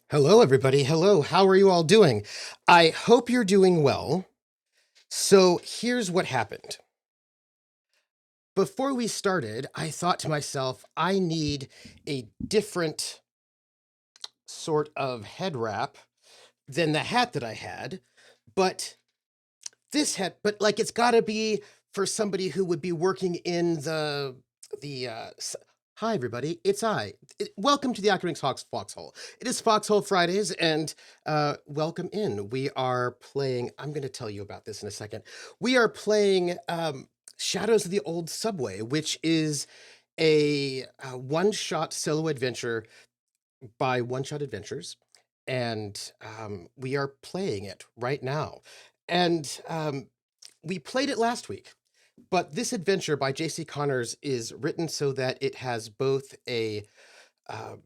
Hello, everybody. Hello. How are you all doing? I hope you're doing well. So here's what happened. Before we started, I thought to myself, I need a different sort of head wrap than the hat that I had. But this hat, but like it's got to be for somebody who would be working in the hi everybody, it's welcome to the Academics Hawks Foxhole. It is Foxhole Fridays, and welcome in. We are playing, I'm going to tell you about this in a second. We are playing Shadows of the Old Subway, which is a one-shot solo adventure by One-Shot Adventures, and we are playing it right now. And we played it last week, but this adventure by J.C. Connors is written so that it has both a uh,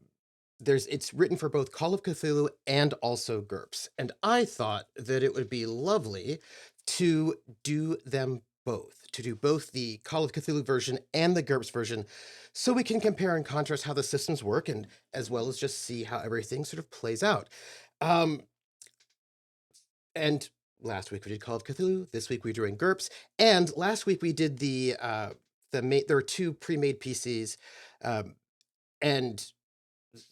it's written for both Call of Cthulhu and also GURPS. And I thought that it would be lovely to do them both, to do both the Call of Cthulhu version and the GURPS version, so we can compare and contrast how the systems work, and as well as just see how everything sort of plays out. Um, and last week we did Call of Cthulhu. This week we're doing GURPS, and last week we did there were two pre-made PCs, and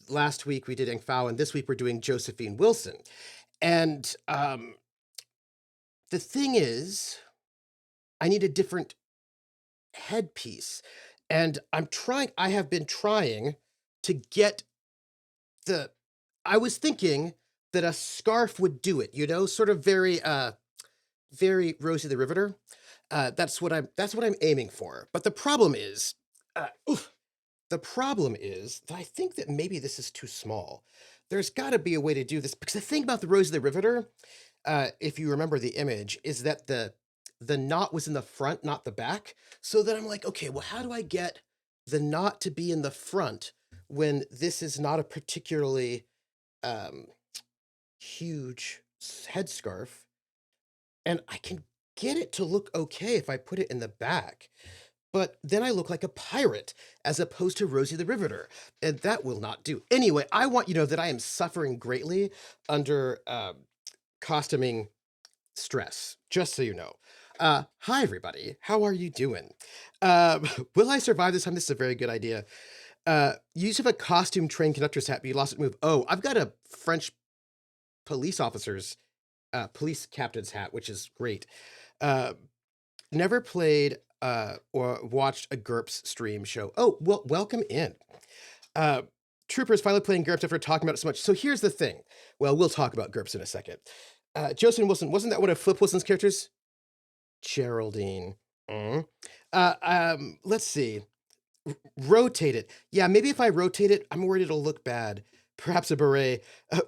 last week we did Engfao, and this week we're doing Josephine Wilson. And the thing is, I need a different headpiece, and I have been trying to get the. I was thinking that a scarf would do it, sort of very Rosie the Riveter. That's what I'm aiming for. But the problem is that I think that maybe this is too small. There's got to be a way to do this, because the thing about the Rosie the Riveter, if you remember the image, is that the knot was in the front, not the back. So then I'm like, okay, well, how do I get the knot to be in the front when this is not a particularly um, huge headscarf? And I can get it to look okay if I put it in the back. But then I look like a pirate as opposed to Rosie the Riveter, and that will not do. Anyway, I want you to know that I am suffering greatly under costuming stress, just so you know. Hi, everybody. How are you doing? Will I survive this time? This is a very good idea. You used to have a costume trained conductor's hat, but you lost it move. Oh, I've got a French police officer's, police captain's hat, which is great. Uh, Never played or watched a GURPS stream show. Oh, well, welcome in. Uh, Troopers finally playing GURPS after talking about it so much. So here's the thing. Well, we'll talk about GURPS in a second. Josephine Wilson, wasn't that one of Flip Wilson's characters? Geraldine. Mm. Let's see. Rotate it. Yeah, maybe if I rotate it, I'm worried it'll look bad. Perhaps a beret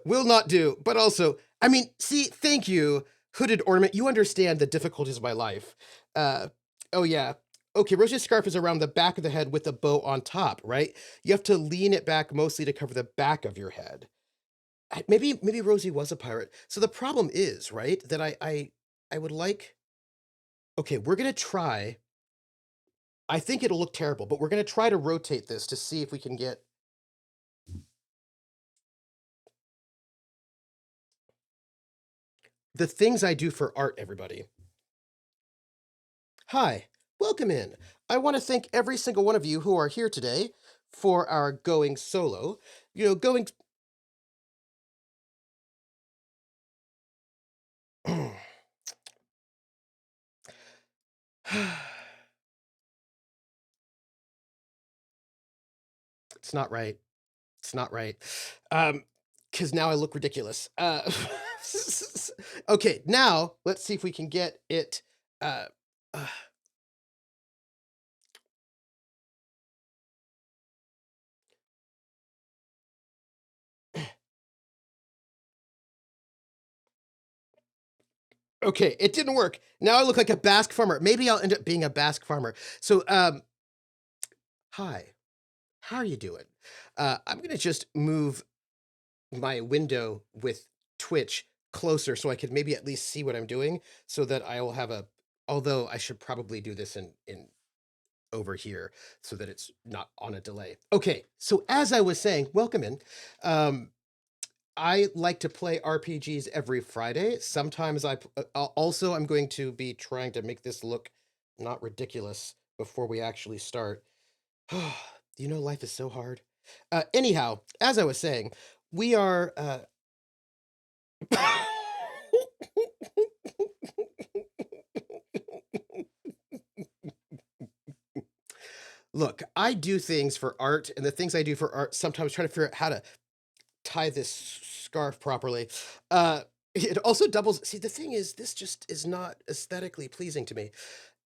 will not do. But also, I mean, see, thank you, hooded ornament. You understand the difficulties of my life. Uh, oh yeah. Okay, Rosie's scarf is around the back of the head with the bow on top, right? You have to lean it back mostly to cover the back of your head. Maybe Rosie was a pirate. So the problem is, right, that I would like. Okay, we're gonna try. I think it'll look terrible, but we're gonna try to rotate this to see if we can get. The things I do for art, everybody. Hi, welcome in. I want to thank every single one of you who are here today for our going solo. You know, going. It's not right. It's not right. Because now I look ridiculous. Okay, now let's see if we can get it. Uh, uh, okay, it didn't work. Now I look like a Basque farmer. Maybe I'll end up being a Basque farmer. So, hi, how are you doing? I'm gonna just move my window with Twitch closer so I could maybe at least see what I'm doing, so that I will have a. Although I should probably do this in over here so that it's not on a delay. Okay, so as I was saying, welcome in. Um, I like to play RPGs every Friday. Sometimes also I'm going to be trying to make this look not ridiculous before we actually start. You know, life is so hard. Anyhow, as I was saying, we are. Look, I do things for art, and the things I do for art sometimes try to figure out how to tie this scarf properly. Uh, it also doubles. See, the thing is, this just is not aesthetically pleasing to me.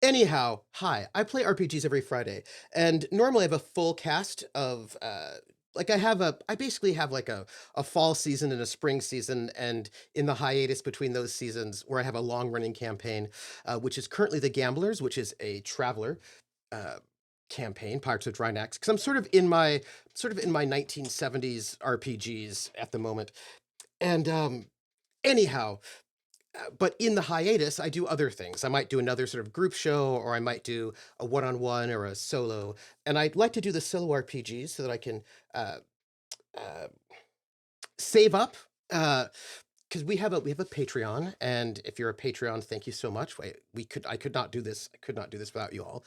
Anyhow, hi, I play RPGs every Friday, and normally I have a full cast of like I basically have like a fall season and a spring season, and in the hiatus between those seasons where I have a long running campaign, which is currently the Gamblers, which is a traveler uh campaign, Pirates of Drinax, because I'm sort of in my 1970s RPGs at the moment. And anyhow, but in the hiatus, I do other things. I might do another sort of group show, or I might do a one-on-one or a solo. And I'd like to do the solo RPGs so that I can uh, uh, save up. Because we have a Patreon, and if you're a Patreon, thank you so much. I could not do this. I could not do this without you all.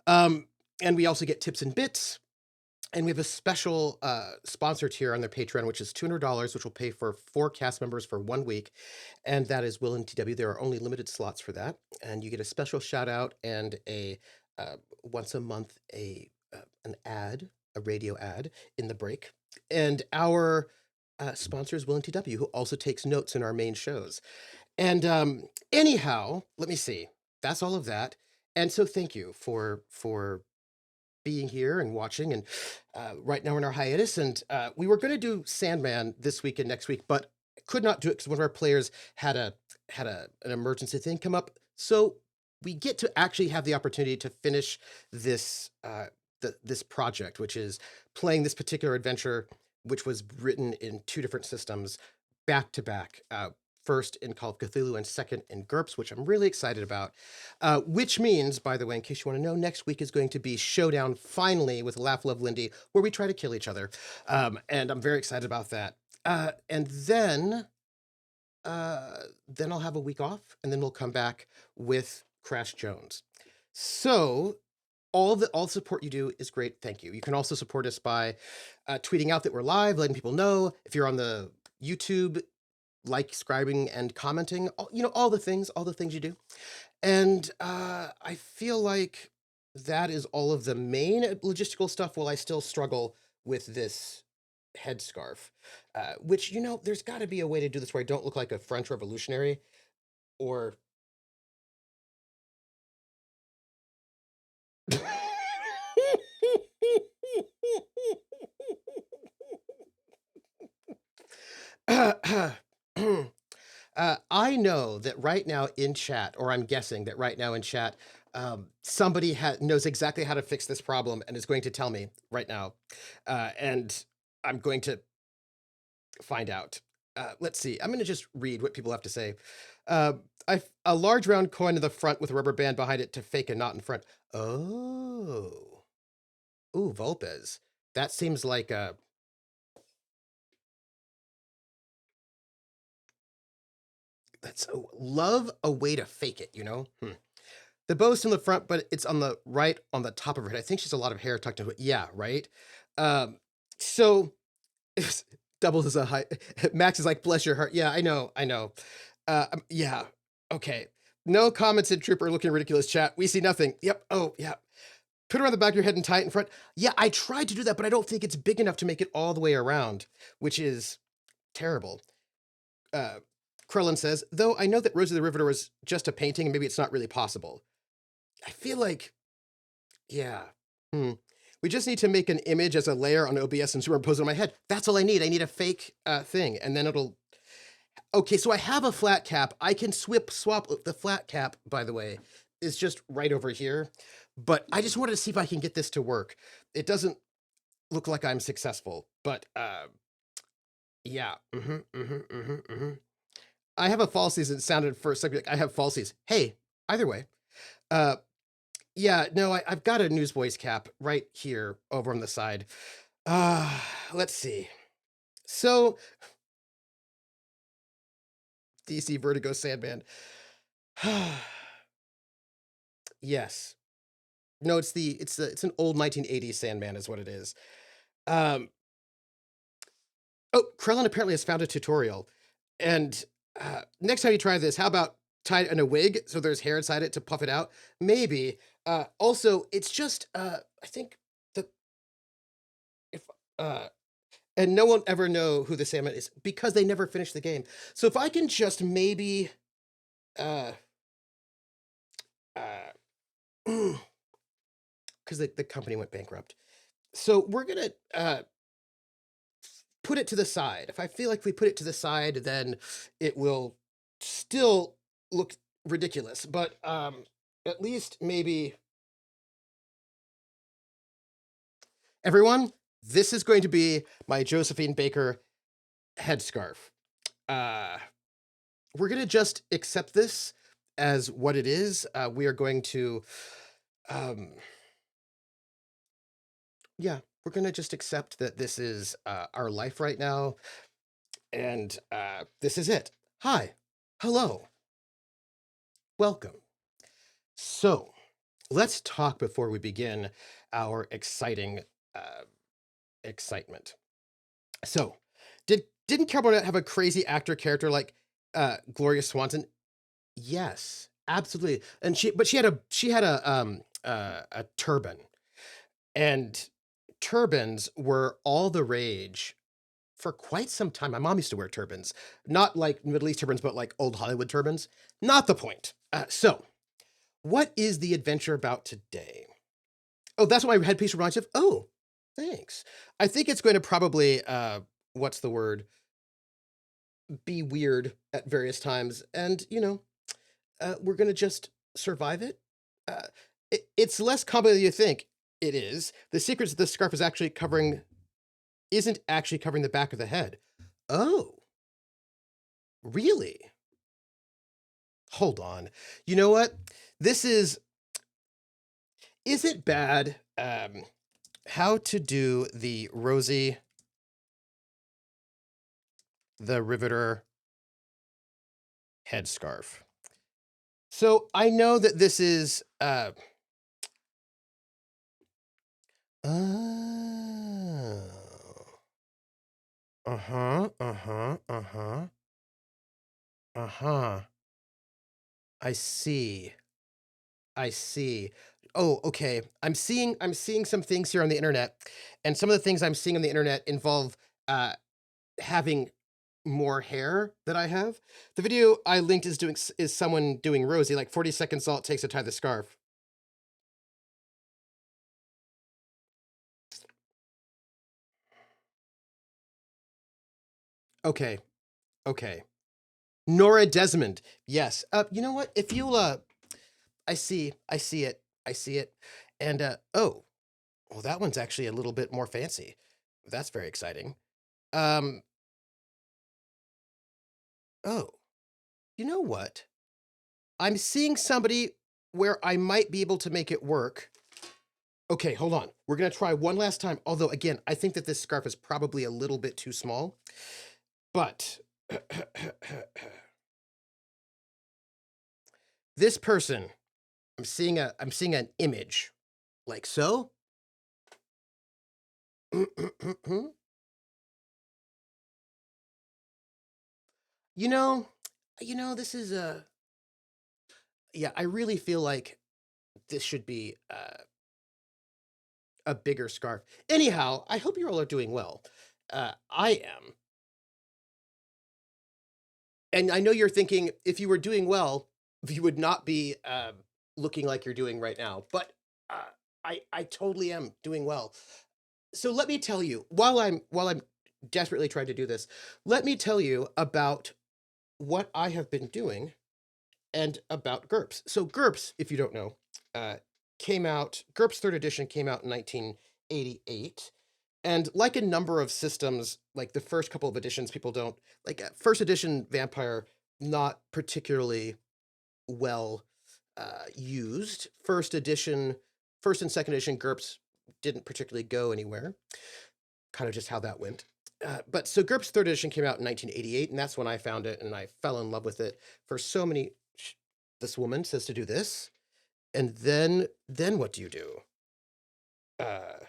Um, and we also get tips and bits. And we have a special sponsor tier on their Patreon, which is $200, which will pay for 4 cast members for 1 week. And that is Will and TW. There are only limited slots for that. And you get a special shout out and a once a month, an ad, a radio ad in the break. And our sponsor is Will and TW, who also takes notes in our main shows. And anyhow, let me see. That's all of that. And so thank you for being here and watching. And right now we're in our hiatus, and we were going to do Sandman this week and next week, but could not do it because one of our players had an emergency thing come up. So we get to actually have the opportunity to finish this this project, which is playing this particular adventure, which was written in 2 different systems back to back. First in Call of Cthulhu and second in GURPS, which I'm really excited about. Which means, by the way, in case you want to know, next week is going to be Showdown finally with Laugh Love Lindy, where we try to kill each other. And I'm very excited about that. And then I'll have a week off, and then we'll come back with Crash Jones. So all the support you do is great. Thank you. You can also support us by tweeting out that we're live, letting people know. If you're on the YouTube, like, subscribing, and commenting. You know, all the things you do. And I feel like that is all of the main logistical stuff while I still struggle with this headscarf, which, you know, there's got to be a way to do this where I don't look like a French revolutionary or. I know that right now in chat, or I'm guessing that right now in chat, somebody knows exactly how to fix this problem and is going to tell me right now. And I'm going to find out. Let's see. I'm going to just read what people have to say. Uh, a large round coin in the front with a rubber band behind it to fake a knot in front. Oh. Ooh, Volpes. That seems like a. That's love a way to fake it, you know? The bow's in the front, but it's on the right on the top of her head. I think she's a lot of hair tucked into it. Yeah, right. Um, so doubles as a high. Max is like, bless your heart. Yeah, I know, I know. Yeah, okay. No comments in Trooper looking ridiculous chat. We see nothing. Yep. Oh, yeah. Put it around the back of your head and tie it in front. Yeah, I tried to do that, but I don't think it's big enough to make it all the way around, which is terrible. Uh, Krellin says, though I know that Rosie the Riveter was just a painting and maybe it's not really possible. I feel like, yeah. Hmm. We just need to make an image as a layer on OBS and superimpose it on my head. That's all I need. I need a fake thing, and then it'll. Okay, so I have a flat cap. I can swap the flat cap. By the way, is just right over here. But I just wanted to see if I can get this to work. It doesn't look like I'm successful, but yeah. I have a falsies. It sounded for a second like I have falsies. Hey, either way. Uh, Yeah, no, I've got a Newsboys cap right here over on the side. Uh, let's see. So DC Vertigo Sandman. Yes. No, it's an old 1980s Sandman is what it is. Um, oh, Krellin apparently has found a tutorial. And next time you try this, how about tie it in a wig so there's hair inside it to puff it out? Maybe. Also, it's just I think the if and no one ever know who the Sandman is because they never finished the game. So if I can just maybe uh uh because the company went bankrupt. So we're gonna put it to the side. If I feel like we put it to the side, then it will still look ridiculous. But at least maybe everyone, this is going to be my Josephine Baker headscarf. Uh, we're gonna just accept this as what it is. We are going to, um, yeah, we're gonna just accept that this is our life right now, and this is it. Hi, hello, welcome. So, let's talk before we begin our exciting uh, excitement. So, didn't Carbonette have a crazy actor character like Gloria Swanson? Yes, absolutely. And she had a turban, and turbans were all the rage for quite some time. My mom used to wear turbans, not like Middle East turbans, but like old Hollywood turbans. Not the point. So, what is the adventure about today? Oh, that's what my headpiece reminds you of? Oh, thanks. I think it's going to probably, what's the word? Be weird at various times. And, we're going to just survive it. Uh, it's less complicated than you think it is. The secret is the scarf isn't actually covering the back of the head. Oh, really? Hold on. You know what? This is it bad? How to do the Rosie the Riveter headscarf. So I know that this is oh. Uh-huh. Uh-huh. Uh-huh. Uh-huh. I see. I see. Oh, okay. I'm seeing some things here on the internet, and some of the things I'm seeing on the internet involve uh having more hair than I have. The video I linked is someone doing Rosie, like 40 seconds all it takes to tie the scarf. Okay. Okay. Nora Desmond. Yes. You know what? If you'll I see it. I see it. And oh, well that one's actually a little bit more fancy. That's very exciting. Um oh, you know what? I'm seeing somebody where I might be able to make it work. Okay, hold on. We're going to try one last time. Although again, I think that this scarf is probably a little bit too small. But this person, I'm seeing an image like so. You know, this is a yeah, I really feel like this should be a bigger scarf. Anyhow, I hope you all are doing well. I am. And I know you're thinking if you were doing well, you would not be looking like you're doing right now. But uh, I totally am doing well. So let me tell you, while I'm desperately trying to do this, let me tell you about what I have been doing and about GURPS. So GURPS, if you don't know, uh, GURPS third edition came out in 1988. And like a number of systems, like the first couple of editions, people don't like first edition Vampire, not particularly well used. First and second edition GURPS didn't particularly go anywhere. Kind of just how that went. But so GURPS third edition came out in 1988, and that's when I found it, and I fell in love with it for so many. This woman says to do this, and then what do you do? Uh,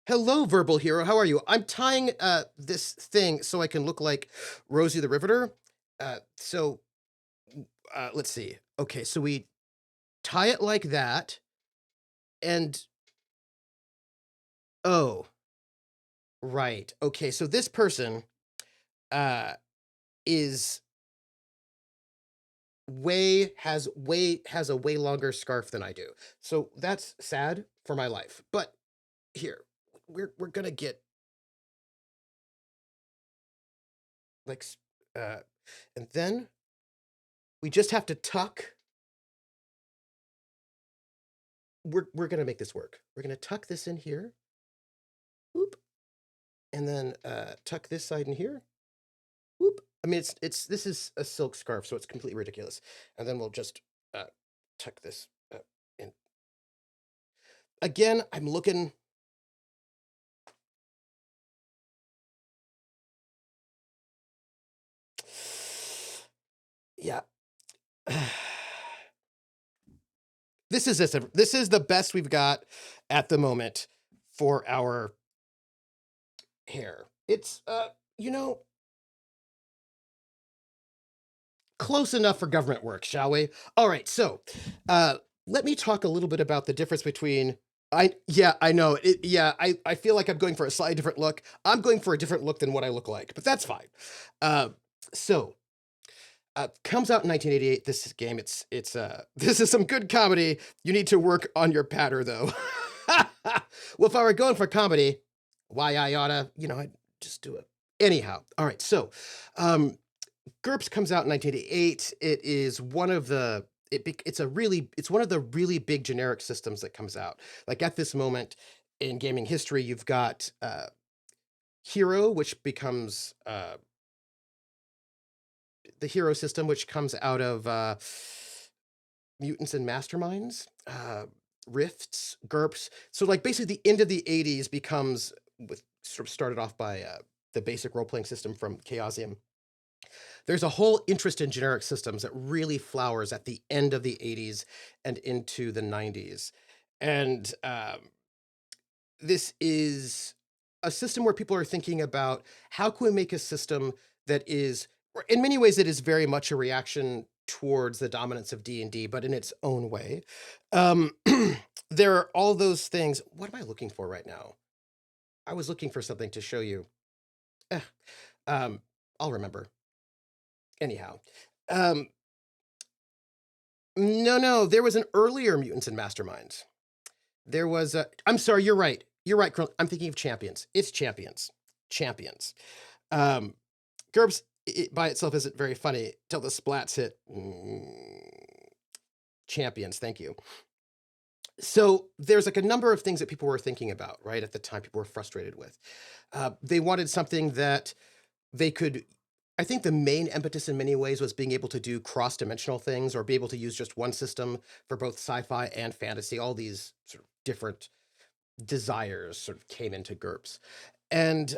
Hello, verbal hero. How are you? I'm tying this thing so I can look like Rosie the Riveter. So let's see. Okay, so we tie it like that, and oh, right. Okay, so this person uh is has a way longer scarf than I do. So that's sad for my life. But here, we're gonna get like uh and then we just have to tuck. We're gonna make this work. We're gonna tuck this in here. Whoop. And then tuck this side in here. Whoop. I mean it's this is a silk scarf, so it's completely ridiculous. And then we'll just uh tuck this in. Again, I'm looking. Yeah. This is the best we've got at the moment for our hair. It's you know, close enough for government work, shall we? All right, so uh let me talk a little bit about the difference between I know. I feel like I'm going for a slightly different look. I'm going for a different look than what I look like, but that's fine. Uh so comes out in 1988. This game, this is some good comedy. You need to work on your patter though. Well, if I were going for comedy, why I oughta, I'd just do it. Anyhow, all right. So, um, GURPS comes out in 1988. It is one of the it's one of the really big generic systems that comes out. Like at this moment in gaming history, you've got Hero, which becomes the Hero system, which comes out of Mutants and Masterminds, Rifts, GURPS. So like basically the end of the 80s becomes with sort of started off by the basic role-playing system from Chaosium. There's a whole interest in generic systems that really flowers at the end of the 80s and into the 90s. And this is a system where people are thinking about how can we make a system that is, in many ways, it is very much a reaction towards the dominance of D&D, but in its own way. Um, there are all those things. What am I looking for right now? I was looking for something to show you. Eh, um, I'll remember. Anyhow. Um, no, there was an earlier Mutants and Masterminds. There was a. I'm sorry, you're right. You're right, Colonel. I'm thinking of Champions. It's Champions. Champions. Um, GURPS by itself isn't very funny till the splats hit. Champions, thank you. So there's like a number of things that people were thinking about, right? At the time, people were frustrated with. They wanted something that they could. I think the main impetus in many ways was being able to do cross-dimensional things or be able to use just one system for both sci-fi and fantasy. All these sort of different desires sort of came into GURPS. And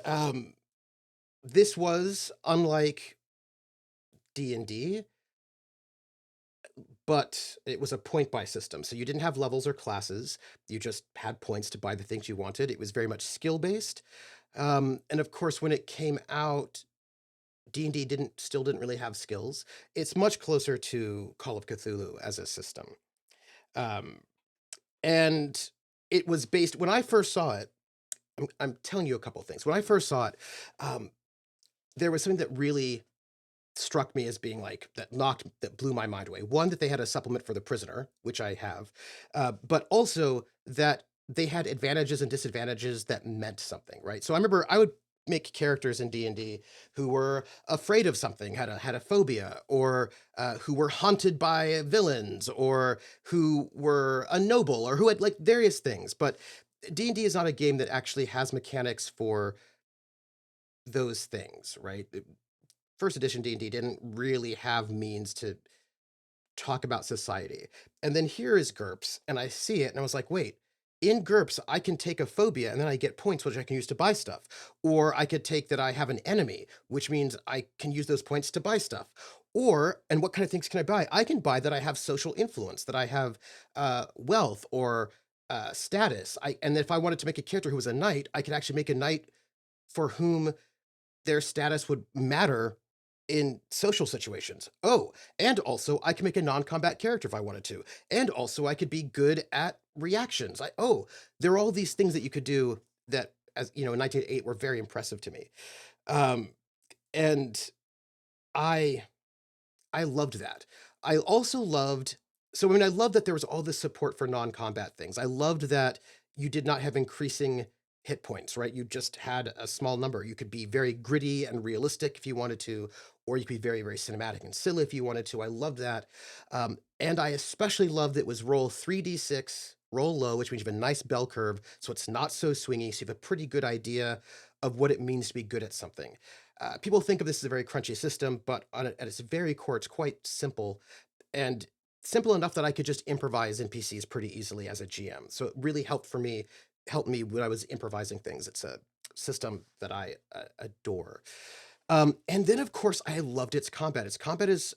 this was unlike D&D, but it was a point buy system. So you didn't have levels or classes. You just had points to buy the things you wanted. It was very much skill based. And of course, when it came out, D&D didn't really have skills. It's much closer to Call of Cthulhu as a system. Um, and it was based when I first saw it. I'm telling you a couple of things. When I first saw it, um, there was something that really struck me as being like that blew my mind away. One, that they had a supplement for the prisoner, which I have, but also that they had advantages and disadvantages that meant something, right? So I remember I would make characters in D&D who were afraid of something, had a phobia, or who were haunted by villains, or who were a noble, or who had like various things. But D&D is not a game that actually has mechanics for those things, right? First edition D&D didn't really have means to talk about society. And then here is GURPS, and I see it, and I was like, wait, in GURPS, I can take a phobia and then I get points, which I can use to buy stuff. Or I could take that I have an enemy, which means I can use those points to buy stuff. Or, and what kind of things can I buy? I can buy that I have social influence, that I have wealth or status. And if I wanted to make a character who was a knight, I could actually make a knight for whom their status would matter in social situations. Oh, and also I can make a non-combat character if I wanted to. And also I could be good at reactions. There are all these things that you could do that, as you know, in 1908 were very impressive to me. Um, and I I loved that. I also loved I loved that there was all this support for non-combat things. I loved that you did not have increasing hit points, right? You just had a small number. You could be very gritty and realistic if you wanted to, or you could be very, very cinematic and silly if you wanted to. I loved that. And I especially loved it was roll 3d6, roll low, which means you have a nice bell curve, so it's not so swingy, so you have a pretty good idea of what it means to be good at something. People think of this as a very crunchy system, but at its very core, it's quite simple and simple enough that I could just improvise NPCs pretty easily as a GM. So it really helped me when I was improvising things. It's a system that I adore. And then, of course, I loved its combat. Its combat is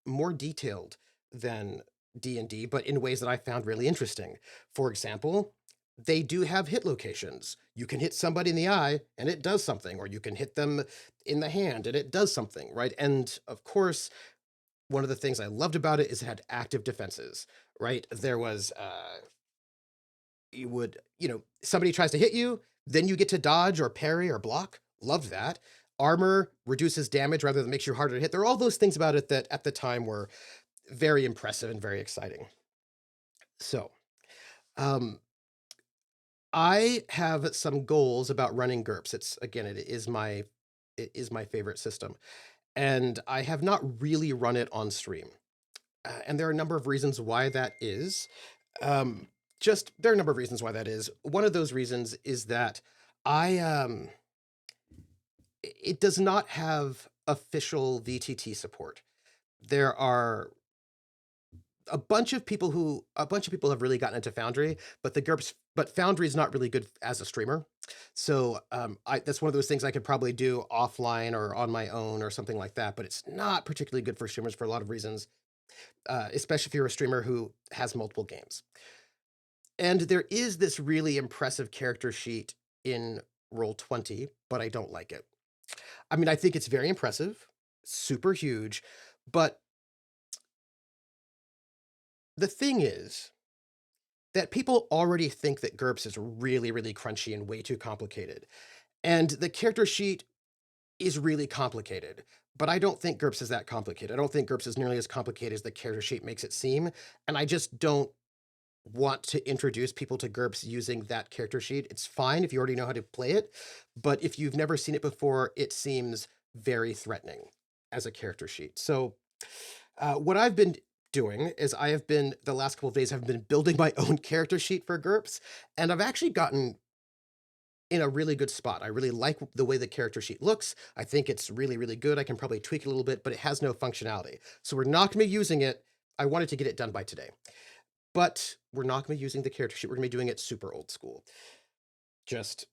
more detailed than D&D, but in ways that I found really interesting. For example, they do have hit locations. You can hit somebody in the eye and it does something, or you can hit them in the hand and it does something, right? And of course, one of the things I loved about it is it had active defenses, right? There was, somebody tries to hit you, then you get to dodge or parry or block. Loved that. Armor reduces damage rather than makes you harder to hit. There are all those things about it that at the time were very impressive and very exciting. So, um, I have some goals about running GURPS. It is my favorite system, and I have not really run it on stream. And there are a number of reasons why that is. Um, just there are a number of reasons why that is. One of those reasons is that I it does not have official VTT support. There are a bunch of people have really gotten into Foundry, but Foundry is not really good as a streamer. So that's one of those things I could probably do offline or on my own or something like that, but it's not particularly good for streamers for a lot of reasons, especially if you're a streamer who has multiple games. And there is this really impressive character sheet in Roll20, but I don't like it. I mean, I think it's very impressive, super huge, but the thing is that people already think that GURPS is really, really crunchy and way too complicated. And the character sheet is really complicated, but I don't think GURPS is that complicated. I don't think GURPS is nearly as complicated as the character sheet makes it seem, and I just don't want to introduce people to GURPS using that character sheet. It's fine if you already know how to play it, but if you've never seen it before, it seems very threatening as a character sheet. So what I've been doing is the last couple of days, I've been building my own character sheet for GURPS, and I've actually gotten in a really good spot. I really like the way the character sheet looks. I think it's really, really good. I can probably tweak it a little bit, but it has no functionality. So we're not going to be using it. I wanted to get it done by today, but we're not going to be using the character sheet. We're going to be doing it super old school. Just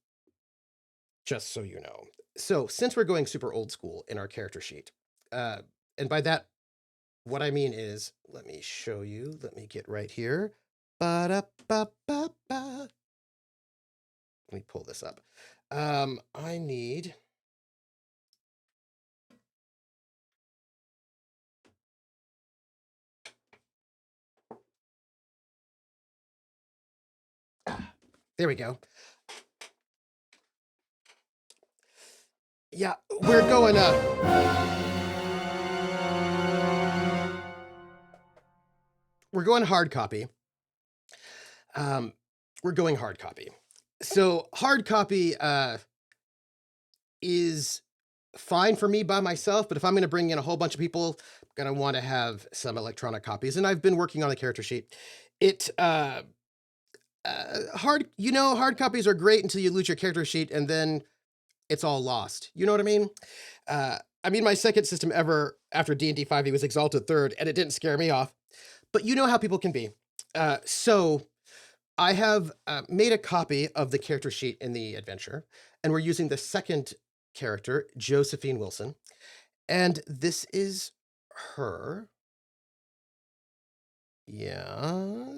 so you know. So since we're going super old school in our character sheet, and by that, what I mean is, let me show you. Let me get right here. Ba-da-ba-ba-ba. Let me pull this up. I need. There we go. Yeah, we're going hard copy. We're going hard copy. So hard copy is fine for me by myself, but if I'm going to bring in a whole bunch of people, I'm going to want to have some electronic copies. And I've been working on the character sheet. Hard copies are great until you lose your character sheet and then it's all lost. You know what I mean? My second system ever after D&D 5e was Exalted Third, and it didn't scare me off. But you know how people can be. So I have made a copy of the character sheet in the adventure, and we're using the second character, Josephine Wilson. And this is her. Yeah.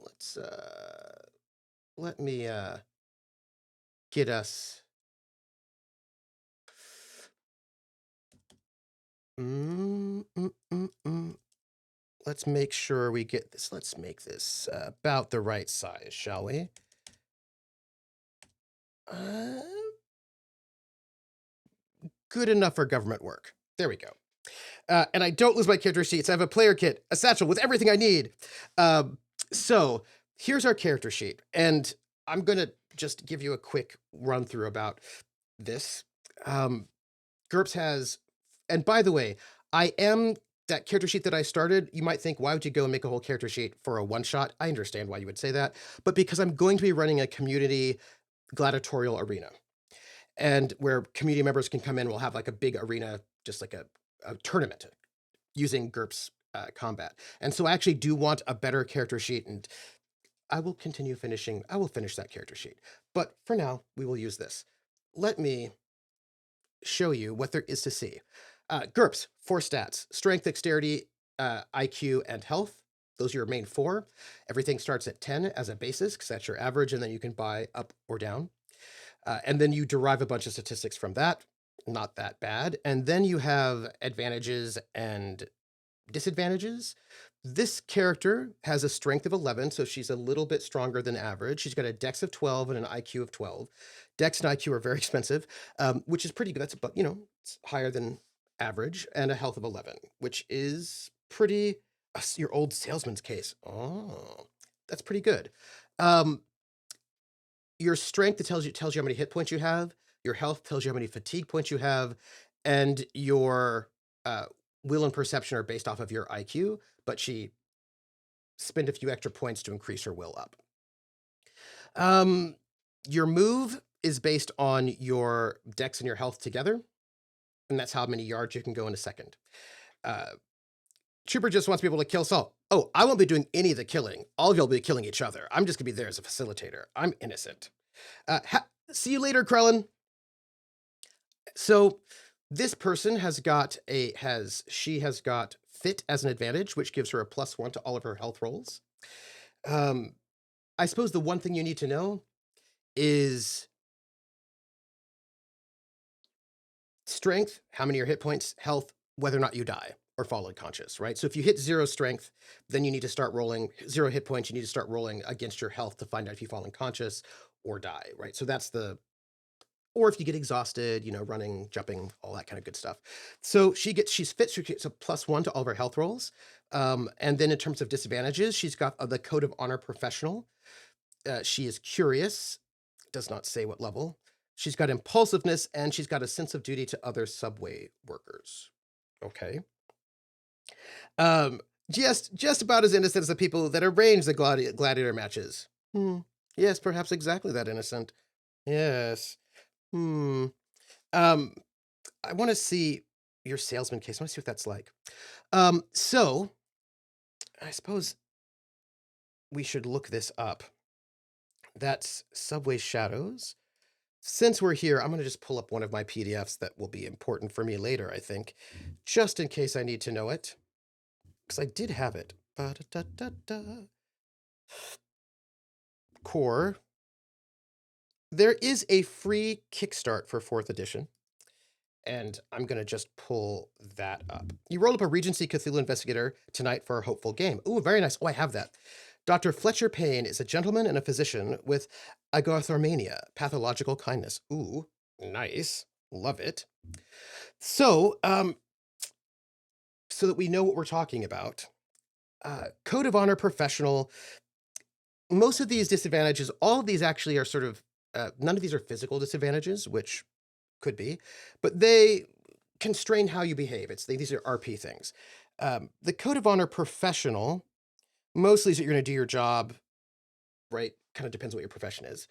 Let's let me get us mm, mm, mm, mm. Let's make sure we get this. Let's make this about the right size, shall we? Uh, good enough for government work. There we go. And I don't lose my character sheets. I have a player kit, a satchel with everything I need. So here's our character sheet. And I'm going to just give you a quick run through about this. GURPS has, and by the way, I am that character sheet that I started. You might think, why would you go and make a whole character sheet for a one shot? I understand why you would say that, but because I'm going to be running a community gladiatorial arena, and where community members can come in, we'll have like a big arena, just like a tournament using GURPS combat. And so I actually do want a better character sheet, and I will finish that character sheet. But for now, we will use this. Let me show you what there is to see. GURPS, 4 stats: strength, dexterity, IQ, and health. Those are your main 4. Everything starts at 10 as a basis, because that's your average, and then you can buy up or down. And then you derive a bunch of statistics from that. Not that bad. And then you have advantages and disadvantages. This character has a strength of 11, so she's a little bit stronger than average. She's got a dex of 12 and an IQ of 12. Dex and IQ are very expensive, which is pretty good. That's about, it's higher than average, and a health of 11, which is pretty. Your old salesman's case. Oh, that's pretty good. Um, your strength tells you how many hit points you have. Your health tells you how many fatigue points you have, and your uh, will and perception are based off of your IQ. But she spent a few extra points to increase her will up. Your move is based on your dex and your health together, and that's how many yards you can go in a second. Uh, Trooper just wants people to kill Saul. Oh, I won't be doing any of the killing. All of y'all will be killing each other. I'm just gonna be there as a facilitator. I'm innocent. See you later, Krellin. So this person has got fit as an advantage, which gives her a +1 to all of her health rolls. I suppose the one thing you need to know is strength, how many are hit points, health, whether or not you die or fall unconscious, right? So if you hit 0 strength, then you need to start rolling 0 hit points. You need to start rolling against your health to find out if you fall unconscious or die, right? So that's or if you get exhausted, running, jumping, all that kind of good stuff. So she's fit, so she gets a +1 to all of her health rolls. And then in terms of disadvantages, she's got the Code of Honor Professional. She is curious, does not say what level. She's got impulsiveness, and she's got a sense of duty to other subway workers. Okay. Um, just about as innocent as the people that arrange the gladiator matches. Hmm. Yes, perhaps exactly that innocent. Yes. Hmm. Um, I want to see your salesman case. I want to see what that's like. So I suppose we should look this up. That's Subway Shadows. Since we're here, I'm going to just pull up one of my PDFs that will be important for me later, I think, just in case I need to know it, because I did have it. Ba-da-da-da-da. Core. There is a free Kickstart for 4th edition, and I'm going to just pull that up. You roll up a Regency Cthulhu Investigator tonight for a hopeful game. Ooh, very nice. Oh, I have that. Dr. Fletcher Payne is a gentleman and a physician with agorthormania, pathological kindness. Ooh, nice. Love it. So, so that we know what we're talking about, Code of Honor Professional, most of these disadvantages, all of these actually are sort of, none of these are physical disadvantages, which could be, but they constrain how you behave. These are RP things. The Code of Honor Professional, mostly is that you're going to do your job, right? Kind of depends what your profession is.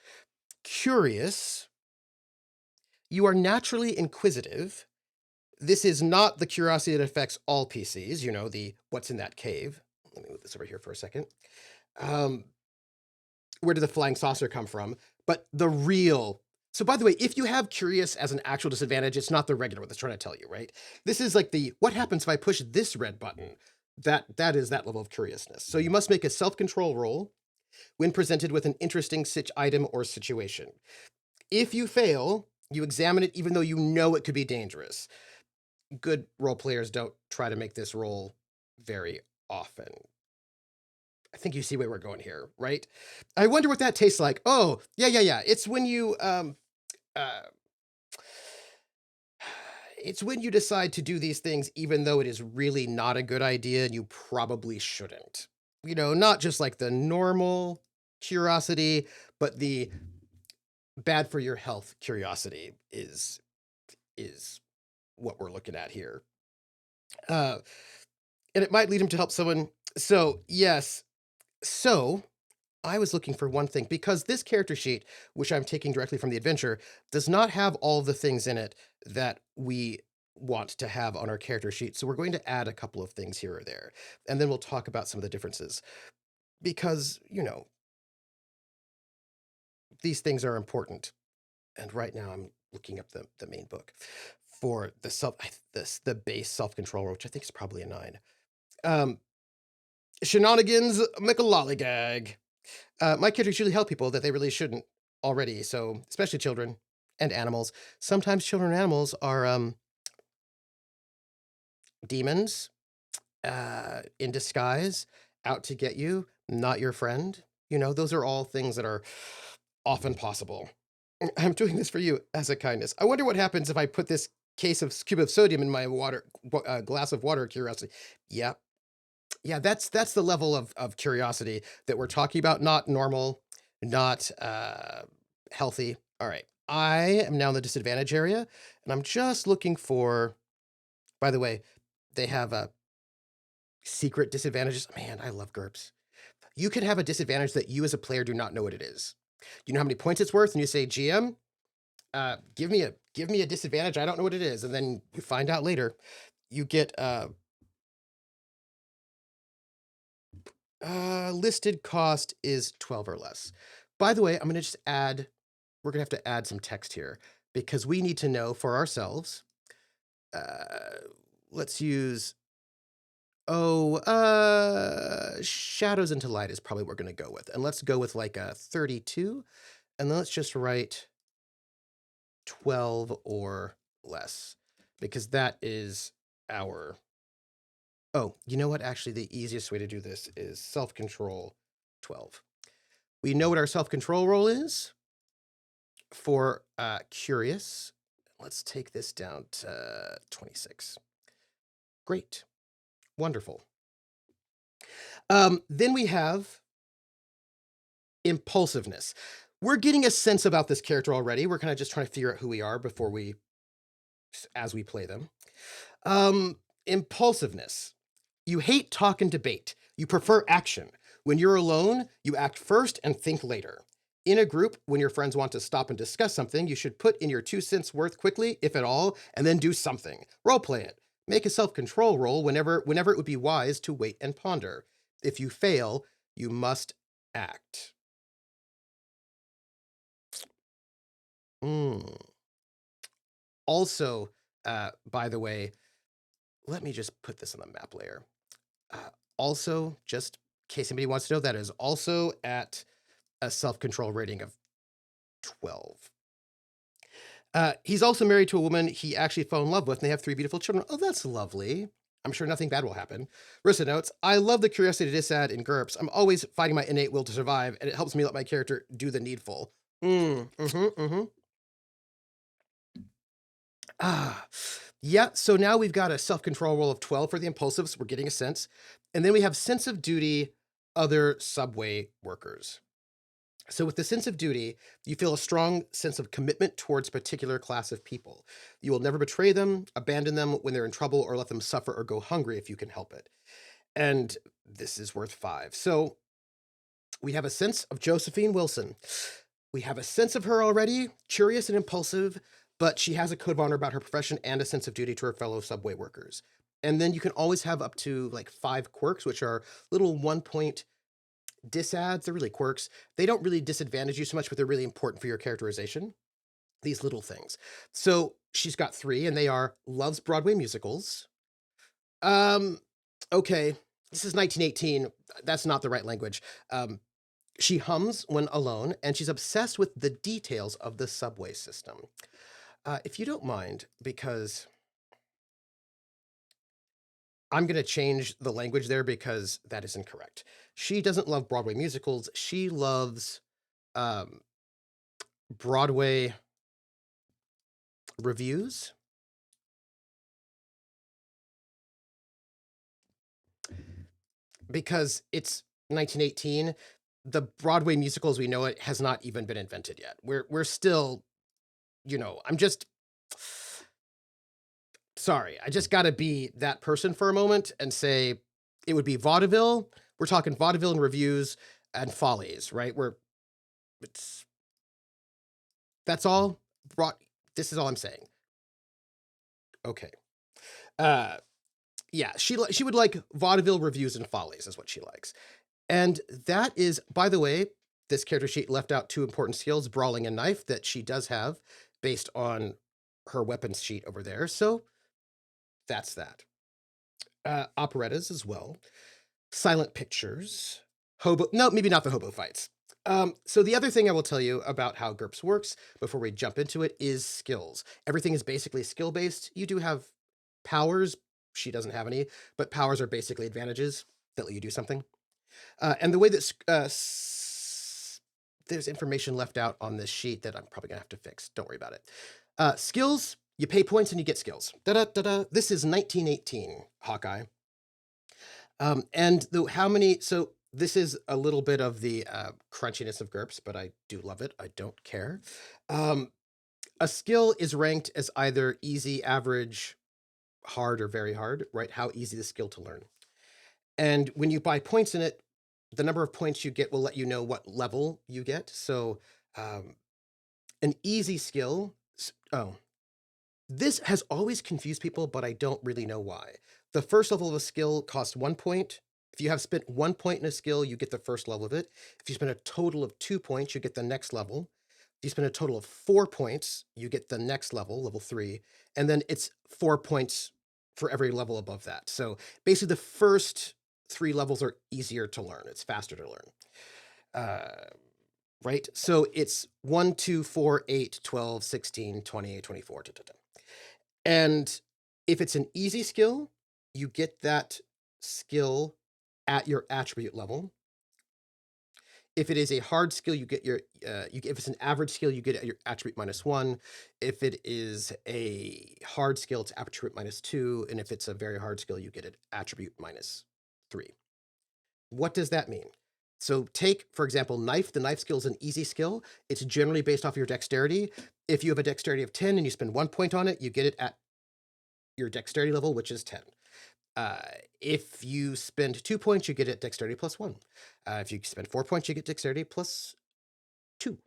Curious, you are naturally inquisitive. This is not the curiosity that affects all PCs, the what's in that cave. Let me move this over here for a second. where did the flying saucer come from? But the real. So by the way, if you have curious as an actual disadvantage, it's not the regular one that's trying to tell you, right? This is like the what happens if I push this red button? That is that level of curiousness. So you must make a self-control roll when presented with an interesting item or situation. If you fail, you examine it even though you know it could be dangerous. Good role players don't try to make this roll very often. I think you see where we're going here, right? I wonder what that tastes like. Oh, yeah. It's when you uh it's when you decide to do these things even though it is really not a good idea and you probably shouldn't. Not just like the normal curiosity, but the bad for your health curiosity is what we're looking at here. Uh and it might lead him to help someone. So, yes. So, I was looking for one thing because this character sheet, which I'm taking directly from the adventure, does not have all the things in it that we want to have on our character sheet. So we're going to add a couple of things here or there, and then we'll talk about some of the differences because, these things are important. And right now I'm looking up the main book for the base self-control, which I think is probably a 9. Um, Shenanigans McLollygag. My characters usually help people that they really shouldn't already, so especially children and animals. Sometimes children and animals are demons in disguise, out to get you, not your friend. Those are all things that are often possible. I'm doing this for you as a kindness. I wonder what happens if I put this cube of sodium in my glass of water. Curiosity. Yeah, yeah, that's the level of curiosity that we're talking about, not normal, not healthy. All right. I am now in the disadvantage area, and I'm just looking for, by the way, they have secret disadvantages. Man, I love GURPS. You can have a disadvantage that you as a player do not know what it is. You know how many points it's worth, and you say, GM, give me a disadvantage. I don't know what it is, and then you find out later. You get listed cost is 12 or less. By the way, I'm gonna just add. We're gonna have to add some text here because we need to know for ourselves. Uh, let's use. Oh, shadows into light is probably what we're gonna go with, and let's go with like a 32, and then let's just write 12 or less because that is our. Oh, you know what? Actually, the easiest way to do this is self-control 12. We know what our self-control roll is for curious. Let's take this down to 26. Great. Wonderful. Then we have impulsiveness. We're getting a sense about this character already. We're kind of just trying to figure out who we are as we play them. Impulsiveness. You hate talk and debate. You prefer action. When you're alone, you act first and think later. In a group, when your friends want to stop and discuss something, you should put in your 2 cents worth quickly, if at all, and then do something. Role play it. Make a self-control roll whenever it would be wise to wait and ponder. If you fail, you must act. Mm. Also, by the way, let me just put this on the map layer. Also, just in case anybody wants to know, that is also at a self-control rating of 12. He's also married to a woman he actually fell in love with, and they have 3 beautiful children. Oh, that's lovely. I'm sure nothing bad will happen. Rissa notes, I love the curiosity to disadd in GURPS. I'm always fighting my innate will to survive, and it helps me let my character do the needful. Ah, yeah. So now we've got a self-control roll of 12 for the impulsives. We're getting a sense. And then we have sense of duty, other subway workers. So with the sense of duty, you feel a strong sense of commitment towards a particular class of people. You will never betray them, abandon them when they're in trouble, or let them suffer or go hungry if you can help it. And this is worth 5. So we have a sense of Josephine Wilson. We have a sense of her already, curious and impulsive, but she has a code of honor about her profession and a sense of duty to her fellow subway workers. And then you can always have up to like 5 quirks, which are little 1 point disads, they're really quirks. They don't really disadvantage you so much, but they're really important for your characterization. These little things. So she's got three, and they are loves Broadway musicals. Um, okay, this is 1918. That's not the right language. She hums when alone, and she's obsessed with the details of the subway system. If you don't mind, because I'm going to change the language there because that is incorrect. She doesn't love Broadway musicals. She loves um, Broadway reviews. Because it's 1918, the Broadway musical as we know it has not even been invented yet. We're still, I'm just sorry. I just got to be that person for a moment and say it would be vaudeville. We're talking vaudeville and reviews and follies, right? It's that's all. Brought. This is all I'm saying. Okay. Uh, yeah, she would like vaudeville reviews and follies is what she likes. And that is, by the way, this character sheet left out two important skills, brawling and knife, that she does have based on her weapons sheet over there. So that's that. Operettas as well. Silent pictures. Hobo. No, maybe not the hobo fights. So the other thing I will tell you about how GURPS works before we jump into it is skills. Everything is basically skill based. You do have powers. She doesn't have any, but powers are basically advantages that let you do something. And the way that there's information left out on this sheet that I'm probably gonna have to fix. Don't worry about it. Skills, you pay points and you get skills. Da-da-da-da. This is 1918, Hawkeye. And how many, so this is a little bit of the crunchiness of GURPS, but I do love it. I don't care. A skill is ranked as either easy, average, hard, or very hard, right? How easy the skill to learn. And when you buy points in it, the number of points you get will let you know what level you get. So an easy skill, oh, this has always confused people, but I don't really know why. The first level of a skill costs 1 point. If you have spent 1 point in a skill, you get the first level of it. If you spend a total of 2 points, you get the next level. If you spend a total of 4 points, you get the next level, level 3. And then it's 4 points for every level above that. So basically the first 3 levels are easier to learn. It's faster to learn. Right? So it's 1, 2, 4, 8, 12, 16, 28, 24. Da, da, da. And if it's an easy skill, you get that skill at your attribute level. If it is a hard skill, you get your, if it's an average skill, you get it at your attribute -1. If it is a hard skill, it's attribute -2. And if it's a very hard skill, you get it attribute -3. What does that mean? So take, for example, knife. The knife skill is an easy skill. It's generally based off your dexterity. If you have a dexterity of 10 and you spend 1 point on it, you get it at your dexterity level, which is 10. If you spend 2 points, you get it dexterity +1. If you spend 4 points, you get dexterity +2.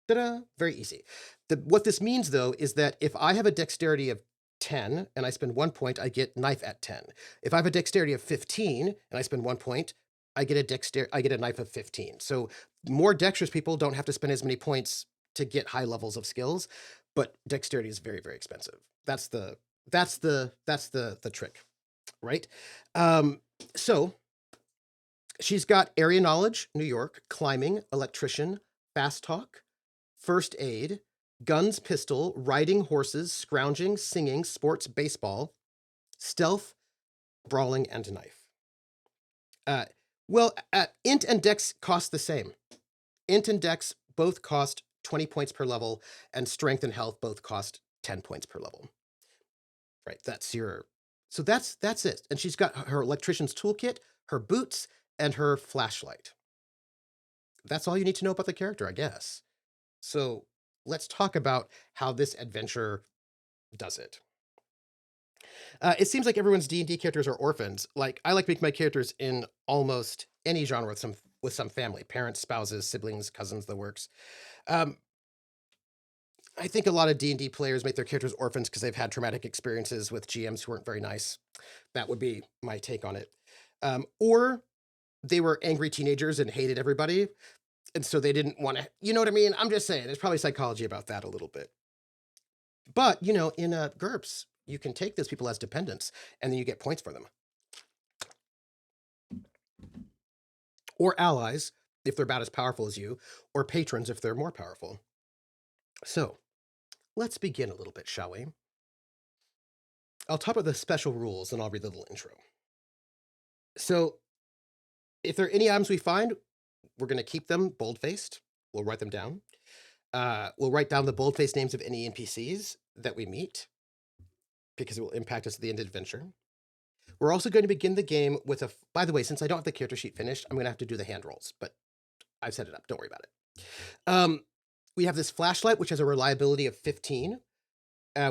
Ta-da! Very easy. What this means, though, is that if I have a dexterity of 10 and I spend 1 point, I get knife at 10. If I have a dexterity of 15 and I spend 1 point, I get a knife of 15. So more dexterous people don't have to spend as many points to get high levels of skills, but dexterity is very, very expensive. That's the trick, right? So she's got area knowledge, New York, climbing, electrician, fast talk, first aid, guns, pistol, riding horses, scrounging, singing, sports, baseball, stealth, brawling, and knife. Well, int and dex cost the same. Int and dex both cost 20 points per level, and strength and health both cost 10 points per level. Right, that's it. And she's got her electrician's toolkit, her boots, and her flashlight. That's all you need to know about the character, I guess. So let's talk about how this adventure does it. It seems like everyone's D&D characters are orphans. Like, I like making my characters in almost any genre with some family, parents, spouses, siblings, cousins, the works. Um, I think a lot of D&D players make their characters orphans because they've had traumatic experiences with GMs who weren't very nice. That would be my take on it. Or they were angry teenagers and hated everybody, and so they didn't want to. You know what I mean? I'm just saying. There's probably psychology about that a little bit. But in GURPS, you can take those people as dependents, and then you get points for them, or allies if they're about as powerful as you, or patrons if they're more powerful. So let's begin a little bit, shall we? I'll talk about the special rules, and I'll read the little intro. So if there are any items we find, we're going to keep them bold-faced. We'll write them down. We'll write down the bold-faced names of any NPCs that we meet, because it will impact us at the end of the adventure. We're also going to begin the game with a... By the way, since I don't have the character sheet finished, I'm going to have to do the hand rolls, but I've set it up. Don't worry about it. We have this flashlight, which has a reliability of 15.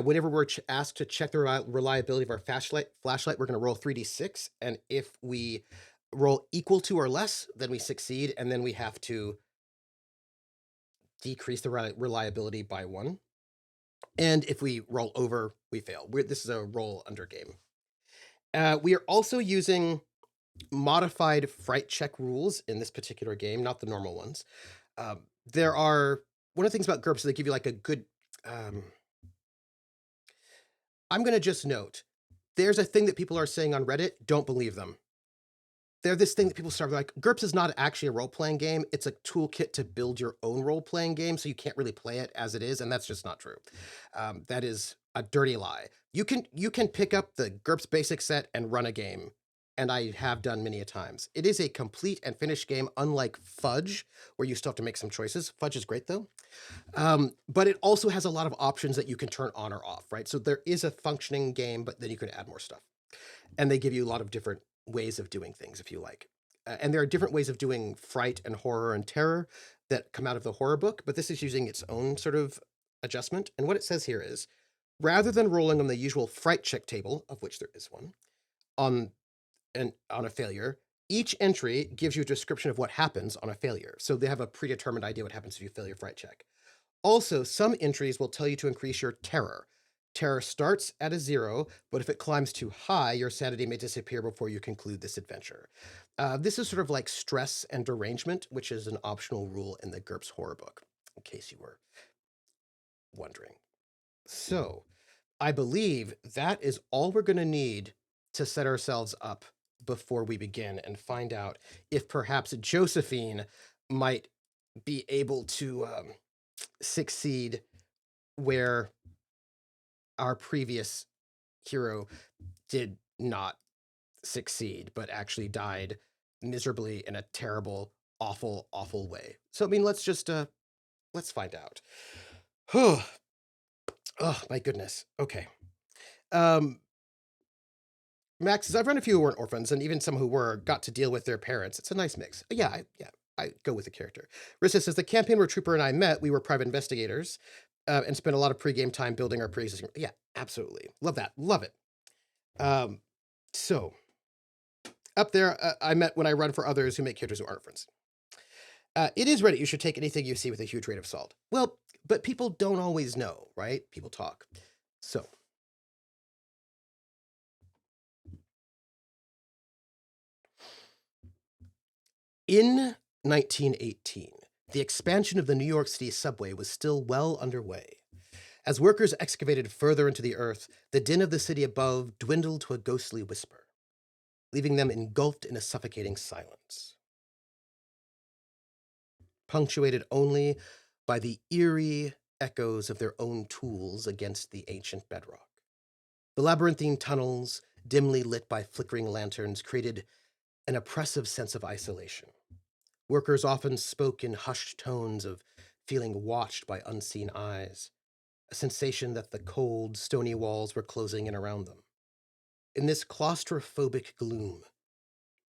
Whenever we're asked to check the reliability of our flashlight, we're going to roll 3d6, and if we roll equal to or less, then we succeed, and then we have to decrease the reliability by 1. And if we roll over, we fail. This is a roll under game. We are also using modified fright check rules in this particular game, not the normal ones. There are... One of the things about GURPS is they give you like a good... I'm going to just note, there's a thing that people are saying on Reddit, don't believe them. They're this thing that people start like, GURPS is not actually a role-playing game. It's a toolkit to build your own role-playing game, so you can't really play it as it is, and that's just not true. That is a dirty lie. You can pick up the GURPS basic set and run a game, and I have done many a times. It is a complete and finished game, unlike Fudge, where you still have to make some choices. Fudge is great, though. But it also has a lot of options that you can turn on or off, right? So there is a functioning game, but then you can add more stuff. And they give you a lot of different ways of doing things, if you like. And there are different ways of doing fright and horror and terror that come out of the horror book, but this is using its own sort of adjustment. And what it says here is, rather than rolling on the usual fright check table, of which there is one, on a failure, each entry gives you a description of what happens on a failure. So they have a predetermined idea what happens if you fail your fright check. Also, some entries will tell you to increase your terror. Terror starts at a 0, but if it climbs too high, your sanity may disappear before you conclude this adventure. This is sort of like stress and derangement, which is an optional rule in the GURPS horror book, in case you were wondering. So, I believe that is all we're going to need to set ourselves up before we begin and find out if perhaps Josephine might be able to succeed where our previous hero did not succeed, but actually died miserably in a terrible, awful, awful way. So, I mean, let's just, let's find out. Oh, my goodness. Okay. Max, I've run a few who weren't orphans, and even some who were got to deal with their parents. It's a nice mix. Yeah, I go with the character. Rissa says, the campaign where Trooper and I met, we were private investigators, and spent a lot of pre-game time building our pre-existing... Yeah, absolutely. Love that. Love it. So, up there, I met when I run for others who make characters who aren't friends. It is Reddit. You should take anything you see with a huge rate of salt. Well, but people don't always know, right? People talk. So... In 1918, the expansion of the New York City subway was still well underway. As workers excavated further into the earth, the din of the city above dwindled to a ghostly whisper, leaving them engulfed in a suffocating silence, punctuated only by the eerie echoes of their own tools against the ancient bedrock. The labyrinthine tunnels, dimly lit by flickering lanterns, created an oppressive sense of isolation. Workers often spoke in hushed tones of feeling watched by unseen eyes, a sensation that the cold, stony walls were closing in around them. In this claustrophobic gloom,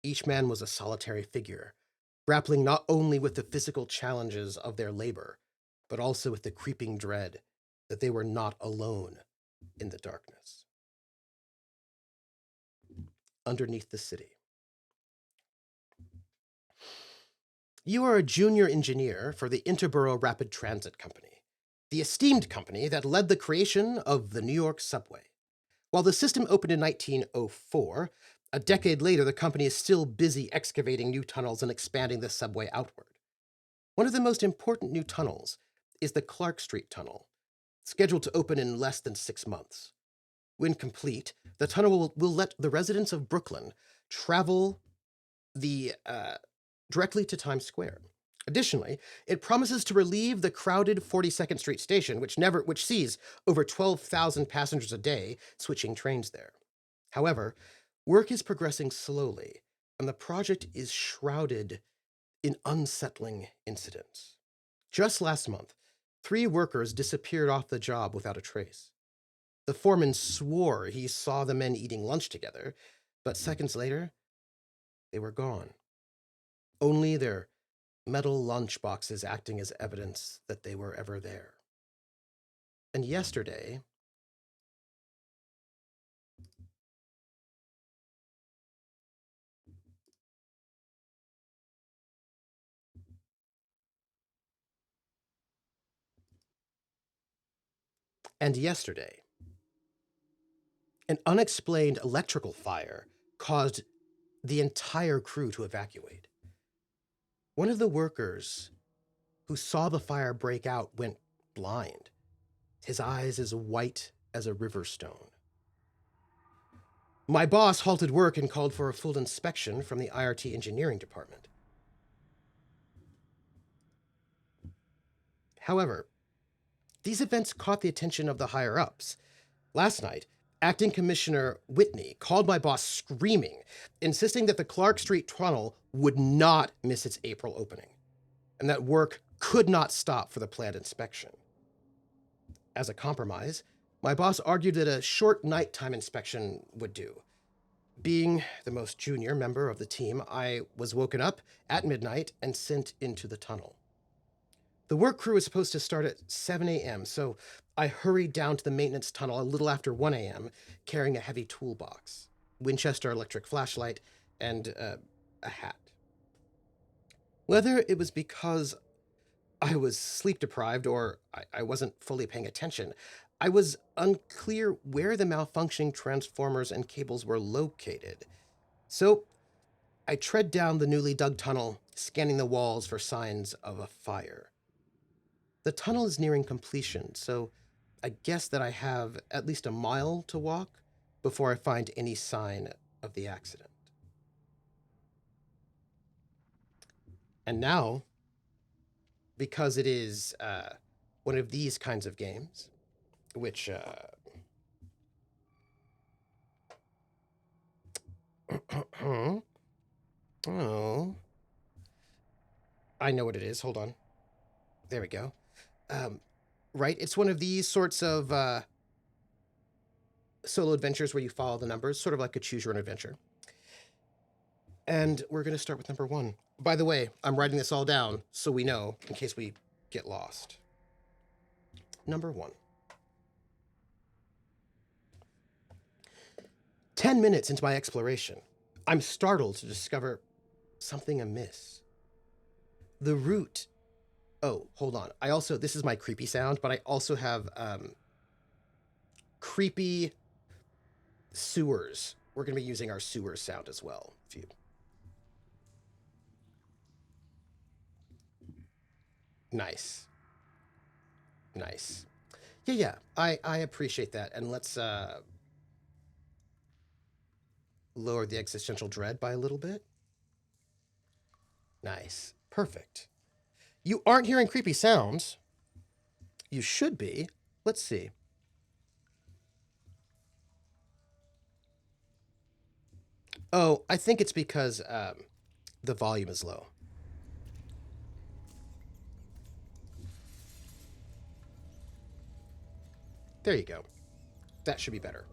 each man was a solitary figure, grappling not only with the physical challenges of their labor, but also with the creeping dread that they were not alone in the darkness. Underneath the city. You are a junior engineer for the Interborough Rapid Transit Company, the esteemed company that led the creation of the New York subway. While the system opened in 1904, A decade later, the company is still busy excavating new tunnels and expanding the subway outward. One of the most important new tunnels is the Clark Street Tunnel, scheduled to open in less than 6 months. When complete, the tunnel will let the residents of Brooklyn travel the directly to Times Square. Additionally, it promises to relieve the crowded 42nd Street station, which sees over 12,000 passengers a day switching trains there. However, work is progressing slowly, and the project is shrouded in unsettling incidents. Just last month, 3 workers disappeared off the job without a trace. The foreman swore he saw the men eating lunch together, but seconds later, they were gone. Only their metal lunch boxes acting as evidence that they were ever there. And yesterday, an unexplained electrical fire caused the entire crew to evacuate. One of the workers who saw the fire break out went blind, his eyes as white as a river stone. My boss halted work and called for a full inspection from the IRT engineering department. However, these events caught the attention of the higher-ups. Last night, Acting Commissioner Whitney called my boss screaming, insisting that the Clark Street Tunnel would not miss its April opening, and that work could not stop for the planned inspection. As a compromise, my boss argued that a short nighttime inspection would do. Being the most junior member of the team, I was woken up at midnight and sent into the tunnel. The work crew was supposed to start at 7 a.m., so I hurried down to the maintenance tunnel a little after 1 a.m., carrying a heavy toolbox, Winchester electric flashlight, and a hat. Whether it was because I was sleep deprived or I wasn't fully paying attention, I was unclear where the malfunctioning transformers and cables were located. So I tread down the newly dug tunnel, scanning the walls for signs of a fire. The tunnel is nearing completion, so I guess that I have at least a mile to walk before I find any sign of the accident. And now, because it is one of these kinds of games, which oh, I know what it is. Hold on. There we go. Right, it's one of these sorts of solo adventures where you follow the numbers, sort of like a choose your own adventure. And we're going to start with number 1. By the way, I'm writing this all down so we know in case we get lost. Number 1. 10 minutes into my exploration, I'm startled to discover something amiss. The route. Oh, hold on. This is my creepy sound, but I also have creepy sewers. We're going to be using our sewer sound as well. Nice. Nice. Yeah. I appreciate that. And let's lower the existential dread by a little bit. Nice. Perfect. You aren't hearing creepy sounds. You should be. Let's see. Oh, I think it's because the volume is low. There you go. That should be better.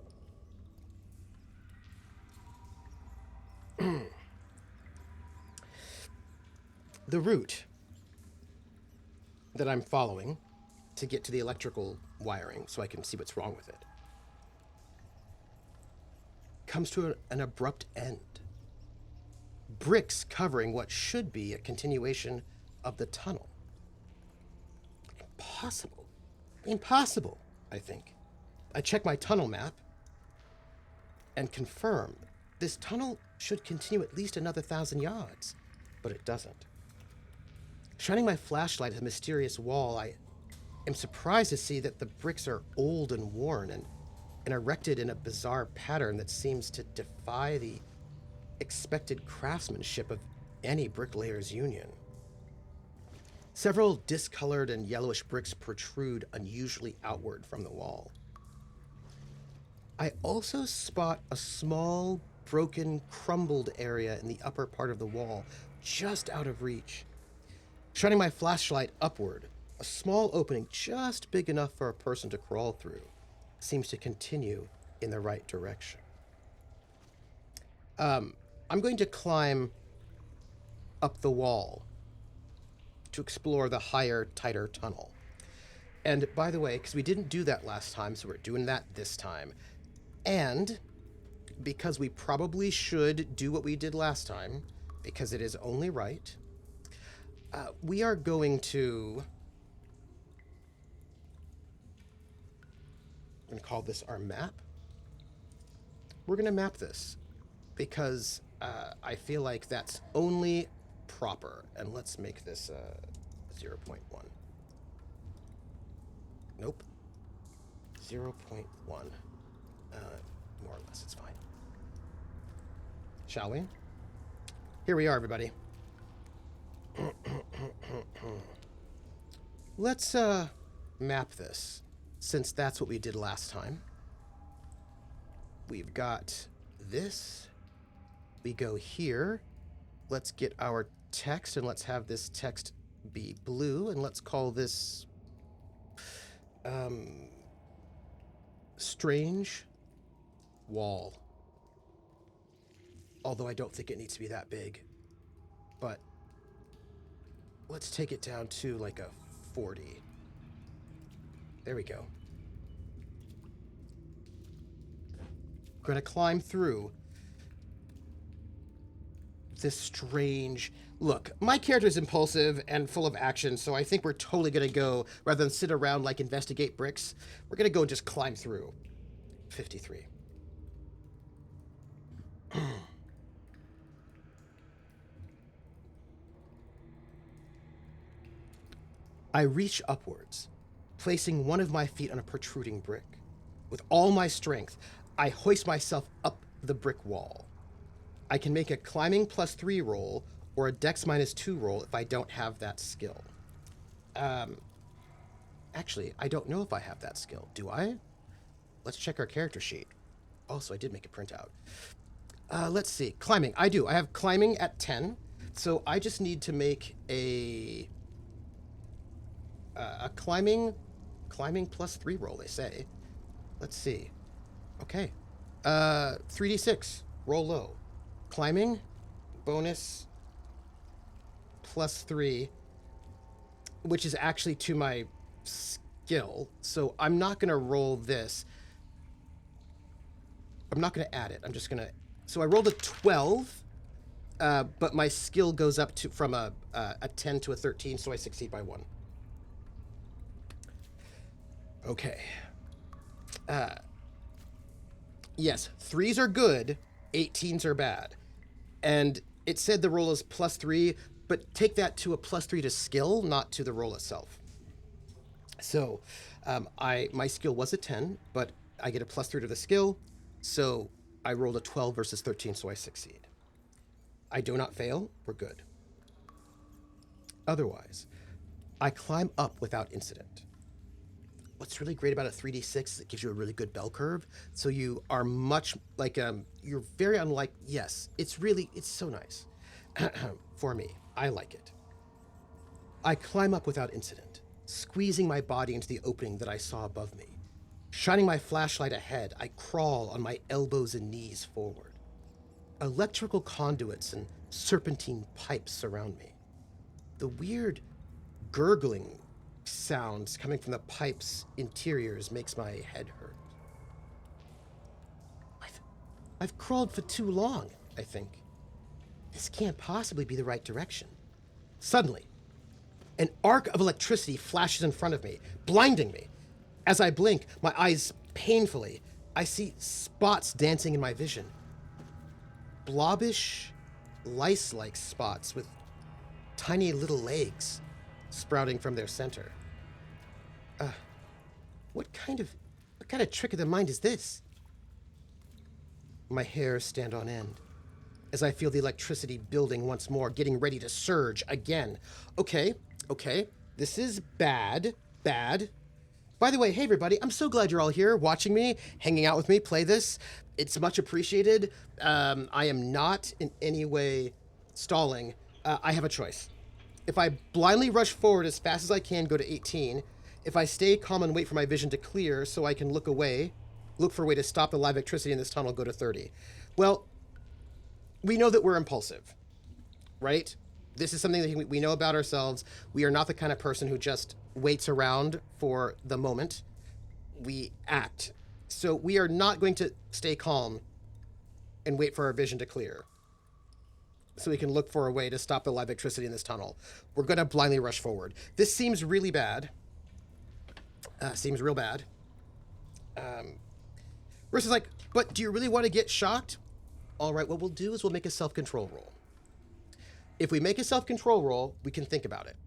The route that I'm following to get to the electrical wiring so I can see what's wrong with it comes to an abrupt end. Bricks covering what should be a continuation of the tunnel. Impossible. Impossible, I think. I check my tunnel map and confirm This tunnel should continue at least another 1,000 yards, but it doesn't. Shining my flashlight at the mysterious wall, I am surprised to see that the bricks are old and worn and erected in a bizarre pattern that seems to defy the expected craftsmanship of any bricklayer's union. Several discolored and yellowish bricks protrude unusually outward from the wall. I also spot a small, broken, crumbled area in the upper part of the wall, just out of reach. Shining my flashlight upward, a small opening just big enough for a person to crawl through seems to continue in the right direction. I'm going to climb up the wall to explore the higher, tighter tunnel. And by the way, because we didn't do that last time, so we're doing that this time. And because we probably should do what we did last time, because it is only right, we are going to... I'm going to call this our map. We're going to map this because I feel like that's only proper. And let's make this 0.1. Nope. 0.1. More or less, it's fine. Shall we? Here we are, everybody. Let's map this, since that's what we did last time. We've got this. We go here. Let's get our text, and let's have this text be blue, and let's call this strange wall. Although I don't think it needs to be that big. But let's take it down to like a 40. There we go. We're going to climb through this strange... Look, my character is impulsive and full of action, so I think we're totally going to go, rather than sit around like investigate bricks, we're going to go and just climb through. 53. I reach upwards, placing one of my feet on a protruding brick. With all my strength, I hoist myself up the brick wall. I can make a climbing +3 roll or a dex -2 roll if I don't have that skill. Actually, I don't know if I have that skill. Do I? Let's check our character sheet. Oh, so I did make a printout. Let's see. Climbing. I do. I have climbing at 10. So I just need to make a climbing +3 roll, they say. Let's see. Okay. 3d6. Roll low. Climbing. Bonus +3. Which is actually to my skill. So I'm not going to roll this. I'm not going to add it. I'm just going to... So I rolled a 12. But my skill goes up to from a 10 to a 13, so I succeed by 1. Okay. Yes, 3s are good, 18s are bad. And it said the roll is +3, but take that to a +3 to skill, not to the roll itself. So my skill was a 10, but I get a +3 to the skill, so I rolled a 12 versus 13, so I succeed. I do not fail, we're good. Otherwise, I climb up without incident. What's really great about a 3d6 is it gives you a really good bell curve. So you are much like, you're very unlike, yes, it's so nice for me. I like it. I climb up without incident, squeezing my body into the opening that I saw above me. Shining my flashlight ahead, I crawl on my elbows and knees forward. Electrical conduits and serpentine pipes surround me. The weird gurgling sounds coming from the pipes' interiors makes my head hurt. I've crawled for too long, I think. This can't possibly be the right direction. Suddenly, an arc of electricity flashes in front of me, blinding me. As I blink, my eyes painfully, I see spots dancing in my vision. blobbish, lice-like spots with tiny little legs sprouting from their center. What kind of trick of the mind is this? My hairs stand on end as I feel the electricity building once more, getting ready to surge again. Okay, this is bad. By the way, hey everybody, I'm so glad you're all here watching me, hanging out with me, play this. It's much appreciated. I am not in any way stalling. I have a choice. If I blindly rush forward as fast as I can, go to 18. If I stay calm and wait for my vision to clear so I can look for a way to stop the live electricity in this tunnel, go to 30. Well, we know that we're impulsive, right? This is something that we know about ourselves. We are not the kind of person who just waits around for the moment. We act. So we are not going to stay calm and wait for our vision to clear so we can look for a way to stop the live electricity in this tunnel. We're going to blindly rush forward. This seems really bad. Seems real bad. Versus like, but do you really want to get shocked? All right, what we'll do is we'll make a self-control roll. If we make a self-control roll, we can think about it.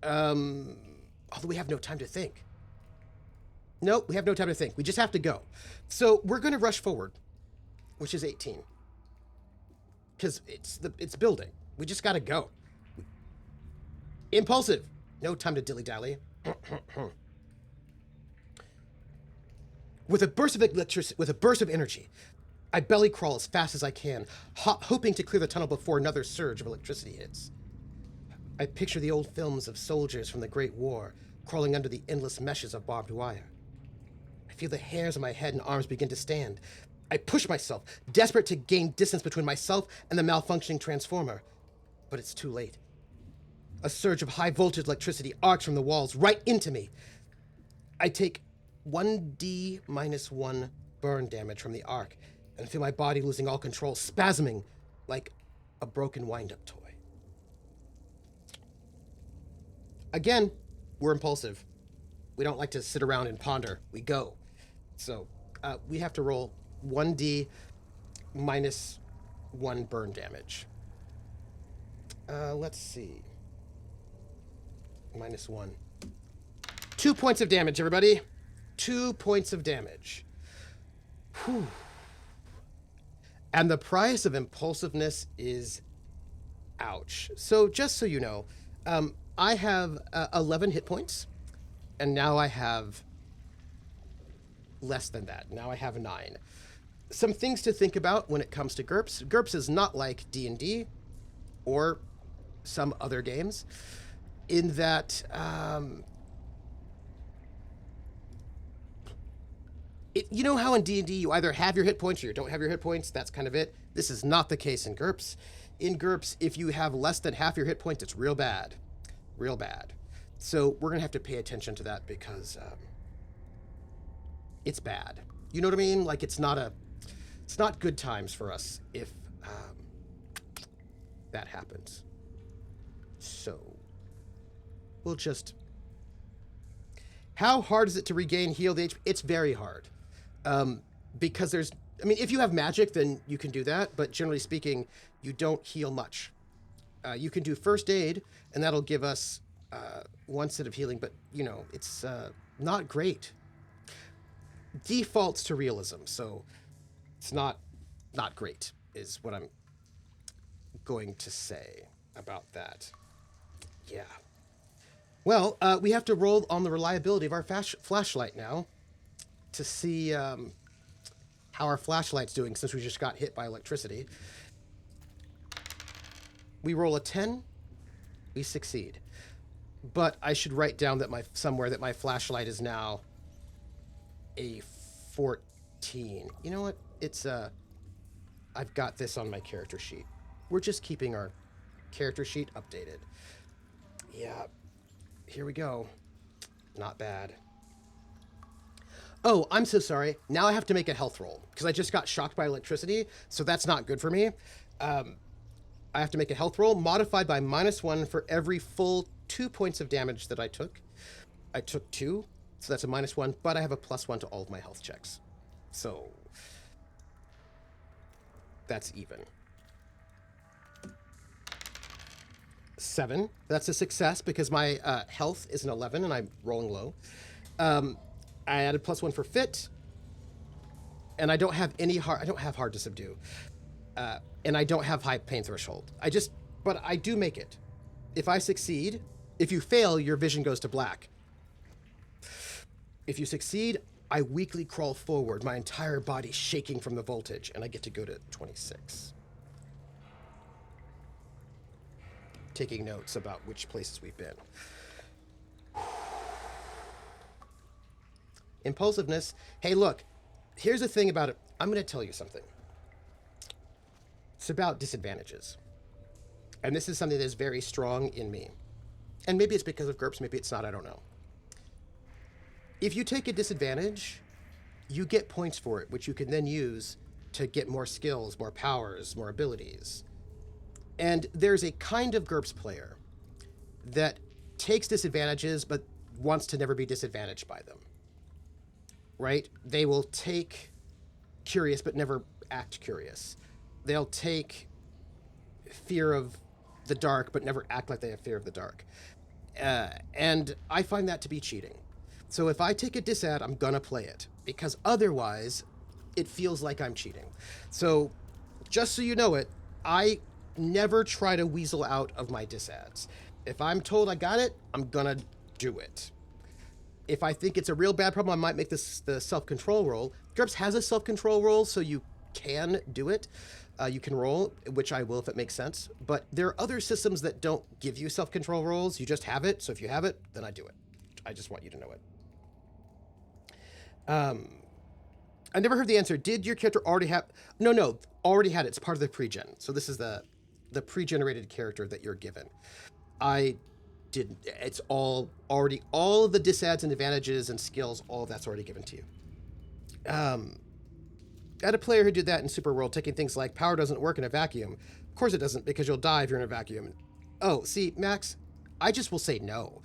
Although we have no time to think. Nope, we have no time to think. We just have to go. So we're going to rush forward, which is 18. Because it's building. We just got to go. Impulsive. No time to dilly-dally. With a burst of electricity, with a burst of energy, I belly crawl as fast as I can, hoping to clear the tunnel before another surge of electricity hits. I picture the old films of soldiers from the Great War crawling under the endless meshes of barbed wire. I feel the hairs on my head and arms begin to stand. I push myself, desperate to gain distance between myself and the malfunctioning transformer. But it's too late. A surge of high-voltage electricity arcs from the walls right into me. I take 1d minus 1 burn damage from the arc and feel my body losing all control, spasming like a broken wind-up toy. Again, we're impulsive. We don't like to sit around and ponder. We go. So we have to roll 1d minus 1 burn damage. Let's see. Minus 1. 2 points of damage, everybody. 2 points of damage. Whew. And the price of impulsiveness is ouch. So just so you know, I have 11 hit points, and now I have less than that. Now I have 9. Some things to think about when it comes to GURPS. GURPS is not like D&D or some other games in that you know how in D&D you either have your hit points or you don't have your hit points? That's kind of it. This is not the case in GURPS. In GURPS, if you have less than half your hit points, it's real bad. Real bad. So we're going to have to pay attention to that because it's bad. You know what I mean? Like it's not good times for us if that happens. So we'll just... How hard is it to regain healed HP? It's very hard. Because there's... I mean, if you have magic, then you can do that. But generally speaking, you don't heal much. You can do first aid, and that'll give us 1 set of healing. But, you know, it's not great. Defaults to realism. So it's not great, is what I'm going to say about that. Yeah. Well, we have to roll on the reliability of our flashlight now to see how our flashlight's doing since we just got hit by electricity. We roll a 10, we succeed. But I should write down that somewhere that my flashlight is now a 14. You know what? It's I've got this on my character sheet. We're just keeping our character sheet updated. Yeah. Here we go. Not bad. Oh, I'm so sorry. Now I have to make a health roll because I just got shocked by electricity, so that's not good for me. I have to make a health roll modified by -1 for every full 2 points of damage that I took. I took 2, so that's a -1, but I have a +1 to all of my health checks. So that's even. 7. That's a success because my health is an 11 and I'm rolling low. I added +1 for fit, and I don't have hard to subdue, and I don't have high pain threshold. But I do make it. If I succeed, if you fail, your vision goes to black. If you succeed, I weakly crawl forward, my entire body shaking from the voltage, and I get to go to 26. Taking notes about which places we've been. Impulsiveness. Hey, look, here's the thing about it. I'm going to tell you something. It's about disadvantages. And this is something that is very strong in me. And maybe it's because of GURPS, maybe it's not, I don't know. If you take a disadvantage, you get points for it, which you can then use to get more skills, more powers, more abilities. And there's a kind of GURPS player that takes disadvantages but wants to never be disadvantaged by them. Right? They will take curious but never act curious. They'll take fear of the dark but never act like they have fear of the dark. And I find that to be cheating. So if I take a disad, I'm gonna play it, because otherwise it feels like I'm cheating. So just so you know it, I never try to weasel out of my disads. If I'm told I got it, I'm gonna do it. If I think it's a real bad problem, I might make this the self-control roll. GURPS has a self-control roll, so you can do it. You can roll, which I will if it makes sense. But there are other systems that don't give you self-control rolls. You just have it. So if you have it, then I do it. I just want you to know it. I never heard the answer. Did your character already have... No, already had it. It's part of the pre-gen. So this is the pre-generated character that you're given. I didn't. It's all of the disads and advantages and skills, all of that's already given to you. I had a player who did that in Super World, taking things like power doesn't work in a vacuum. Of course it doesn't, because you'll die if you're in a vacuum. Oh, see, Max, I just will say no.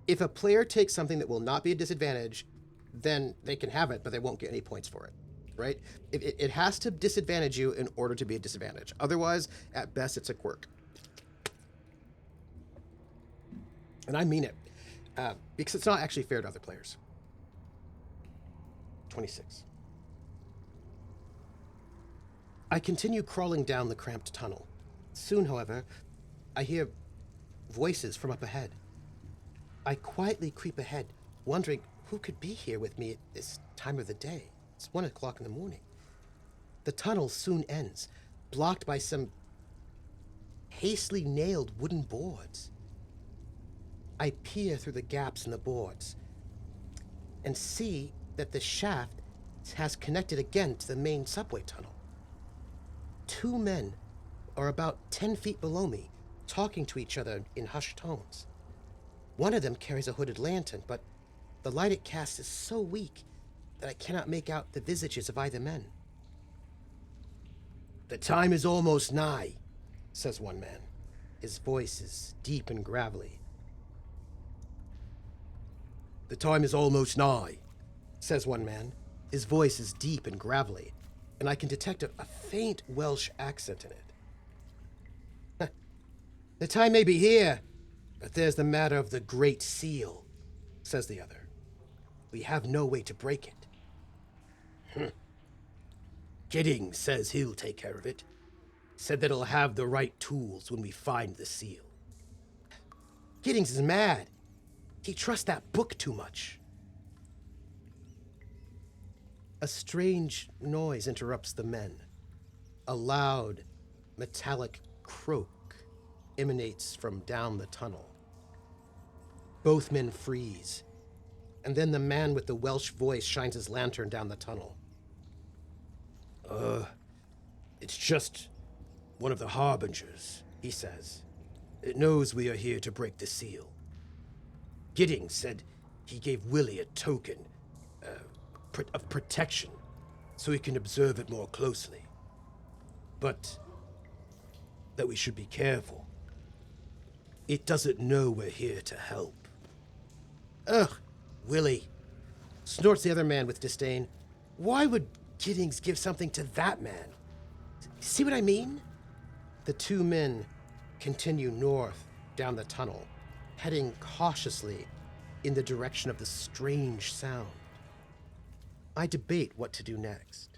If a player takes something that will not be a disadvantage, then they can have it, but they won't get any points for it, right? It has to disadvantage you in order to be a disadvantage. Otherwise, at best, it's a quirk. And I mean it, because it's not actually fair to other players. 26. I continue crawling down the cramped tunnel. Soon, however, I hear voices from up ahead. I quietly creep ahead, wondering who could be here with me at this time of the day. It's 1 o'clock in the morning. The tunnel soon ends, blocked by some hastily nailed wooden boards. I peer through the gaps in the boards and see that the shaft has connected again to the main subway tunnel. 2 men are about 10 feet below me, talking to each other in hushed tones. One of them carries a hooded lantern, but the light it casts is so weak that I cannot make out the visages of either men. "The time is almost nigh," says one man. His voice is deep and gravelly. "The time is almost nigh," says one man. His voice is deep and gravelly, and I can detect a faint Welsh accent in it. "The time may be here, but there's the matter of the Great Seal," says the other. "We have no way to break it." "Giddings says he'll take care of it. Said that he'll have the right tools when we find the seal." "Giddings is mad. He trusts that book too much." A strange noise interrupts the men. A loud, metallic croak emanates from down the tunnel. Both men freeze, and then the man with the Welsh voice shines his lantern down the tunnel. It's just one of the harbingers," he says. "It knows we are here to break the seal. Giddings said he gave Willie a token of protection so he can observe it more closely. But that we should be careful. It doesn't know we're here to help." "Ugh, Willie," snorts the other man with disdain. "Why would Giddings give something to that man? See what I mean?" The 2 men continue north down the tunnel, heading cautiously in the direction of the strange sound. I debate what to do next.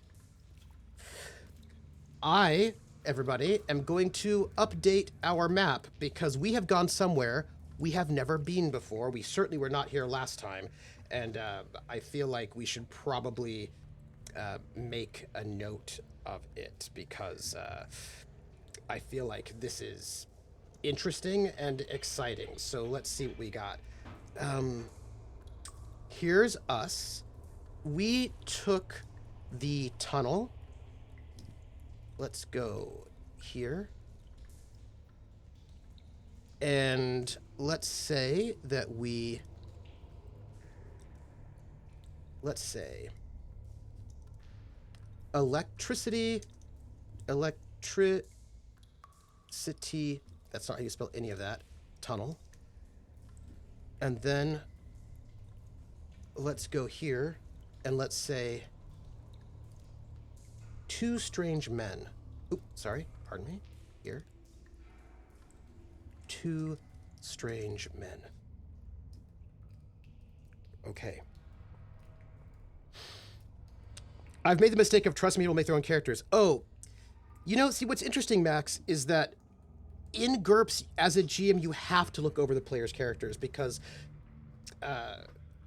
Everybody, am going to update our map because we have gone somewhere we have never been before. We certainly were not here last time, and I feel like we should probably make a note of it because I feel like this is interesting and exciting. So let's see what we got. Here's us. We took the tunnel. Let's go here. And let's say that we... Let's say... Electricity... That's not how you spell any of that. Tunnel. And then... Let's go here. And let's say... Two strange men. Oop, sorry. Pardon me. Here. Two strange men. Okay. I've made the mistake of trusting people to make their own characters. Oh, you know, see, what's interesting, Max, is that in GURPS, as a GM, you have to look over the player's characters because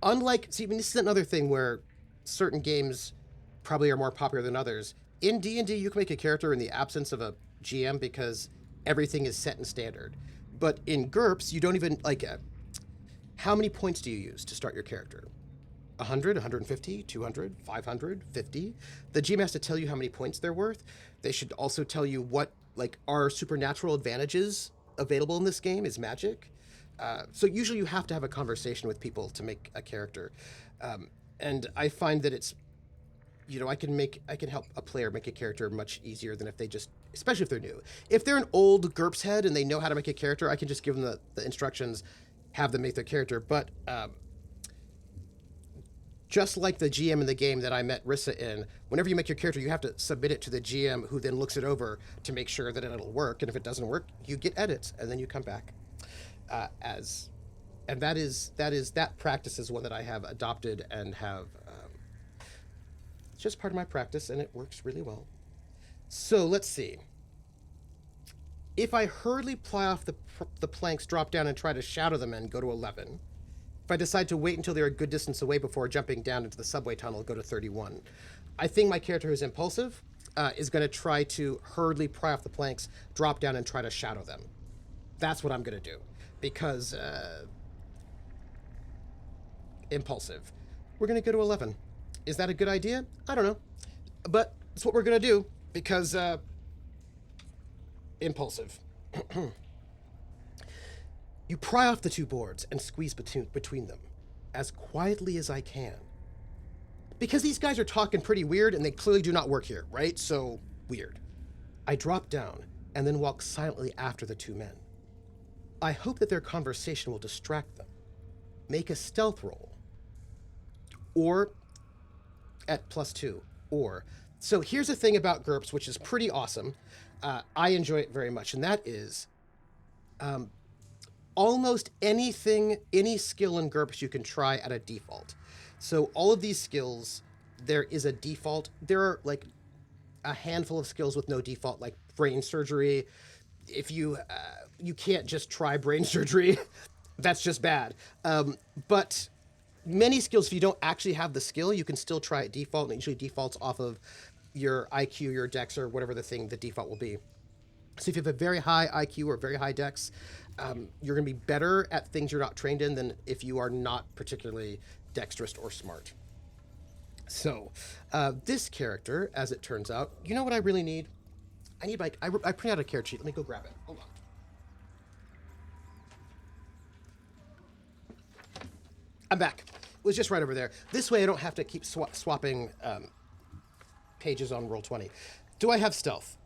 unlike, see, I mean, this is another thing where certain games probably are more popular than others. In D&D, you can make a character in the absence of a GM because everything is set in standard. But in GURPS, you don't even, like, how many points do you use to start your character? 100, 150, 200, 500, 50? The GM has to tell you how many points they're worth. They should also tell you what, like, are supernatural advantages available in this game? Is magic? So usually you have to have a conversation with people to make a character. And I find that it's, you know, I can help a player make a character much easier than if they just, especially if they're new. If they're an old GURPS head and they know how to make a character, I can just give them the instructions, have them make their character. But just like the GM in the game that I met Rissa in, whenever you make your character, you have to submit it to the GM, who then looks it over to make sure that it'll work. And if it doesn't work, you get edits, and then you come back and that practice is one that I have adopted and have. It's just part of my practice, and it works really well. So let's see. If I hurriedly ply off the planks, drop down, and try to shadow them and go to 11. If I decide to wait until they're a good distance away before jumping down into the subway tunnel, go to 31. I think my character who's impulsive is going to try to hurriedly pry off the planks, drop down, and try to shadow them. That's what I'm going to do. Because impulsive. We're going to go to 11. Is that a good idea? I don't know. But it's what we're going to do because impulsive. You pry off the two boards and squeeze between them as quietly as I can. Because these guys are talking pretty weird and they clearly do not work here, right? So, weird. I drop down and then walk silently after the two men. I hope that their conversation will distract them. Make a stealth roll. Or at +2. Or. So here's the thing about GURPS, which is pretty awesome. I enjoy it very much, and that is almost anything, any skill in GURPS you can try at a default. So all of these skills, there is a default. There are like a handful of skills with no default, like brain surgery. If you can't just try brain surgery, that's just bad. But many skills, if you don't actually have the skill, you can still try it default, and it usually defaults off of your IQ, your dex, or whatever the default will be. So if you have a very high IQ or very high dex, you're going to be better at things you're not trained in than if you are not particularly dexterous or smart. So this character, as it turns out, you know what I really need? I need, like, I print out a character sheet. Let me go grab it. Hold on. I'm back. It was just right over there. This way I don't have to keep swapping pages on Roll20. Do I have stealth?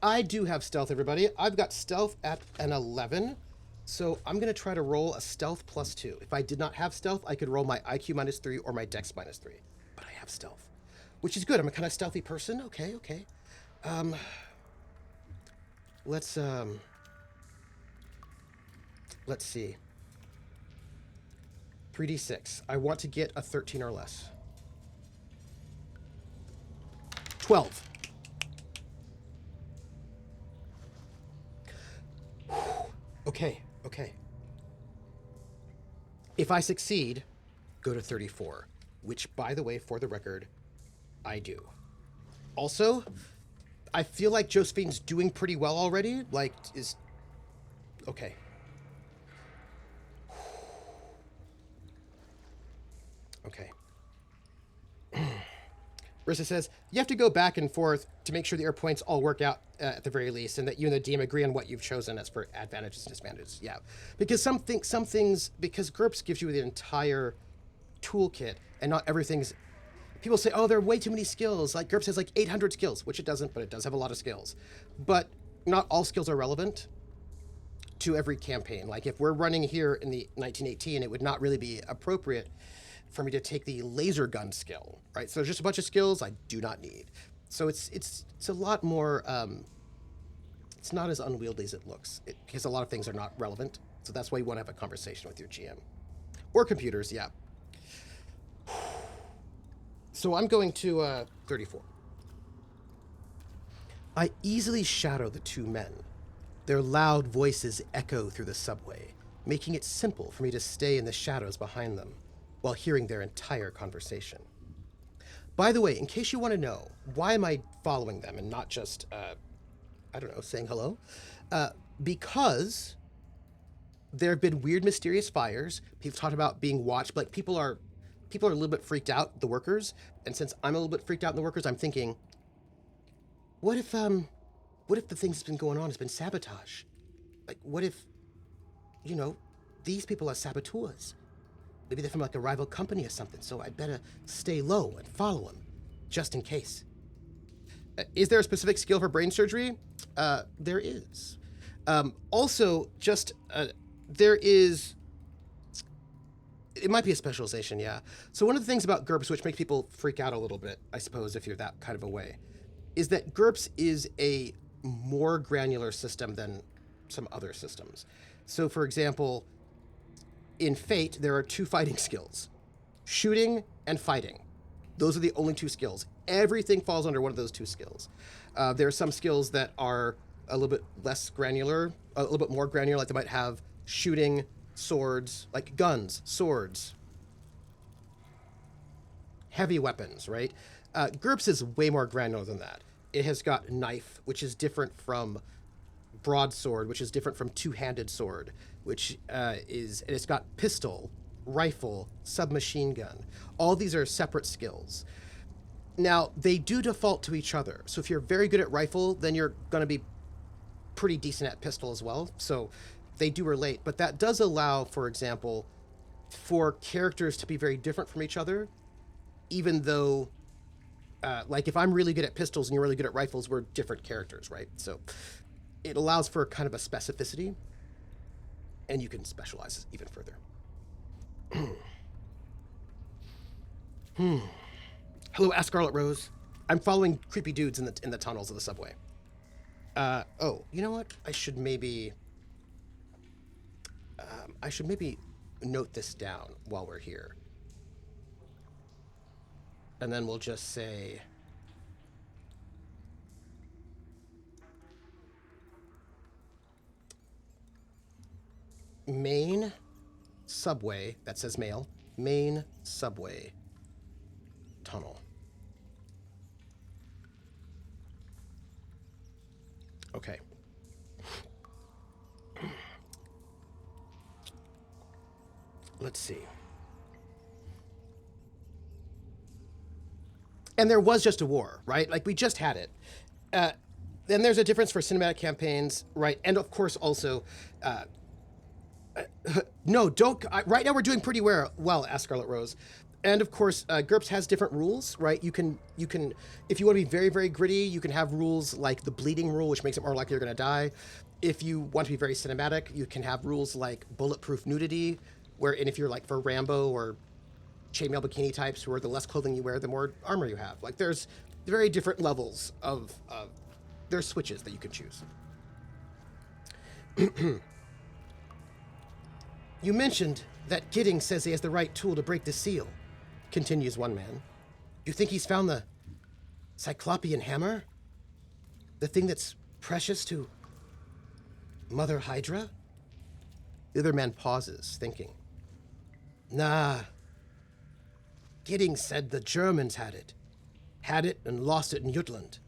I do have stealth, everybody. I've got stealth at an 11. So I'm going to try to roll a stealth +2. If I did not have stealth, I could roll my IQ -3 or my dex -3. But I have stealth, which is good. I'm a kind of stealthy person. Okay. Let's Let's see. 3d6. I want to get a 13 or less. 12. Okay, okay. If I succeed, go to 34, which, by the way, for the record, I do. Also, I feel like Josephine's doing pretty well already. Like, is... Okay. Okay. Rissa says, you have to go back and forth to make sure that your points all work out at the very least, and that you and the DM agree on what you've chosen as for advantages and disadvantages. Yeah. Because some things, because GURPS gives you the entire toolkit, and not everything's... People say, oh, there are way too many skills. Like, GURPS has like 800 skills, which it doesn't, but it does have a lot of skills. But not all skills are relevant to every campaign. Like, if we're running here in the 1918, it would not really be appropriate for me to take the laser gun skill, right? So there's just a bunch of skills I do not need. So it's a lot more, it's not as unwieldy as it looks, because a lot of things are not relevant. So that's why you want to have a conversation with your GM. Or computers, yeah. So I'm going to 34. I easily shadow the two men. Their loud voices echo through the subway, making it simple for me to stay in the shadows behind them while hearing their entire conversation. By the way, in case you want to know, why am I following them and not just, I don't know, saying hello? Because there have been weird, mysterious fires. People talk about being watched, but like, people are a little bit freaked out, the workers. And since I'm a little bit freaked out in the workers, I'm thinking, what if the things that's been going on has been sabotage? Like, what if, you know, these people are saboteurs? Maybe they're from like a rival company or something, so I'd better stay low and follow them, just in case. Is there a specific skill for brain surgery? There is. Also, just, there is... It might be a specialization, yeah. So one of the things about GURPS, which makes people freak out a little bit, I suppose, if you're that kind of a way, is that GURPS is a more granular system than some other systems. So, for example, in Fate, there are 2 fighting skills. Shooting and fighting. Those are the only 2 skills. Everything falls under one of those 2 skills. There are some skills that are a little bit less granular, a little bit more granular, like they might have shooting, swords, like guns, swords, heavy weapons, right? GURPS is way more granular than that. It has got knife, which is different from broadsword, which is different from two-handed sword, which and it's got pistol, rifle, submachine gun. All these are separate skills. Now, they do default to each other. So if you're very good at rifle, then you're going to be pretty decent at pistol as well. So they do relate. But that does allow, for example, for characters to be very different from each other, even though, like, if I'm really good at pistols and you're really good at rifles, we're different characters, right? So it allows for kind of a specificity, and you can specialize even further. Hello, Ask Scarlet Rose. I'm following creepy dudes in the tunnels of the subway. Oh, you know what? I should maybe note this down while we're here. And then we'll just say... main subway, that says mail, main subway tunnel. Okay. Let's see. And there was just a war, right? Like, we just had it. Then there's a difference for cinematic campaigns, right? And of course also, no, don't, right now we're doing pretty well, Ask Scarlet Rose. And of course, GURPS has different rules, right? You can, if you want to be very, very gritty, you can have rules like the bleeding rule, which makes it more likely you're going to die. If you want to be very cinematic, you can have rules like bulletproof nudity, and if you're like for Rambo or chainmail bikini types, where the less clothing you wear, the more armor you have. Like, there's very different levels of, there's switches that you can choose. You mentioned that Giddings says he has the right tool to break the seal, continues one man. You think he's found the Cyclopean hammer? The thing that's precious to Mother Hydra? The other man pauses, thinking. Nah. Giddings said the Germans had it. Had it and lost it in Jutland,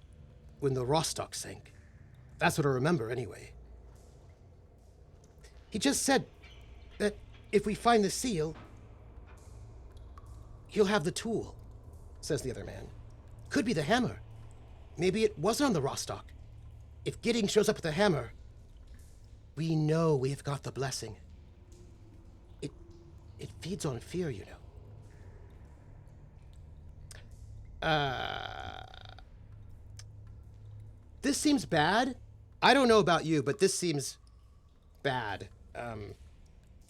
when the Rostock sank. That's what I remember, anyway. He just said that if we find the seal, he'll have the tool, says the other man. Could be the hammer. Maybe it wasn't on the Rostock. If Giddings shows up with the hammer, we know we've got the blessing. It feeds on fear, you know. This seems bad. I don't know about you, but this seems bad.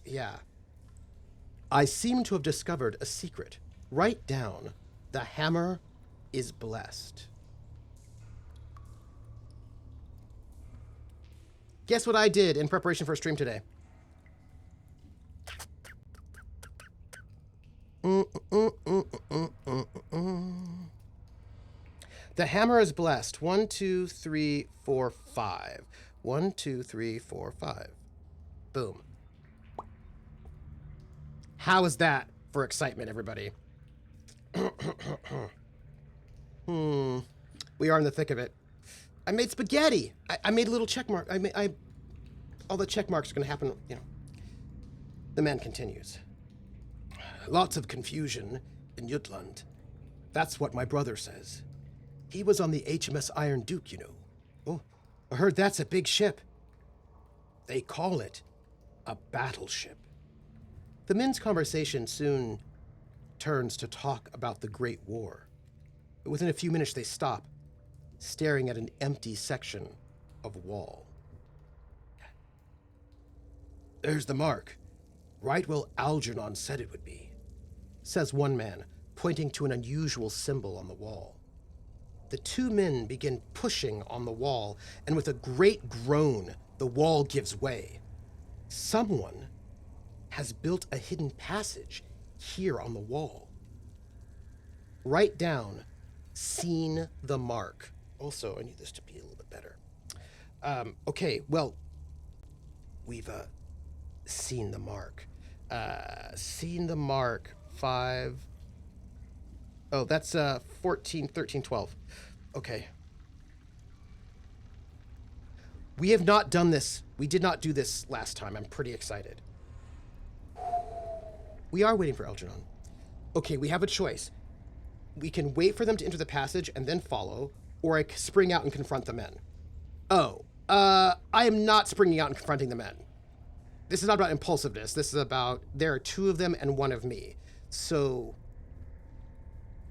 Yeah. I seem to have discovered a secret. Write down, the hammer is blessed. Guess what I did in preparation for a stream today? The hammer is blessed. 1, 2, 3, 4, 5. 1, 2, 3, 4, 5. Boom. How is that for excitement, everybody? We are in the thick of it. I made spaghetti. I made a little check mark. All the check marks are going to happen, you know. The man continues. Lots of confusion in Jutland. That's what my brother says. He was on the HMS Iron Duke, you know. Oh, I heard that's a big ship. They call it a battleship. The men's conversation soon turns to talk about the Great War. But within a few minutes they stop, staring at an empty section of wall. There's the mark, right where Algernon said it would be, says one man, pointing to an unusual symbol on the wall. The two men begin pushing on the wall, and with a great groan, the wall gives way. Someone has built a hidden passage here on the wall. Write down, seen the mark. Also, I need this to be a little bit better. Okay, well, we've seen the mark. Seen the mark, 5. Oh, that's 14, 13, 12. Okay. We have not done this. We did not do this last time. I'm pretty excited. We are waiting for Algernon. Okay, we have a choice. We can wait for them to enter the passage and then follow, or I spring out and confront the men. Oh, I am not springing out and confronting the men. This is not about impulsiveness. This is about, there are 2 of them and 1 of me. So,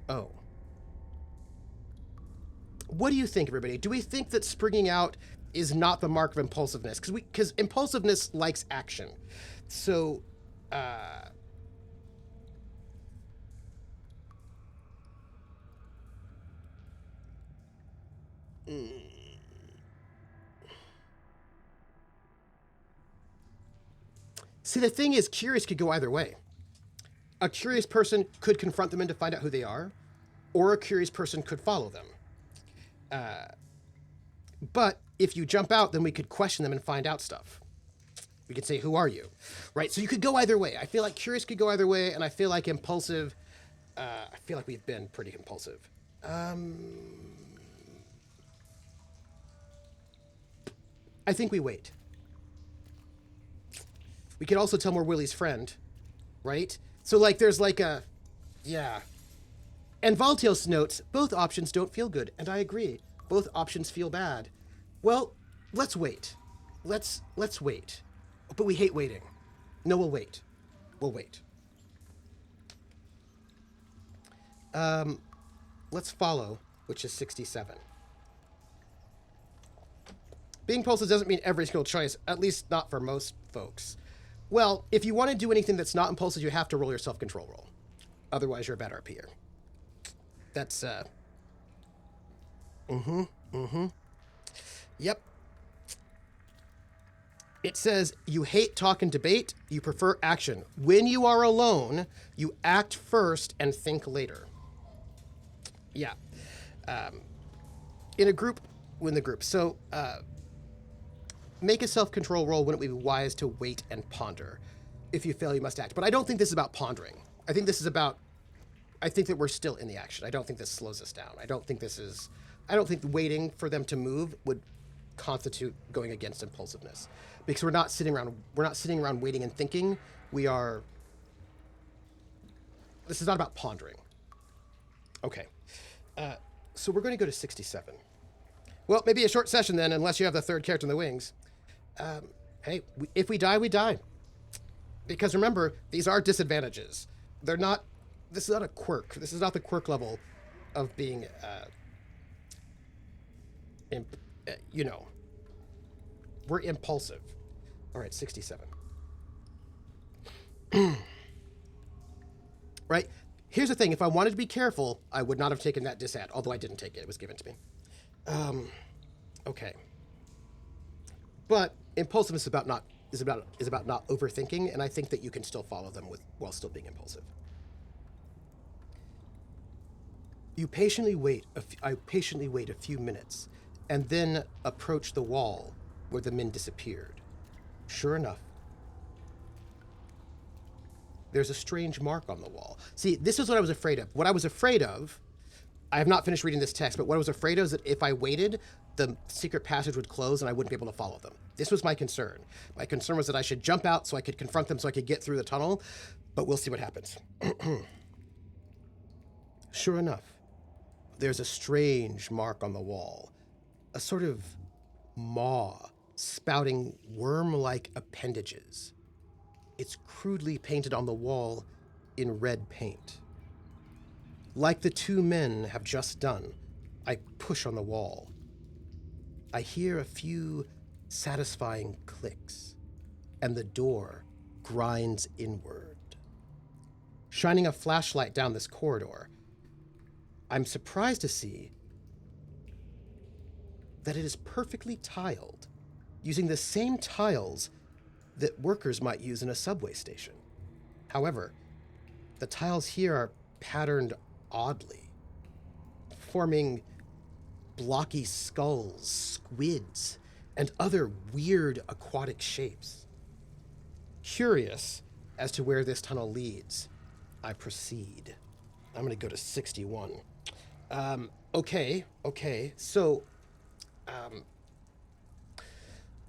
oh. What do you think, everybody? Do we think that springing out is not the mark of impulsiveness? Because impulsiveness likes action. So, See, the thing is, curious could go either way. A curious person could confront them and to find out who they are, or a curious person could follow them. But if you jump out, then we could question them and find out stuff. We could say, who are you? Right? So you could go either way. I feel like curious could go either way, and I feel like impulsive, I feel like we've been pretty impulsive. I think we wait. We could also tell we're Willie's friend, right? So, like, there's like a, yeah. And Valtios notes, both options don't feel good, and I agree. Both options feel bad. Well, let's wait. Let's wait. But we hate waiting. No, we'll wait. We'll wait. Let's follow, which is 67. Being impulsive doesn't mean every single choice, at least not for most folks. Well, if you want to do anything that's not impulsive, you have to roll your self-control roll. Otherwise, you're a bad RPer. That's, Yep. It says, you hate talk and debate, you prefer action. When you are alone, you act first and think later. Yeah. In a group, win the group. So, make a self-control roll when it would be wise to wait and ponder. If you fail, you must act. But I don't think this is about pondering. I think this is about, I think that we're still in the action. I don't think this slows us down. I don't think waiting for them to move would constitute going against impulsiveness. Because we're not sitting around waiting and thinking. This is not about pondering. Okay. So we're going to go to 67. Well, maybe a short session then, unless you have the third character in the wings. Hey, if we die, we die. Because remember, these are disadvantages. This is not a quirk. This is not the quirk level of being, we're impulsive. All right, 67. Right? Here's the thing. If I wanted to be careful, I would not have taken that disad, although I didn't take it. It was given to me. Okay. But impulsiveness is about not overthinking, and I think that you can still follow them while still being impulsive. I patiently wait a few minutes, and then approach the wall where the men disappeared. Sure enough, there's a strange mark on the wall. See, this is what I was afraid of. What I was afraid of, I have not finished reading this text, but what I was afraid of is that if I waited, the secret passage would close and I wouldn't be able to follow them. This was my concern. My concern was that I should jump out so I could confront them so I could get through the tunnel, but we'll see what happens. Sure enough, there's a strange mark on the wall, a sort of maw spouting worm-like appendages. It's crudely painted on the wall in red paint. Like the two men have just done, I push on the wall. I hear a few satisfying clicks, and the door grinds inward. Shining a flashlight down this corridor, I'm surprised to see that it is perfectly tiled, using the same tiles that workers might use in a subway station. However, the tiles here are patterned oddly, forming blocky skulls, squids, and other weird aquatic shapes. Curious as to where this tunnel leads, I proceed. I'm going to go to 61. Okay. So,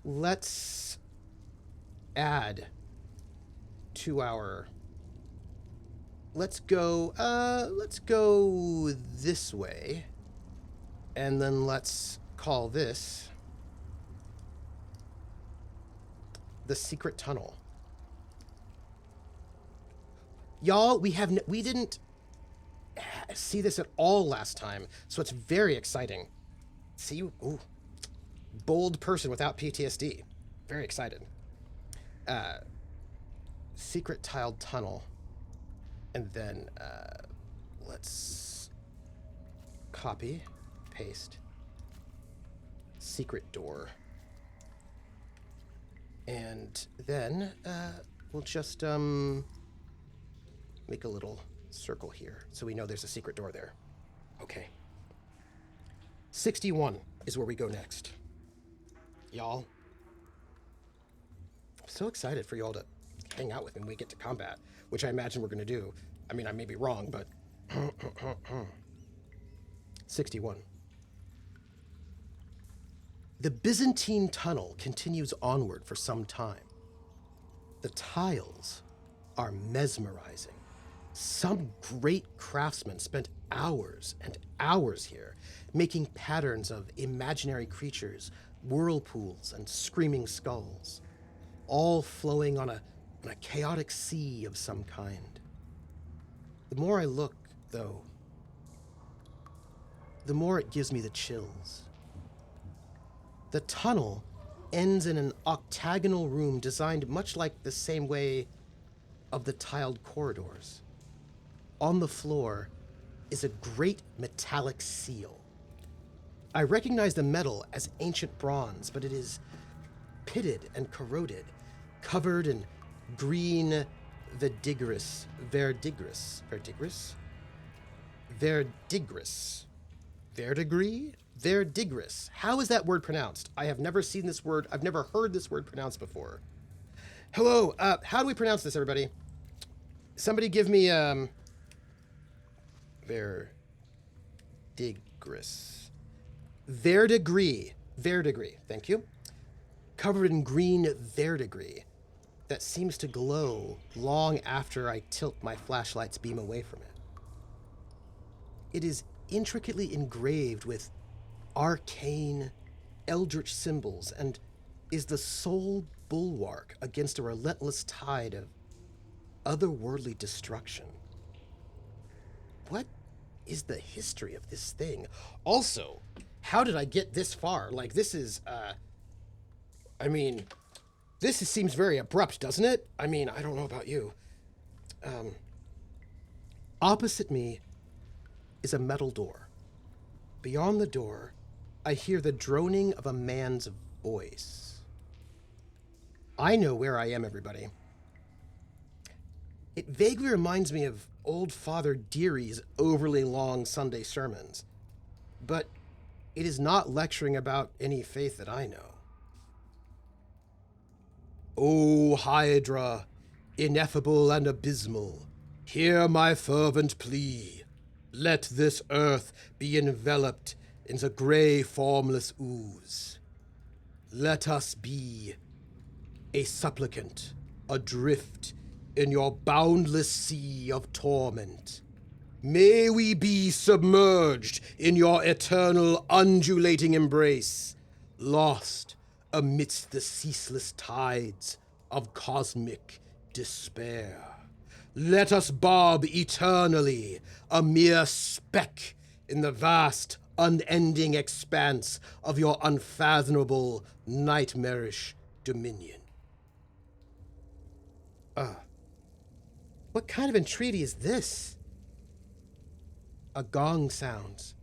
let's add to our... Let's go this way, and then let's call this the secret tunnel. Y'all, we didn't see this at all last time, so it's very exciting. See you, ooh, bold person without PTSD. Very excited. Secret tiled tunnel. And then let's copy, paste, secret door. And then we'll just make a little circle here so we know there's a secret door there. Okay. 61 is where we go next. Y'all. I'm so excited for y'all to hang out with me when we get to combat, which I imagine we're going to do. I mean, I may be wrong, but 61. The Byzantine tunnel continues onward for some time. The tiles are mesmerizing. Some great craftsman spent hours and hours here, making patterns of imaginary creatures, whirlpools, and screaming skulls, all flowing on a chaotic sea of some kind. The more I look, though, the more it gives me the chills. The tunnel ends in an octagonal room designed much like the same way of the tiled corridors. On the floor is a great metallic seal. I recognize the metal as ancient bronze, but it is pitted and corroded, covered in green verdigris. Verdigris. How is that word pronounced? I have never seen this word. I've never heard this word pronounced before. Hello, how do we pronounce this, everybody? Somebody give me, verdigris. Verdigris, thank you. Covered in green verdigris that seems to glow long after I tilt my flashlight's beam away from it. It is intricately engraved with arcane, eldritch symbols and is the sole bulwark against a relentless tide of otherworldly destruction. What is the history of this thing? Also, how did I get this far? Like, this is, this seems very abrupt, doesn't it? I mean, I don't know about you. Opposite me is a metal door. Beyond the door, I hear the droning of a man's voice. I know where I am, everybody. It vaguely reminds me of old Father Deary's overly long Sunday sermons, but it is not lecturing about any faith that I know. O Hydra, ineffable and abysmal, hear my fervent plea. Let this earth be enveloped in the gray formless ooze. Let us be a supplicant adrift in your boundless sea of torment. May we be submerged in your eternal undulating embrace, lost amidst the ceaseless tides of cosmic despair. Let us bob eternally, a mere speck in the vast, unending expanse of your unfathomable, nightmarish dominion. What kind of entreaty is this? A gong sounds,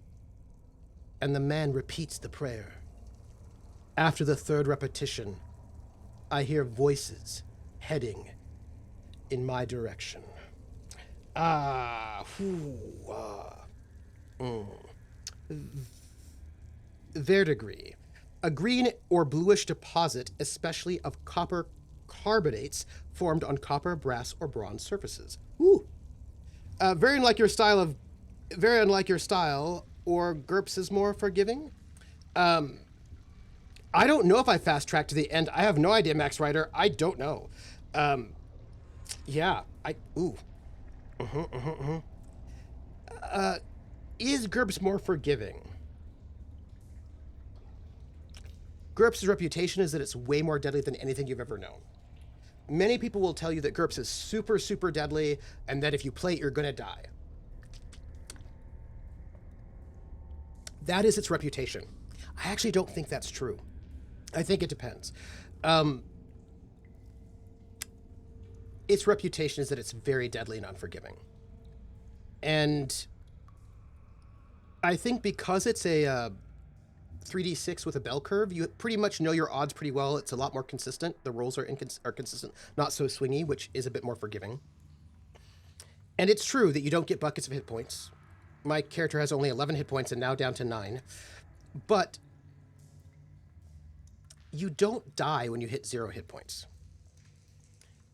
and the man repeats the prayer. After the third repetition, I hear voices heading in my direction. Verdigris, a green or bluish deposit, especially of copper carbonates formed on copper, brass, or bronze surfaces. Very unlike your style, or GURPS is more forgiving. I don't know if I fast-tracked to the end. I have no idea, Max Ryder. I don't know. Is GURPS more forgiving? GURPS' reputation is that it's way more deadly than anything you've ever known. Many people will tell you that GURPS is super, super deadly, and that if you play it, you're gonna die. That is its reputation. I actually don't think that's true. I think it depends. Its reputation is that it's very deadly and unforgiving. And I think because it's a 3d6 with a bell curve, you pretty much know your odds pretty well. It's a lot more consistent. The rolls are consistent, not so swingy, which is a bit more forgiving. And it's true that you don't get buckets of hit points. My character has only 11 hit points and now down to 9. But you don't die when you hit 0 hit points.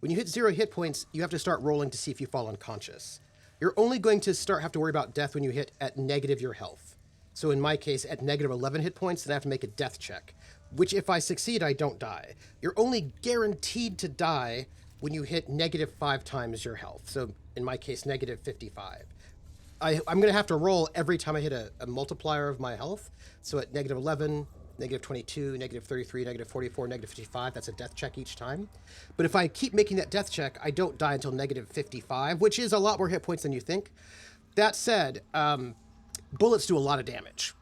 When you hit 0 hit points, you have to start rolling to see if you fall unconscious. You're only going to have to worry about death when you hit at negative your health. So in my case, at negative 11 hit points, then I have to make a death check, which if I succeed, I don't die. You're only guaranteed to die when you hit negative 5 times your health. So in my case, negative 55. I'm going to have to roll every time I hit a multiplier of my health. So at negative 11, negative 22, negative 33, negative 44, negative 55, that's a death check each time. But if I keep making that death check, I don't die until negative 55, which is a lot more hit points than you think. That said, bullets do a lot of damage.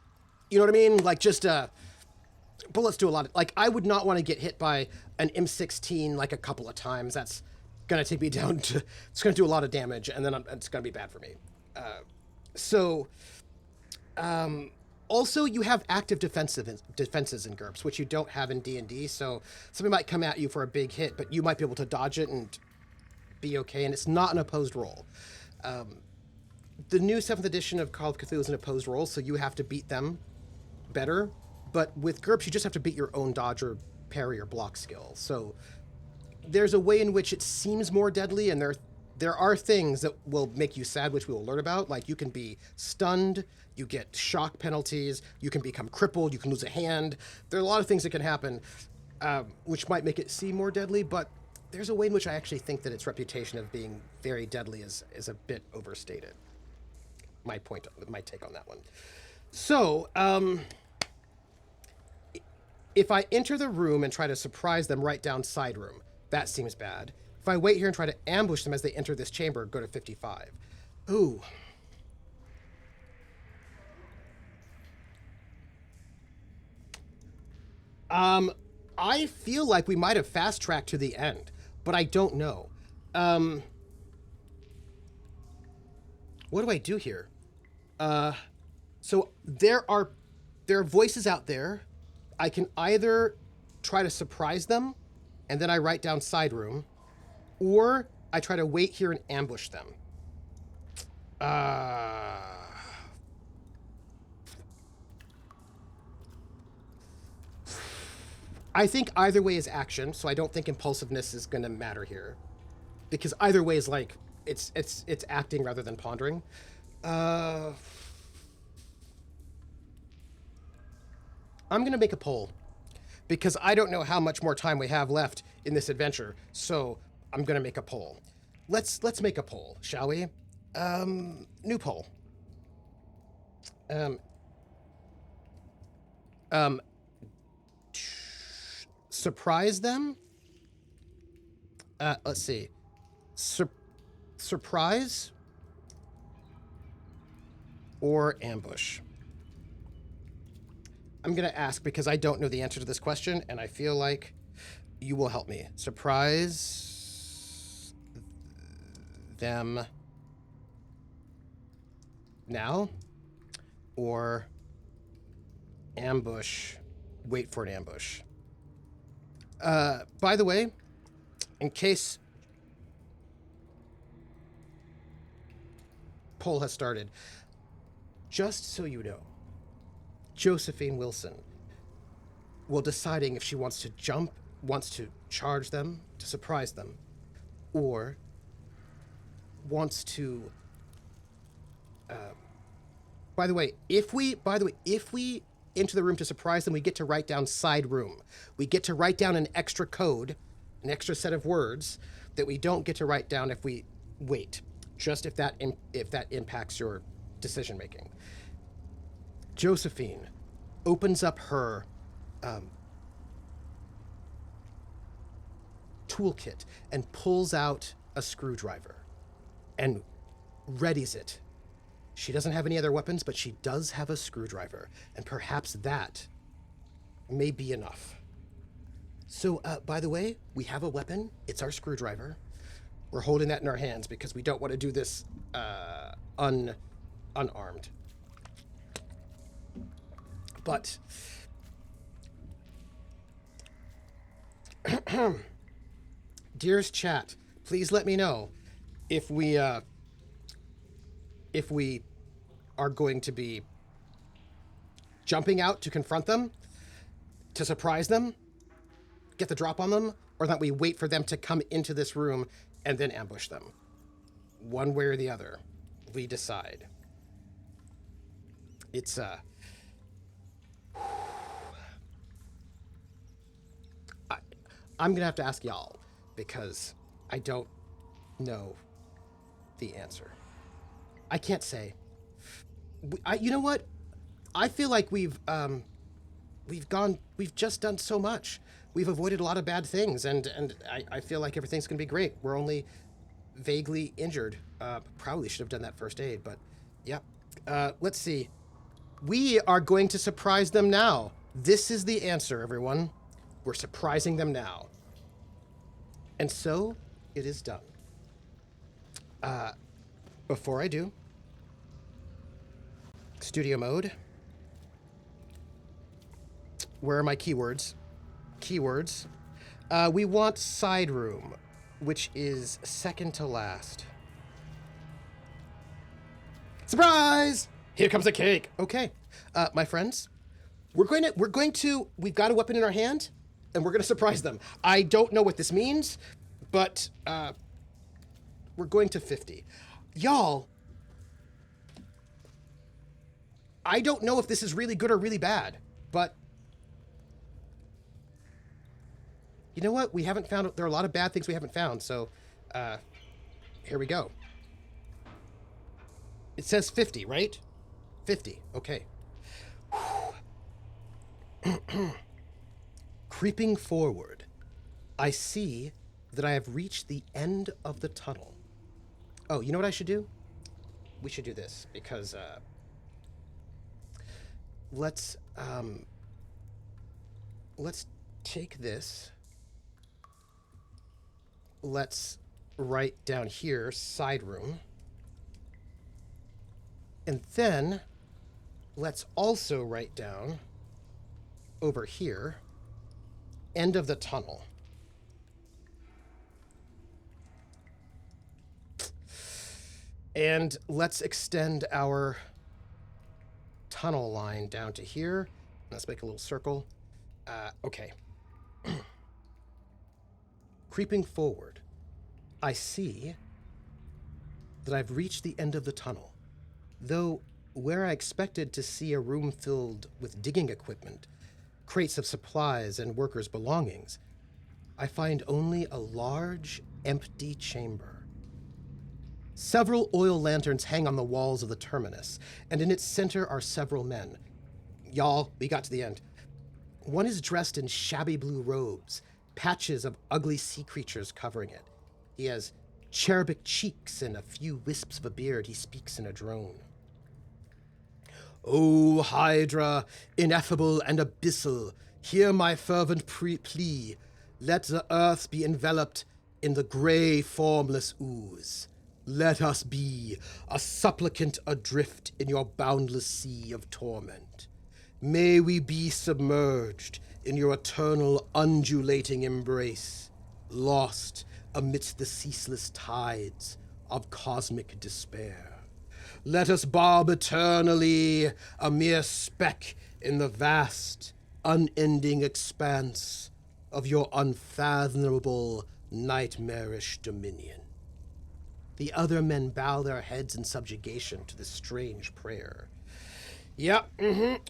You know what I mean? Like, just, bullets do a lot of, like, I would not want to get hit by an M16, like, a couple of times. That's going to take me down to, it's going to do a lot of damage, and then it's going to be bad for me. Also, you have active defenses in GURPS, which you don't have in D&D. So somebody might come at you for a big hit, but you might be able to dodge it and be okay. And it's not an opposed roll. The new 7th edition of Call of Cthulhu is an opposed roll, so you have to beat them better. But with GURPS, you just have to beat your own dodge or parry or block skill. So there's a way in which it seems more deadly, and there are things that will make you sad, which we will learn about. Like you can be stunned, you get shock penalties, you can become crippled, you can lose a hand. There are a lot of things that can happen, which might make it seem more deadly, but there's a way in which I actually think that its reputation of being very deadly is a bit overstated. My take on that one. So, if I enter the room and try to surprise them right down side room, that seems bad. If I wait here and try to ambush them as they enter this chamber, go to 55. Ooh. I feel like we might have fast-tracked to the end, but I don't know. What do I do here? So there are voices out there. I can either try to surprise them, and then I write down side room, or I try to wait here and ambush them. I think either way is action, so I don't think impulsiveness is going to matter here, because either way is like it's acting rather than pondering. I'm going to make a poll, because I don't know how much more time we have left in this adventure, so I'm going to make a poll. Let's make a poll, shall we? New poll. Surprise them? Let's see. Surprise or ambush? I'm going to ask because I don't know the answer to this question, and I feel like you will help me. Surprise them now, or ambush, wait for an ambush. By the way, in case poll has started, just so you know, Josephine Wilson will deciding if she wants to charge them, to surprise them, or wants to. By the way, if we enter the room to surprise them, we get to write down side room. We get to write down an extra code, an extra set of words that we don't get to write down if we wait. Just if that impacts your decision making. Josephine opens up her toolkit and pulls out a screwdriver and readies it. She doesn't have any other weapons, but she does have a screwdriver, and perhaps that may be enough. So, by the way, we have a weapon. It's our screwdriver. We're holding that in our hands because we don't want to do this unarmed. But dearest chat, please let me know if we are going to be jumping out to confront them, to surprise them, get the drop on them, or that we wait for them to come into this room and then ambush them. One way or the other, we decide. It's I'm gonna have to ask y'all because I don't know the answer. I can't say. You know what? I feel like we've just done so much. We've avoided a lot of bad things, and I feel like everything's gonna be great. We're only vaguely injured. Probably should have done that first aid, but yeah. Let's see. We are going to surprise them now. This is the answer, everyone. We're surprising them now. And so it is done. Before I do, studio mode, Where are my keywords? Keywords. We want side room, which is second to last. Surprise! Here comes the cake. Okay, my friends, we've got a weapon in our hand, and we're gonna surprise them. I don't know what this means, but we're going to 50. Y'all, I don't know if this is really good or really bad, but you know what? We haven't found, there are a lot of bad things we haven't found, so here we go. It says 50, right? 50, okay. Creeping forward, I see that I have reached the end of the tunnel. Oh, you know what I should do? We should do this, because let's take this. Let's write down here, side room. And then let's also write down over here, end of the tunnel. And let's extend our tunnel line down to here. Let's make a little circle. Okay. Creeping forward, I see that I've reached the end of the tunnel. Though where I expected to see a room filled with digging equipment, crates of supplies, and workers' belongings, I find only a large, empty chamber. Several oil lanterns hang on the walls of the terminus, and in its center are several men. Y'all, we got to the end. One is dressed in shabby blue robes, patches of ugly sea creatures covering it. He has cherubic cheeks and a few wisps of a beard. He speaks in a drone. O Hydra, ineffable and abyssal, hear my fervent plea. Let the earth be enveloped in the gray, formless ooze. Let us be a supplicant adrift in your boundless sea of torment. May we be submerged in your eternal undulating embrace, lost amidst the ceaseless tides of cosmic despair. Let us barb eternally, a mere speck in the vast, unending expanse of your unfathomable, nightmarish dominion. The other men bow their heads in subjugation to this strange prayer. Yep,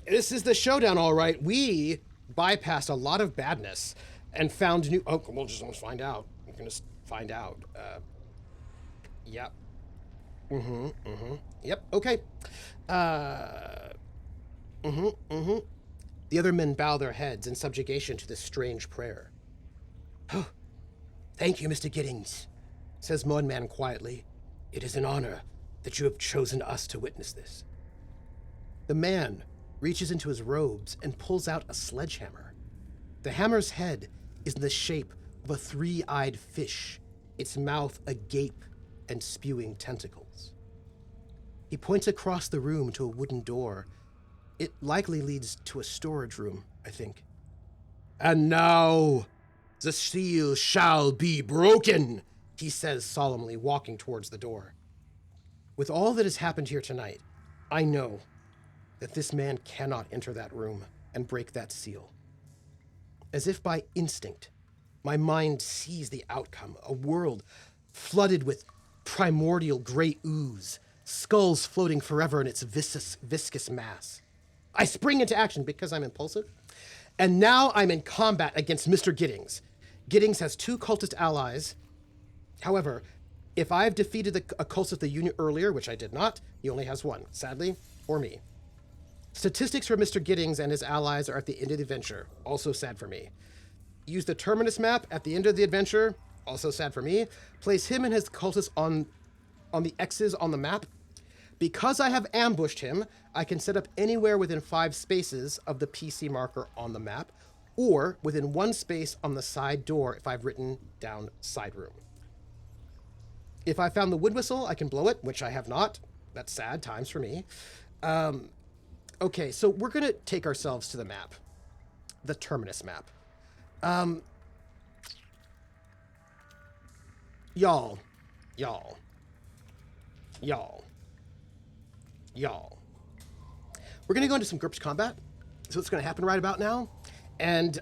This is the showdown, all right. We bypassed a lot of badness and found new... Oh, we'll just find out. We're going to find out. Yep. Yep, okay. The other men bow their heads in subjugation to this strange prayer. Oh, thank you, Mr. Giddings, says one man quietly. It is an honor that you have chosen us to witness this. The man reaches into his robes and pulls out a sledgehammer. The hammer's head is in the shape of a three-eyed fish, its mouth agape and spewing tentacles. He points across the room to a wooden door. It likely leads to a storage room, I think. And now the seal shall be broken, he says solemnly, walking towards the door. With all that has happened here tonight, I know that this man cannot enter that room and break that seal. As if by instinct, my mind sees the outcome, a world flooded with primordial gray ooze, skulls floating forever in its viscous mass. I spring into action because I'm impulsive, and now I'm in combat against Mr. Giddings. Giddings has two cultist allies. However, if I've defeated a cultist of the unit earlier, which I did not, he only has one, sadly, or me. Statistics for Mr. Giddings and his allies are at the end of the adventure, also sad for me. Use the terminus map at the end of the adventure, also sad for me. Place him and his cultists on the X's on the map. Because I have ambushed him, I can set up anywhere within 5 spaces of the PC marker on the map, or within 1 space on the side door if I've written down side room. If I found the wood whistle, I can blow it, which I have not. That's sad times for me. Okay, so we're going to take ourselves to the map. the Terminus map. Um, y'all. We're going to go into some GURPS combat. So what's going to happen right about now. And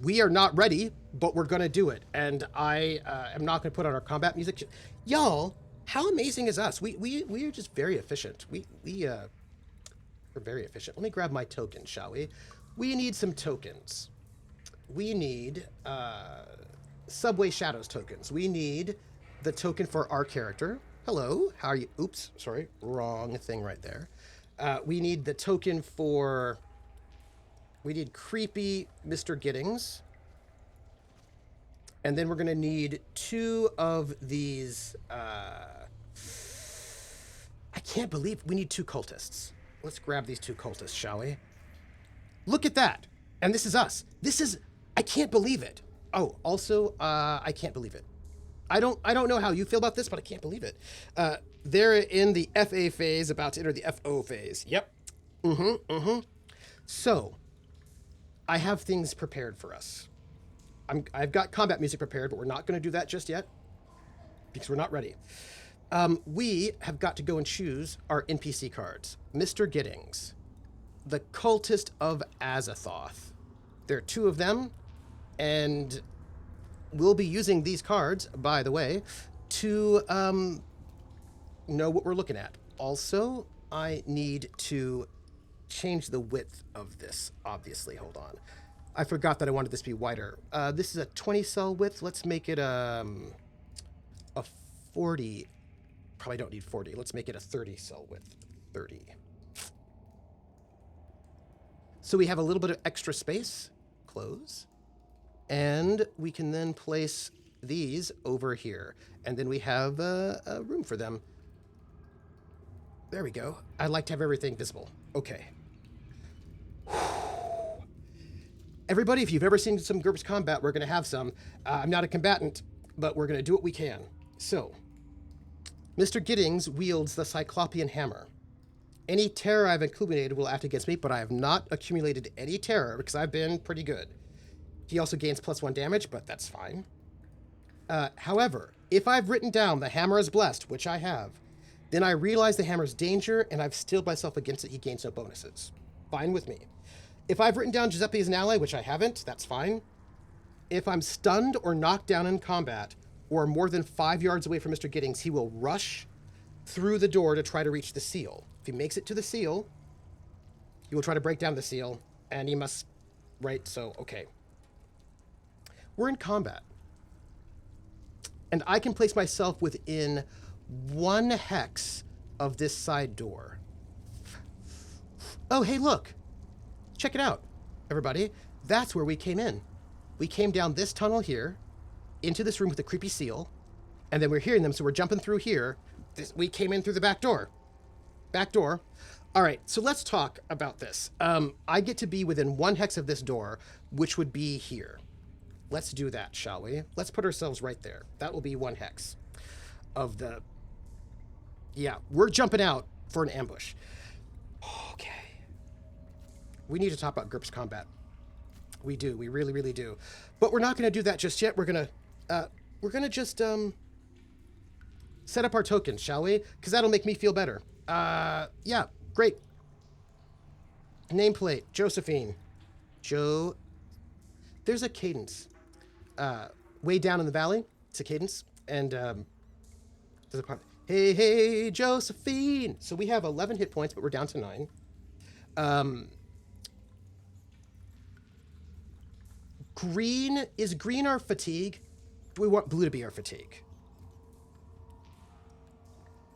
we are not ready, but we're going to do it. And I am not going to put on our combat music. Y'all, how amazing is us? We are just very efficient. We're very efficient. Let me grab my token, shall we? We need some tokens. We need Subway Shadows tokens. We need the token for our character. Hello, how are you? Oops, sorry, wrong thing right there. We need the token for... We need creepy Mr. Giddings. And then we're going to need 2 of these... I can't believe we need 2 cultists. Let's grab these 2 cultists, shall we? Look at that. And this is us. This is... I can't believe it. Oh, also, I can't believe it. I don't know how you feel about this, but I can't believe it. They're in the FA phase, about to enter the FO phase. Yep. So, I have things prepared for us. I've got combat music prepared, but we're not going to do that just yet because we're not ready. We have got to go and choose our NPC cards. Mr. Giddings, the Cultist of Azathoth. There are 2 of them, and we'll be using these cards, by the way, to know what we're looking at. Also, I need to change the width of this, obviously. Hold on. I forgot that I wanted this to be wider. This is a 20 cell width. Let's make it a 40. Probably don't need 40. Let's make it a 30 cell width. 30. So we have a little bit of extra space. Close. And we can then place these over here. And then we have a room for them. There we go. I like to have everything visible. Okay. Everybody, if you've ever seen some GURPS combat, we're going to have some. I'm not a combatant, but we're going to do what we can. So, Mr. Giddings wields the Cyclopean Hammer. Any terror I've accumulated will act against me, but I have not accumulated any terror because I've been pretty good. He also gains +1 damage, but that's fine. However, if I've written down the hammer is blessed, which I have, then I realize the hammer's danger and I've steeled myself against it, he gains no bonuses. Fine with me. If I've written down Giuseppe as an ally, which I haven't, that's fine. If I'm stunned or knocked down in combat, or more than 5 yards away from Mr. Giddings, he will rush through the door to try to reach the seal. If he makes it to the seal, he will try to break down the seal, and he must... Right, so, okay. We're in combat. And I can place myself within 1 hex of this side door. Oh, hey, look. Check it out, everybody. That's where we came in. We came down this tunnel here, into this room with the creepy seal, and then we're hearing them, so we're jumping through here. We came in through the back door. Back door. All right, so let's talk about this. I get to be within 1 hex of this door, which would be here. Let's do that, shall we? Let's put ourselves right there. That will be 1 hex of the... Yeah, we're jumping out for an ambush. Okay. We need to talk about GURPS combat. We do. We really, really do. But we're not going to do that just yet. We're going to just set up our tokens, shall we? Because that'll make me feel better. Yeah, great. Nameplate, Josephine. Joe. There's a cadence. Way down in the valley, it's a cadence. And there's a part. Hey, hey, Josephine. So we have 11 hit points, but we're down to 9. Green, is green our fatigue? Do we want blue to be our fatigue?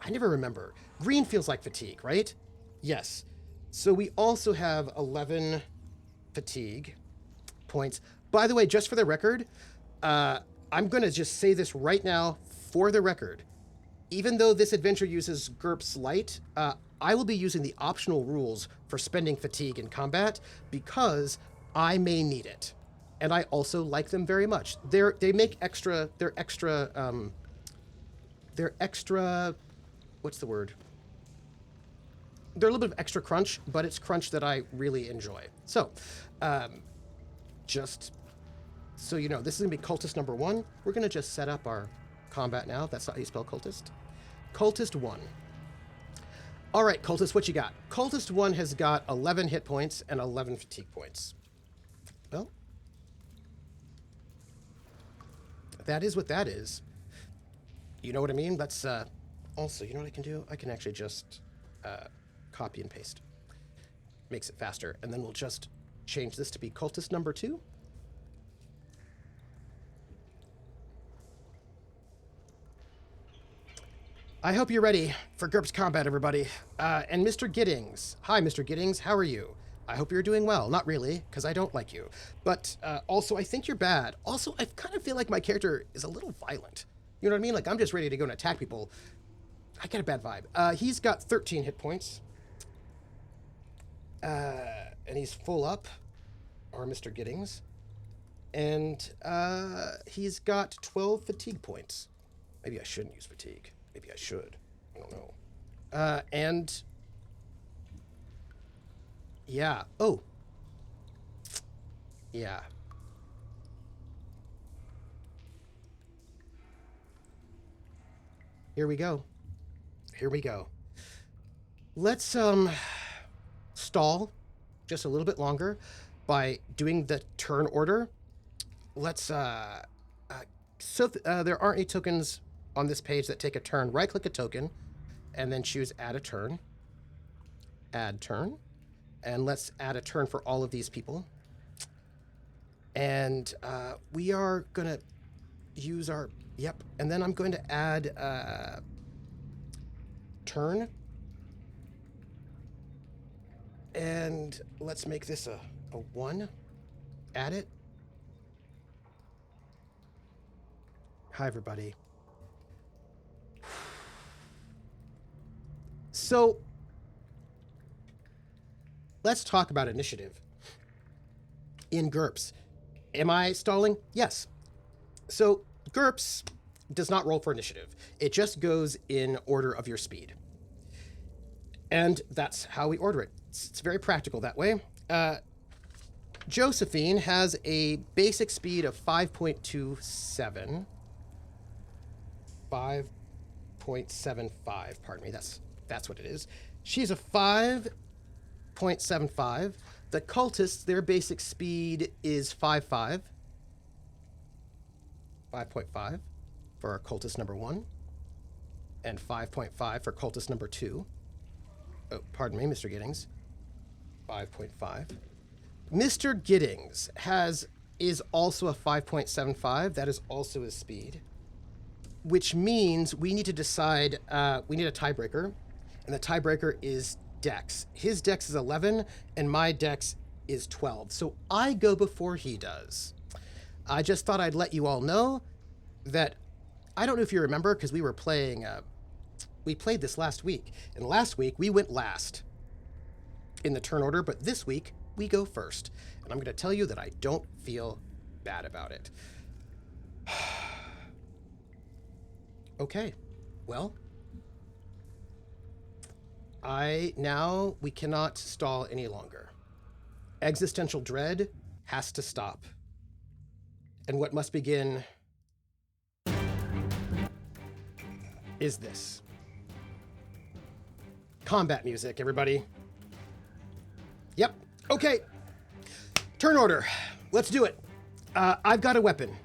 I never remember. Green feels like fatigue, right? Yes. So we also have 11 fatigue points. By the way, just for the record, I'm going to just say this right now for the record. Even though this adventure uses GURPS Light, I will be using the optional rules for spending fatigue in combat because I may need it. And I also like them very much. They're extra, what's the word? They're a little bit of extra crunch, but it's crunch that I really enjoy. So, just so you know, this is going to be cultist number 1. We're going to just set up our combat now. That's not how you spell cultist. Cultist 1. All right, cultist, what you got? Cultist 1 has got 11 hit points and 11 fatigue points. Well, that is what that is. You know what I mean? That's also, you know what I can do? I can actually just copy and paste. Makes it faster. And then we'll just change this to be cultist number 2. I hope you're ready for GURPS combat, everybody. And Mr. Giddings. Hi, Mr. Giddings. How are you? I hope you're doing well. Not really, because I don't like you. But also, I think you're bad. Also, I kind of feel like my character is a little violent. You know what I mean? Like, I'm just ready to go and attack people. I get a bad vibe. He's got 13 hit points. And he's full up. Or Mr. Giddings. And he's got 12 fatigue points. Maybe I shouldn't use fatigue. Maybe I should. I don't know. And... yeah. Oh. Yeah. Here we go. Here we go. Let's stall just a little bit longer by doing the turn order. Let's there aren't any tokens on this page that take a turn. Right click a token and then choose add a turn. Add turn. And let's add a turn for all of these people. And we are going to use our... yep. And then I'm going to add turn. And let's make this a 1. Add it. Hi, everybody. So... let's talk about initiative. In GURPS. Am I stalling? Yes. So GURPS does not roll for initiative. It just goes in order of your speed. And that's how we order it. It's very practical that way. Josephine has a basic speed of 5.27. 5.75, pardon me. That's what it is. She's a 5.75. The cultists, their basic speed is 5.5 for our cultist number 1, and 5.5 for cultist number 2. Oh, pardon me, Mr. Giddings. 5.5. Mr. Giddings is also a 5.75. That is also his speed, which means we need to decide. We need a tiebreaker, and the tiebreaker is Dex. His Dex is 11, and my Dex is 12. So I go before he does. I just thought I'd let you all know that, I don't know if you remember, because we were playing, we played this last week. And last week, we went last in the turn order, but this week, we go first. And I'm going to tell you that I don't feel bad about it. Okay, well... we cannot stall any longer. Existential dread has to stop. And what must begin is this. Combat music, everybody. Yep. Okay. Turn order. Let's do it. I've got a weapon.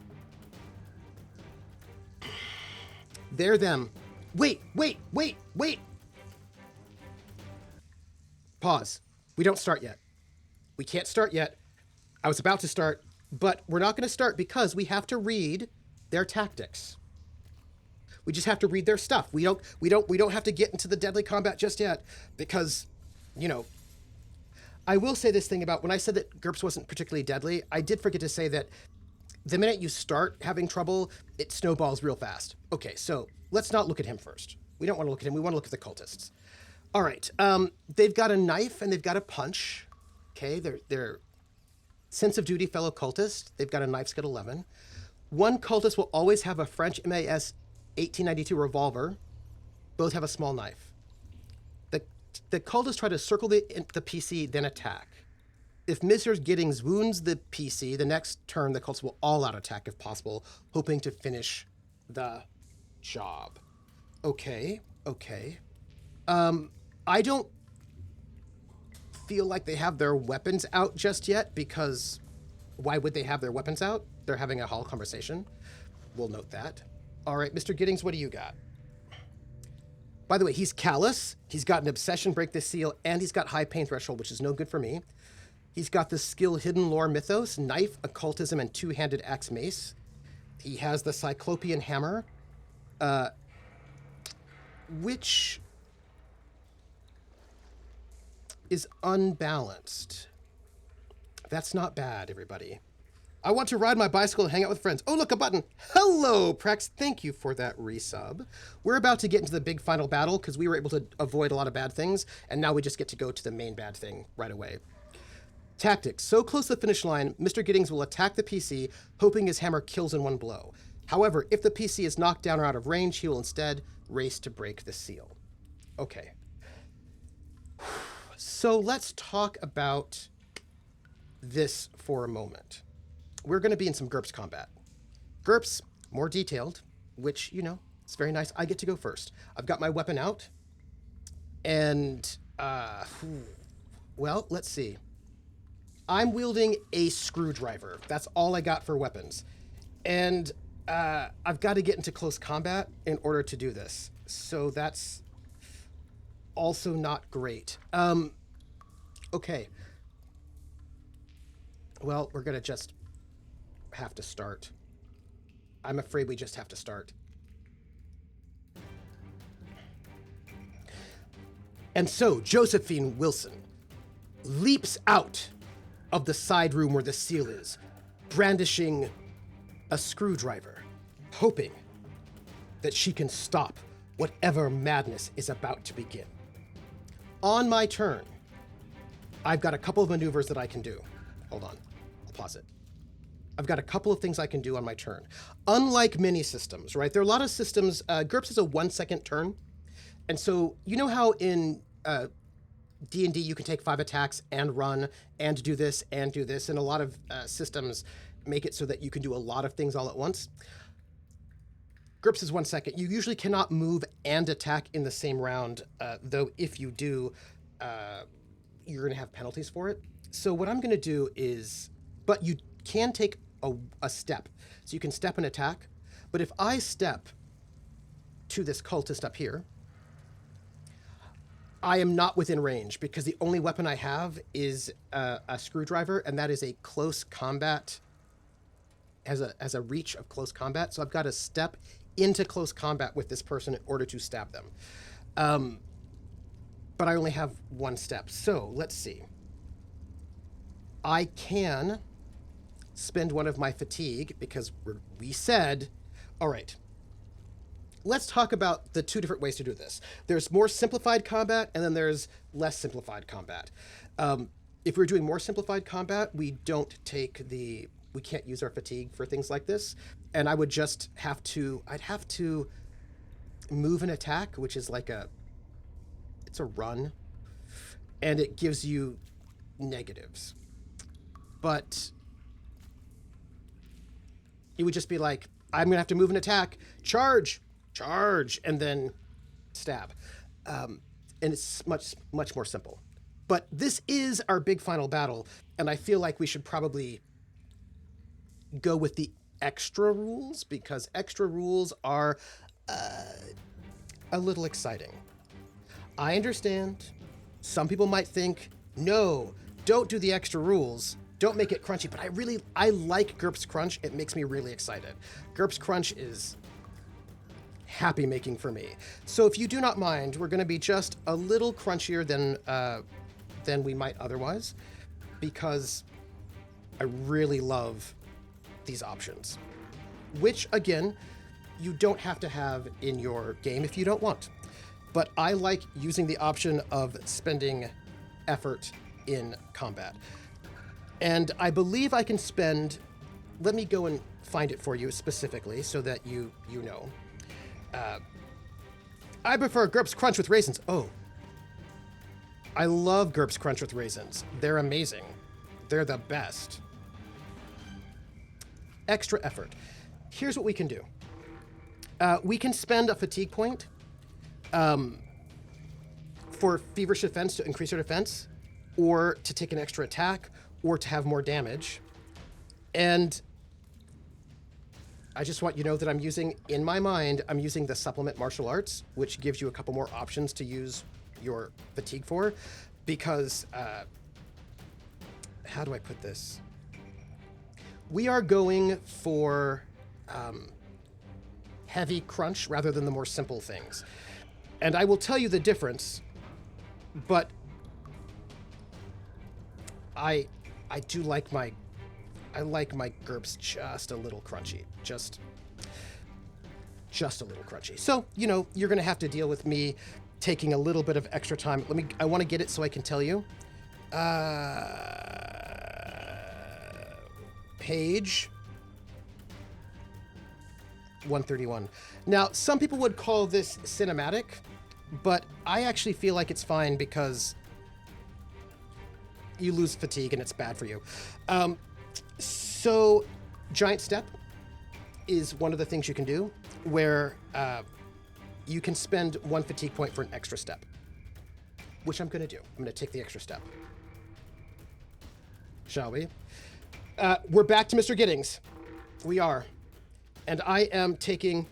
They're them. Wait. Pause. We don't start yet. We can't start yet. I was about to start, but we're not going to start because we have to read their tactics. We just have to read their stuff. We don't have to get into the deadly combat just yet because, you know, I will say this thing about when I said that GURPS wasn't particularly deadly, I did forget to say that the minute you start having trouble, it snowballs real fast. Okay, so let's not look at him first. We don't want to look at him. We want to look at the cultists. All right. They've got a knife and they've got a punch. Okay, they're sense of duty fellow cultist. They've got a knife's got 11. One cultist will always have a French MAS 1892 revolver. Both have a small knife. The cultists try to circle the PC, then attack. If Mr. Giddings wounds the PC, the next turn the cultists will all out attack if possible, hoping to finish the job. Okay. I don't feel like they have their weapons out just yet, because why would they have their weapons out? They're having a hall conversation. We'll note that. All right, Mr. Giddings, what do you got? By the way, he's callous. He's got an obsession, break the seal, and he's got high pain threshold, which is no good for me. He's got the skill hidden lore mythos, knife, occultism, and two-handed axe mace. He has the cyclopean hammer, which is unbalanced. That's not bad, everybody. I want to ride my bicycle and hang out with friends. Oh, look, a button. Hello, Prex. Thank you for that resub. We're about to get into the big final battle because we were able to avoid a lot of bad things, and now we just get to go to the main bad thing right away. Tactics. So close to the finish line, Mr. Giddings will attack the PC, hoping his hammer kills in one blow. However, if the PC is knocked down or out of range, he will instead race to break the seal. Okay. So let's talk about this for a moment. We're going to be in some GURPS combat. GURPS, more detailed, which, you know, it's very nice. I get to go first. I've got my weapon out. And, well, let's see. I'm wielding a screwdriver. That's all I got for weapons. And I've got to get into close combat in order to do this. So that's also not great. Okay. Well, we're going to just have to start. I'm afraid we just have to start. And so Josephine Wilson leaps out of the side room where the seal is, brandishing a screwdriver, hoping that she can stop whatever madness is about to begin. On my turn, I've got a couple of maneuvers that I can do. Hold on, I'll pause it. I've got a couple of things I can do on my turn. Unlike many systems, right? There are a lot of systems, GURPS is a 1 second turn. And so, you know how in D&D you can take 5 attacks and run and do this and do this, and a lot of systems make it so that you can do a lot of things all at once. GURPS is 1 second. You usually cannot move and attack in the same round, though if you do, you're going to have penalties for it. So what I'm going to do is, but you can take a step. So you can step and attack, but if I step to this cultist up here, I am not within range because the only weapon I have is a screwdriver, and that is a close combat, has a reach of close combat. So I've got to step into close combat with this person in order to stab them. But I only have 1 step. So let's see. I can spend one of my fatigue because we said, all right, let's talk about the 2 different ways to do this. There's more simplified combat, and then there's less simplified combat. If we're doing more simplified combat, we can't use our fatigue for things like this. And I would just have to, I'd have to move an attack, which is like it's a run, and it gives you negatives. But it would just be like, I'm going to have to move an attack, charge, and then stab. And it's much, much more simple. But this is our big final battle, and I feel like we should probably go with the extra rules, because extra rules are a little exciting. I understand. Some people might think, no, don't do the extra rules. Don't make it crunchy, but I like GURPS Crunch. It makes me really excited. GURPS Crunch is happy making for me. So if you do not mind, we're going to be just a little crunchier than we might otherwise, because I really love these options, which again, you don't have to have in your game if you don't want. But I like using the option of spending effort in combat. And I believe I can spend, let me go and find it for you specifically so that you know. I prefer GURPS Crunch with raisins. Oh, I love GURPS Crunch with raisins. They're amazing. They're the best. Extra effort. Here's what we can do. We can spend a fatigue point for feverish defense to increase our defense, or to take an extra attack, or to have more damage. And I just want you to know that I'm using, in my mind, I'm using the supplement martial arts, which gives you a couple more options to use your fatigue for, because, how do I put this? We are going for heavy crunch rather than the more simple things. And I will tell you the difference, but I do like my GURPS just a little crunchy. Just a little crunchy. So, you know, you're going to have to deal with me taking a little bit of extra time. I want to get it so I can tell you. Page 131. Now, some people would call this cinematic, but I actually feel like it's fine because you lose fatigue and it's bad for you. So giant step is one of the things you can do where you can spend 1 fatigue point for an extra step, which I'm going to do. I'm going to take the extra step. Shall we? We're back to Mr. Giddings. We are. And I am taking,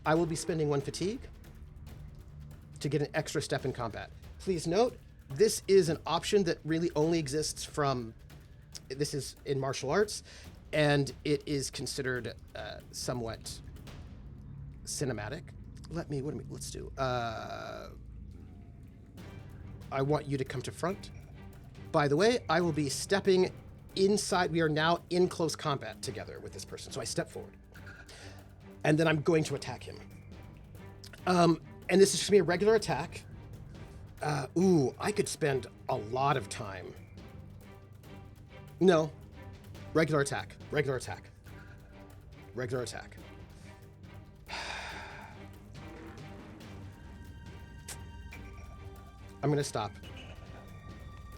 I will be spending 1 fatigue to get an extra step in combat. Please note, this is an option that really only exists from, this is in martial arts, and it is considered somewhat cinematic. Let's do. I want you to come to front. By the way, I will be stepping inside. We are now in close combat together with this person. So I step forward. And then I'm going to attack him. And this is just going to be a regular attack. I could spend a lot of time. No. Regular attack. Regular attack. Regular attack. I'm going to stop.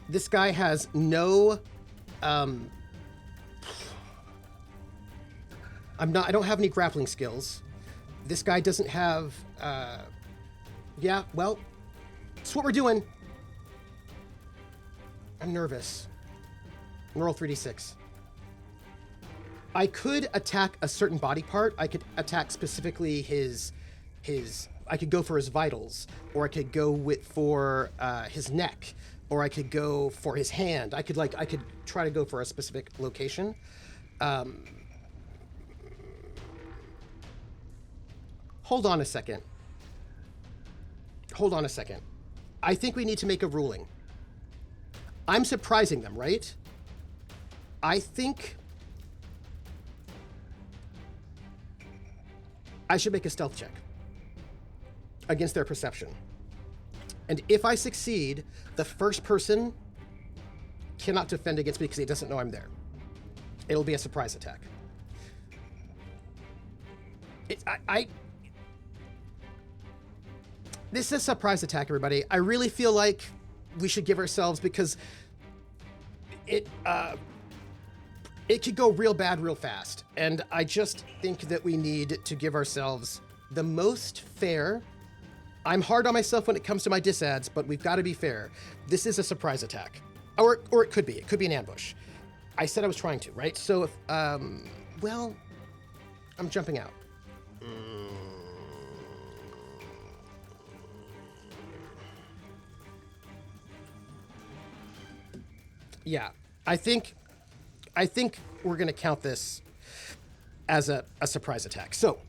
This guy has no... I don't have any grappling skills. This guy doesn't have... yeah, well... That's what we're doing. I'm nervous. Roll 3d6. I could attack a certain body part. I could attack specifically his. I could go for his vitals, or I could go for his neck, or I could go for his hand. I could try to go for a specific location. Hold on a second. Hold on a second. I think we need to make a ruling. I'm surprising them, right? I think I should make a stealth check against their perception. And if I succeed, the first person cannot defend against me because he doesn't know I'm there. It'll be a surprise attack. This is a surprise attack, everybody. I really feel like we should give ourselves, because it could go real bad real fast. And I just think that we need to give ourselves the most fair. I'm hard on myself when it comes to my disads, but we've got to be fair. This is a surprise attack. Or it could be. It could be an ambush. I said I was trying to, right? So if, well, I'm jumping out. Yeah, I think we're going to count this as a surprise attack. So,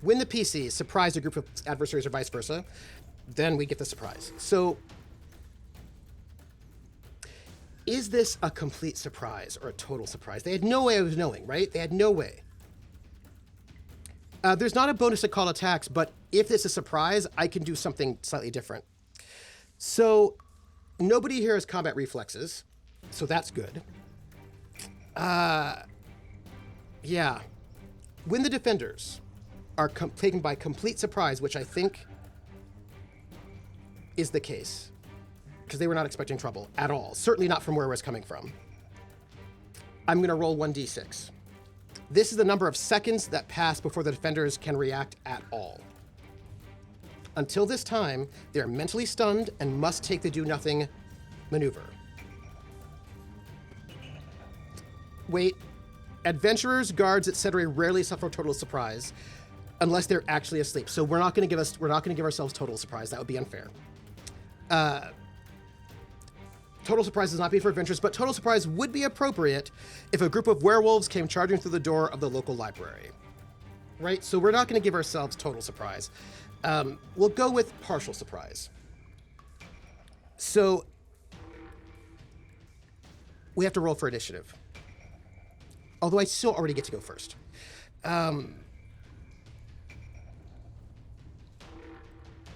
when the PC surprise a group of adversaries or vice versa, then we get the surprise. So, is this a complete surprise or a total surprise? They had no way of knowing, right? They had no way. There's not a bonus to call attacks, but if it's a surprise, I can do something slightly different. So, nobody here has combat reflexes, so that's good. Yeah. When the defenders are taken by complete surprise, which I think is the case, because they were not expecting trouble at all. Certainly not from where it was coming from. I'm going to roll 1d6. This is the number of seconds that pass before the defenders can react at all. Until this time, they are mentally stunned and must take the do-nothing maneuver. Wait. Adventurers, guards, etc. rarely suffer total surprise unless they're actually asleep. So we're not going to give ourselves total surprise. That would be unfair. Total surprise does not be for adventurers, but total surprise would be appropriate if a group of werewolves came charging through the door of the local library. Right? So we're not going to give ourselves total surprise. We'll go with partial surprise. So we have to roll for initiative. Although I still already get to go first. Hold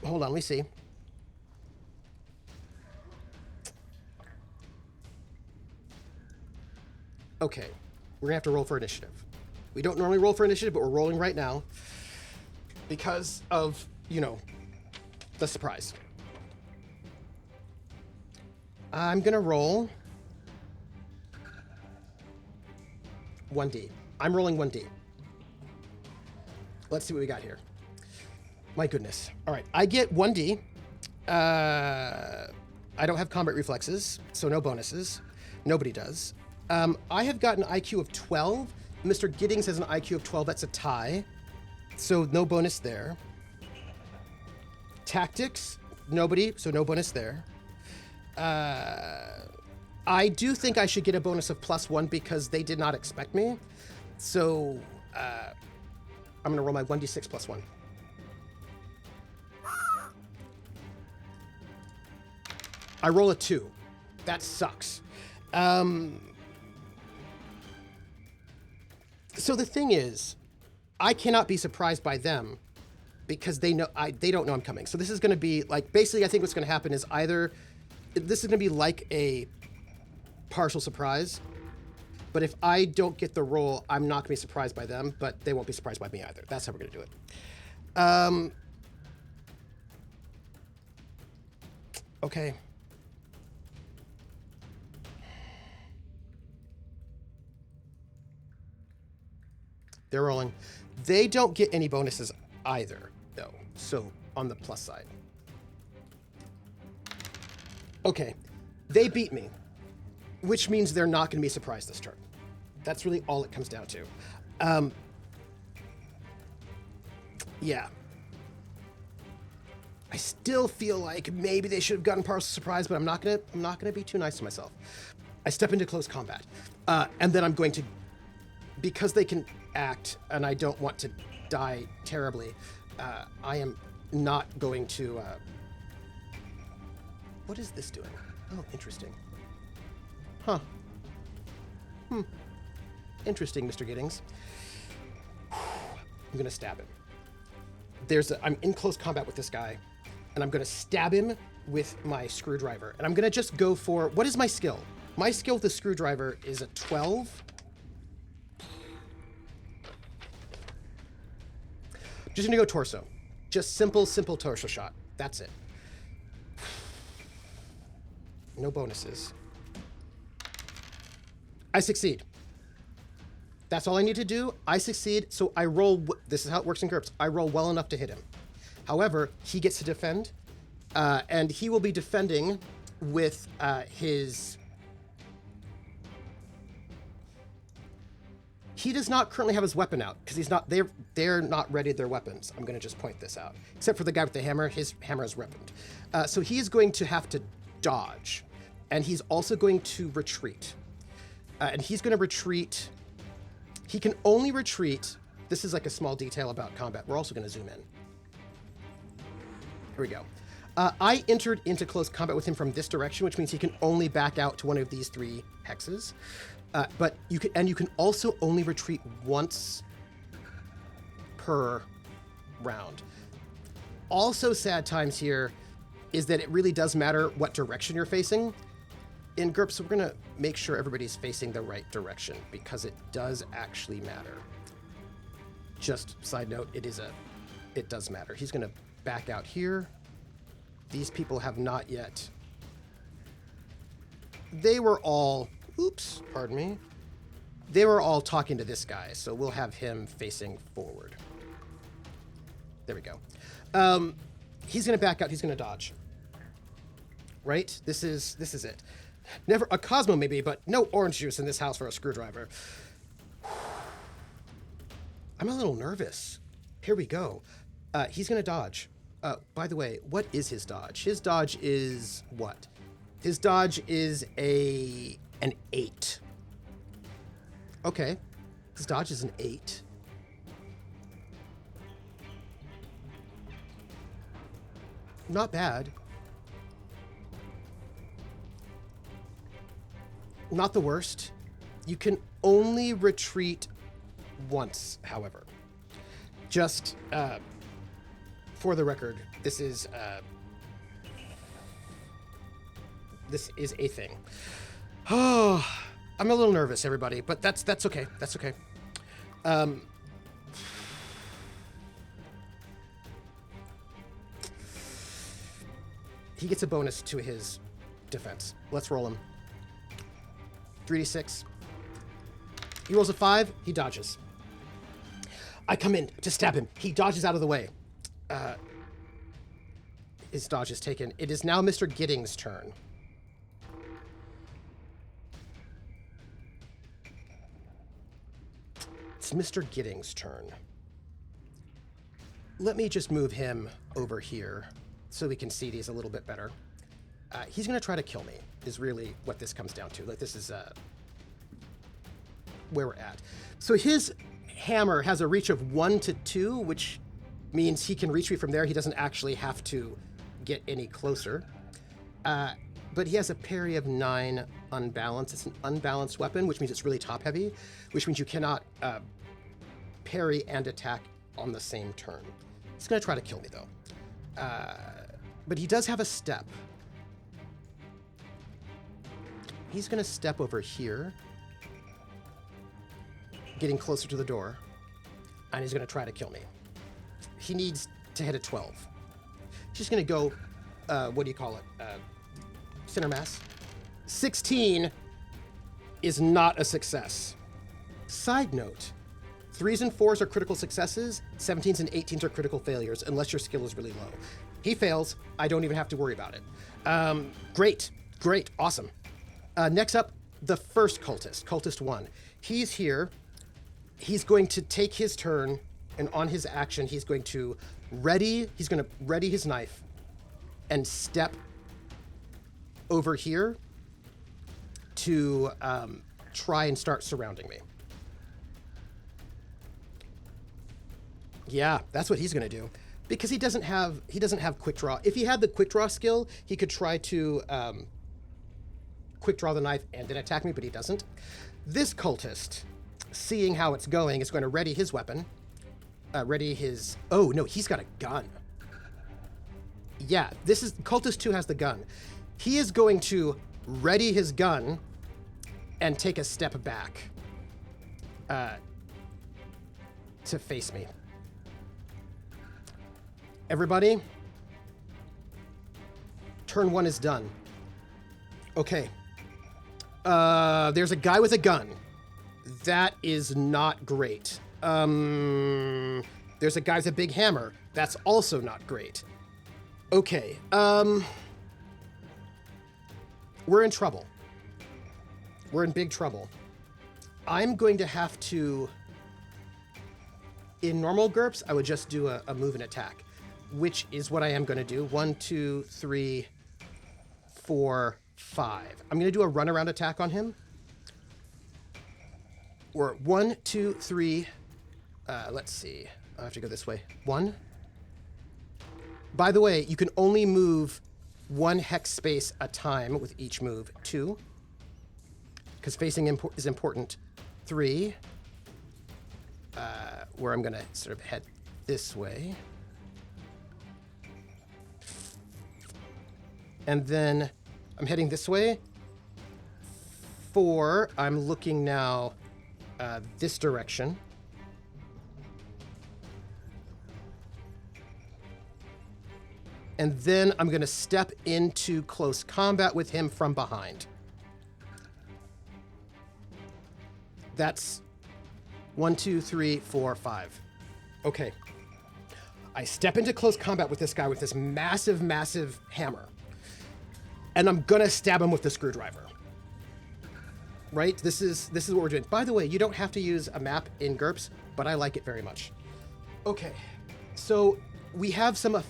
on, let me see. Okay, we're gonna have to roll for initiative. We don't normally roll for initiative, but we're rolling right now because of, the surprise. I'm gonna roll 1D. I'm rolling 1D. Let's see what we got here. My goodness. All right, I get 1D. I don't have combat reflexes, so no bonuses. Nobody does. I have got an IQ of 12. Mr. Giddings has an IQ of 12. That's a tie. So no bonus there. Tactics, nobody, so no bonus there. I do think I should get a bonus of +1 because they did not expect me. So I'm going to roll my 1d6 +1. I roll a 2. That sucks. So the thing is, I cannot be surprised by them because they don't know I'm coming. So this is going to be like, basically I think what's going to happen is either this is going to be like a partial surprise, but if I don't get the roll, I'm not going to be surprised by them, but they won't be surprised by me either. That's how we're going to do it. Okay. They're rolling. They don't get any bonuses either, though. So on the plus side. Okay. They beat me, which means they're not going to be surprised this turn. That's really all it comes down to. Yeah. I still feel like maybe they should have gotten partial surprise, but I'm not gonna be too nice to myself. I step into close combat, and then I'm going to, because they can act, and I don't want to die terribly. I am not going to. What is this doing? Oh, interesting. Huh. Interesting, Mr. Giddings. I'm gonna stab him. I'm in close combat with this guy, and I'm gonna stab him with my screwdriver. And I'm gonna just go for, what is my skill? My skill with the screwdriver is a 12. Just gonna go torso. Just simple torso shot. That's it. No bonuses. I succeed. That's all I need to do. I succeed, so I roll. This is how it works in GURPS. I roll well enough to hit him. However, he gets to defend, and he will be defending with his. He does not currently have his weapon out because he's not. They're not ready their weapons. I'm going to just point this out. Except for the guy with the hammer, his hammer is weaponed. So he is going to have to dodge, and he's also going to retreat. And he's going to retreat. He can only retreat. This is like a small detail about combat. We're also going to zoom in. Here we go. I entered into close combat with him from this direction, which means he can only back out to one of these 3 hexes. But you can also only retreat once per round. Also, sad times here is that it really does matter what direction you're facing. In GURPS, we're going to make sure everybody's facing the right direction because it does actually matter. Just side note, it does matter. He's going to back out here. These people have not yet they were all, oops, pardon me. They were all talking to this guy, so we'll have him facing forward. There we go. He's going to back out. He's going to dodge. Right? This is it. Never a Cosmo maybe, but no orange juice in this house for a screwdriver. I'm a little nervous. Here we go. He's going to dodge. By the way, what is his dodge? His dodge is what? His dodge is an 8. Okay. His dodge is an 8. Not bad. Not the worst. You can only retreat once, however. Just for the record, this is a thing. Oh, I'm a little nervous, everybody, but that's okay. That's okay. He gets a bonus to his defense. Let's roll him. 3d6. He rolls a 5. He dodges. I come in to stab him. He dodges out of the way. His dodge is taken. It is now Mr. Gidding's turn. It's Mr. Gidding's turn. Let me just move him over here so we can see these a little bit better. He's going to try to kill me, is really what this comes down to. Like, this is where we're at. So his hammer has a reach of 1 to 2, which means he can reach me from there. He doesn't actually have to get any closer. But he has a parry of 9 unbalanced. It's an unbalanced weapon, which means it's really top heavy, which means you cannot parry and attack on the same turn. He's going to try to kill me, though. But he does have a step. He's going to step over here, getting closer to the door, and he's going to try to kill me. He needs to hit a 12. He's just going to go, what do you call it? Center mass. 16 is not a success. Side note, 3s and 4s are critical successes, 17s and 18s are critical failures, unless your skill is really low. He fails. I don't even have to worry about it. Great, awesome. Next up, the first cultist, Cultist 1. He's here. He's going to take his turn, and on his action, he's going to ready his knife and step over here to try and start surrounding me. Yeah, that's what he's going to do. Because he doesn't have quick draw. If he had the quick draw skill, he could try to quick draw the knife and then attack me, but he doesn't. This cultist, seeing how it's going, is going to ready his weapon. Oh no, he's got a gun. Yeah, Cultist 2 has the gun. He is going to ready his gun and take a step back to face me. Everybody, turn 1 is done. Okay. There's a guy with a gun. That is not great. There's a guy with a big hammer. That's also not great. Okay. We're in trouble. We're in big trouble. I'm going to have to... In normal GURPS, I would just do a move and attack, which is what I am going to do. 1, 2, 3, 4, 5. I'm going to do a runaround attack on him. Or 1, 2, 3. Let's see. I have to go this way. 1. By the way, you can only move 1 hex space a time with each move. 2. Because facing is important. 3. Where I'm going to sort of head this way. And then I'm heading this way. 4, I'm looking now this direction. And then I'm going to step into close combat with him from behind. That's 1, 2, 3, 4, 5. Okay. I step into close combat with this guy with this massive, massive hammer. And I'm gonna stab him with the screwdriver. Right? This is what we're doing. By the way, you don't have to use a map in GURPS, but I like it very much. Okay. So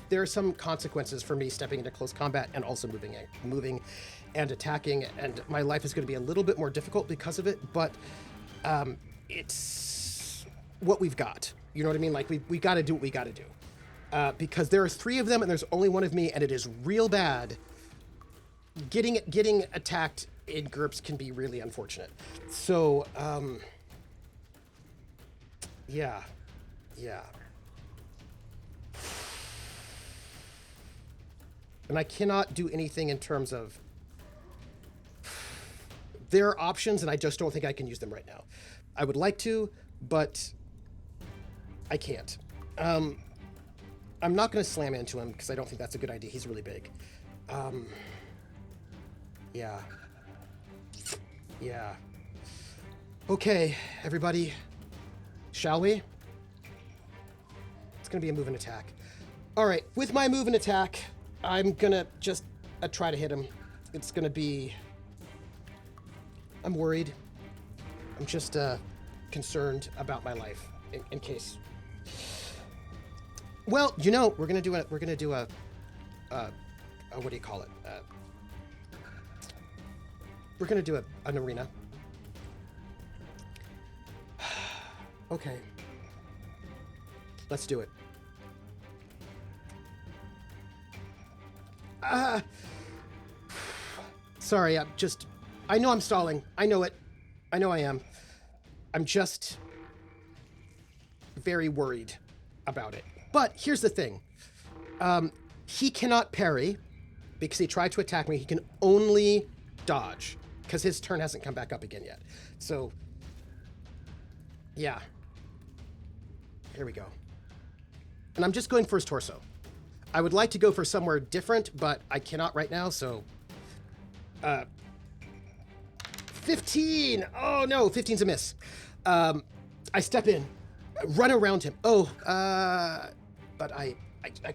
there are some consequences for me stepping into close combat and also moving and attacking, and my life is going to be a little bit more difficult because of it, but it's what we've got. You know what I mean? Like, we got to do what we got to do. Because there are 3 of them and there's only 1 of me, and it is real bad. Getting attacked in GURPS can be really unfortunate. So, yeah. And I cannot do anything in terms of... There are options, and I just don't think I can use them right now. I would like to, but I can't. I'm not going to slam into him, because I don't think that's a good idea. He's really big. Yeah. Okay, everybody. Shall we? It's going to be a move and attack. All right, with my move and attack, I'm going to just try to hit him. It's going to be... I'm worried. I'm just concerned about my life in case. Well, you know, we're gonna do a what do you call it? We're gonna do an arena. Okay. Let's do it. Sorry, I know I'm stalling. I know it. I know I am. I'm just very worried about it. But here's the thing. He cannot parry because he tried to attack me. He can only dodge because his turn hasn't come back up again yet. So, yeah. Here we go. And I'm just going for his torso. I would like to go for somewhere different, but I cannot right now, so... 15! Oh, no, 15's a miss. I step in, run around him. But I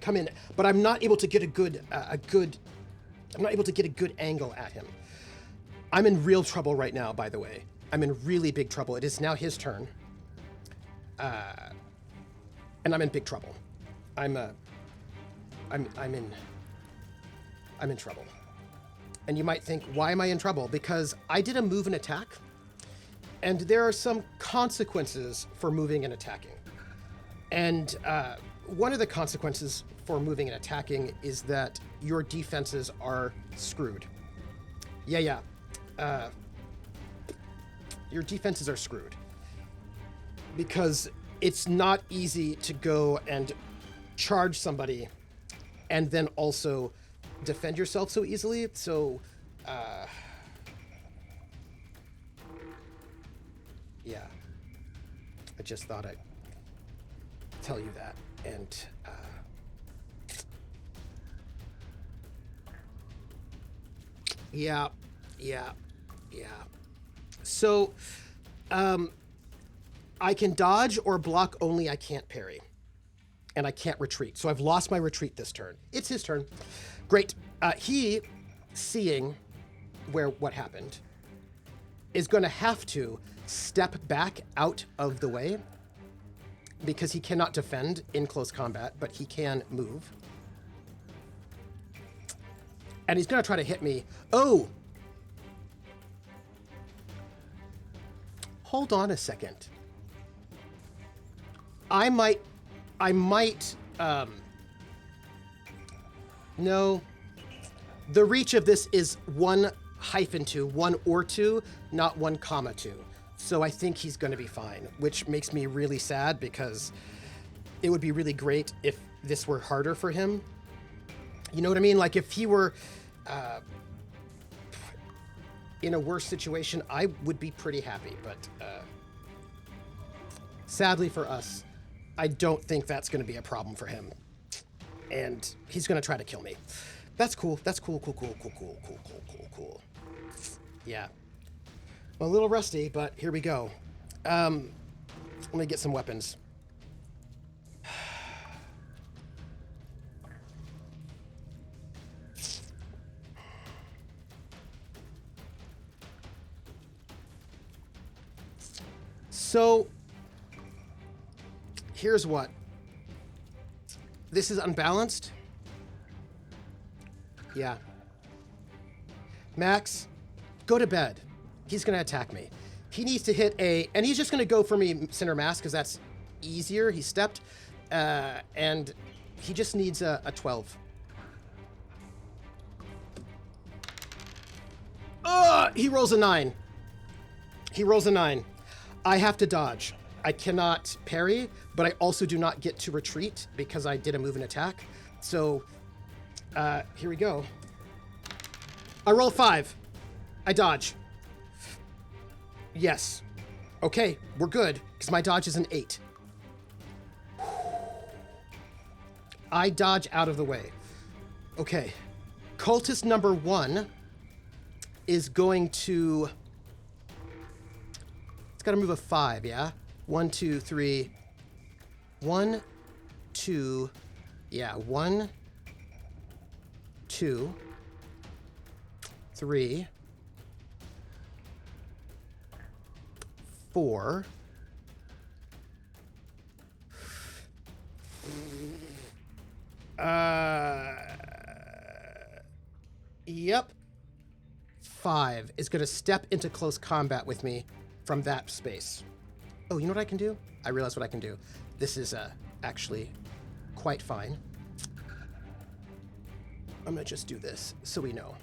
come in, but I'm not able to get I'm not able to get a good angle at him. I'm in real trouble right now, by the way. I'm in really big trouble. It is now his turn. And I'm in big trouble. I'm in trouble. And you might think, why am I in trouble? Because I did a move and attack, and there are some consequences for moving and attacking. And one of the consequences for moving and attacking is that your defenses are screwed. Yeah. Your defenses are screwed. Because it's not easy to go and charge somebody and then also defend yourself so easily. So, yeah. I just thought I'd tell you that. And, yeah. So, I can dodge or block only, I can't parry. And I can't retreat. So I've lost my retreat this turn. It's his turn. Great. He, seeing what happened, is going to have to step back out of the way because he cannot defend in close combat, but he can move. And he's going to try to hit me. Oh! Hold on a second. I might, no. The reach of this is 1-2, 1 or 2, not 1-2. So I think he's going to be fine, which makes me really sad because it would be really great if this were harder for him. You know what I mean? Like if he were in a worse situation, I would be pretty happy. But sadly for us, I don't think that's going to be a problem for him. And he's going to try to kill me. That's cool. That's cool. Yeah. I'm a little rusty, but here we go. Let me get some weapons. So, here's what. This is unbalanced. Yeah. Max, go to bed. He's going to attack me. He needs to hit a... And he's just going to go for me center mass because that's easier. He stepped. And he just needs a 12. He rolls a 9. He rolls a 9. I have to dodge. I cannot parry, but I also do not get to retreat because I did a move and attack. So, here we go. I roll 5. I dodge. Yes. Okay, we're good, because my dodge is an 8. I dodge out of the way. Okay. Cultist number 1 is going to... It's got to move a 5, yeah? 1, 2, 3. 1, 2. Yeah, 1, 2, 3, 4. Yep. 5 is going to step into close combat with me from that space. Oh, you know what I can do? I realize what I can do. This is actually quite fine. I'm going to just do this so we know.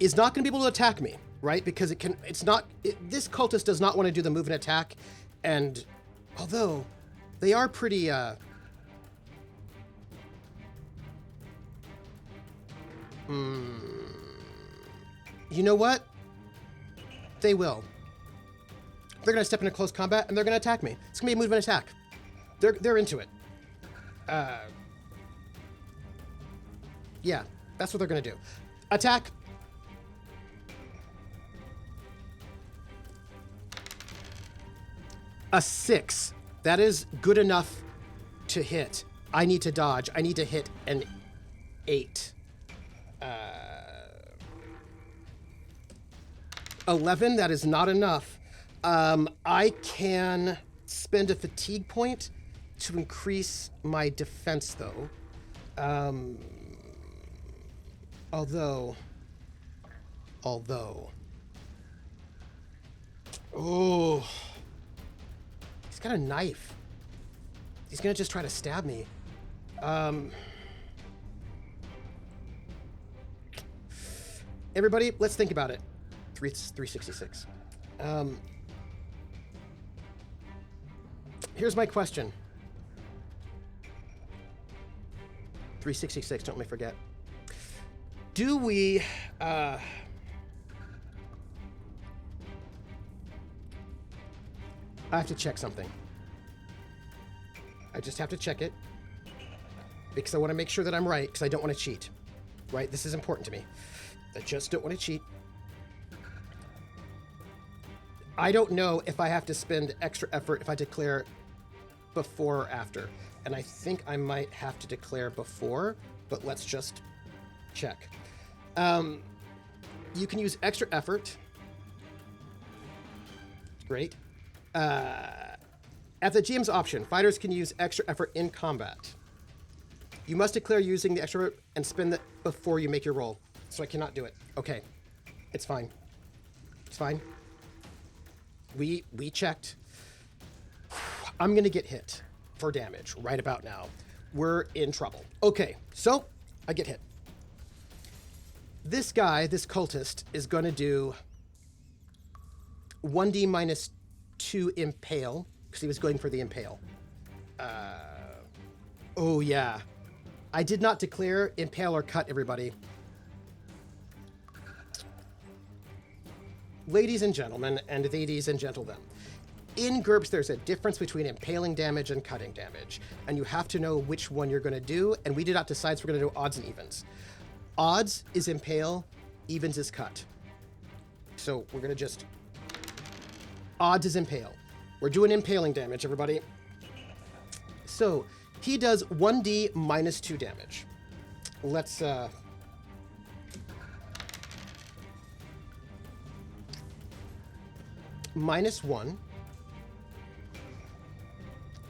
Is not going to be able to attack me, right? Because this cultist does not want to do the move and attack. And although they are pretty, you know what? They will. They're going to step into close combat and they're going to attack me. It's going to be a move and attack. They're into it. Yeah, that's what they're going to do. Attack. A 6. That is good enough to hit. I need to dodge. I need to hit an 8. 11, that is not enough. I can spend a fatigue point to increase my defense, though. Although. Oh. He's got a knife. He's gonna just try to stab me. Everybody, let's think about it. 366. Here's my question. 366, don't let me forget. Do we... I have to check something. I just have to check it. Because I want to make sure that I'm right, because I don't want to cheat. Right? This is important to me. I just don't want to cheat. I don't know if I have to spend extra effort if I declare before or after. And I think I might have to declare before, but let's just check. You can use extra effort. Great. At the GM's option, fighters can use extra effort in combat. You must declare using the extra effort and spend it before you make your roll. So I cannot do it. Okay. It's fine. It's fine. We checked. I'm going to get hit for damage right about now. We're in trouble. Okay, so I get hit. This guy, this cultist, is going to do 1d minus 2 impale, because he was going for the impale. Oh, yeah. I did not declare impale or cut, everybody. Ladies and gentlemen, and ladies and gentlemen, in GURPS, there's a difference between impaling damage and cutting damage, and you have to know which one you're going to do, and we did not decide, so we're going to do odds and evens. Odds is impale, evens is cut. So we're going to just... Odds is impale. We're doing impaling damage, everybody. So he does 1d minus 2 damage. Let's minus 1.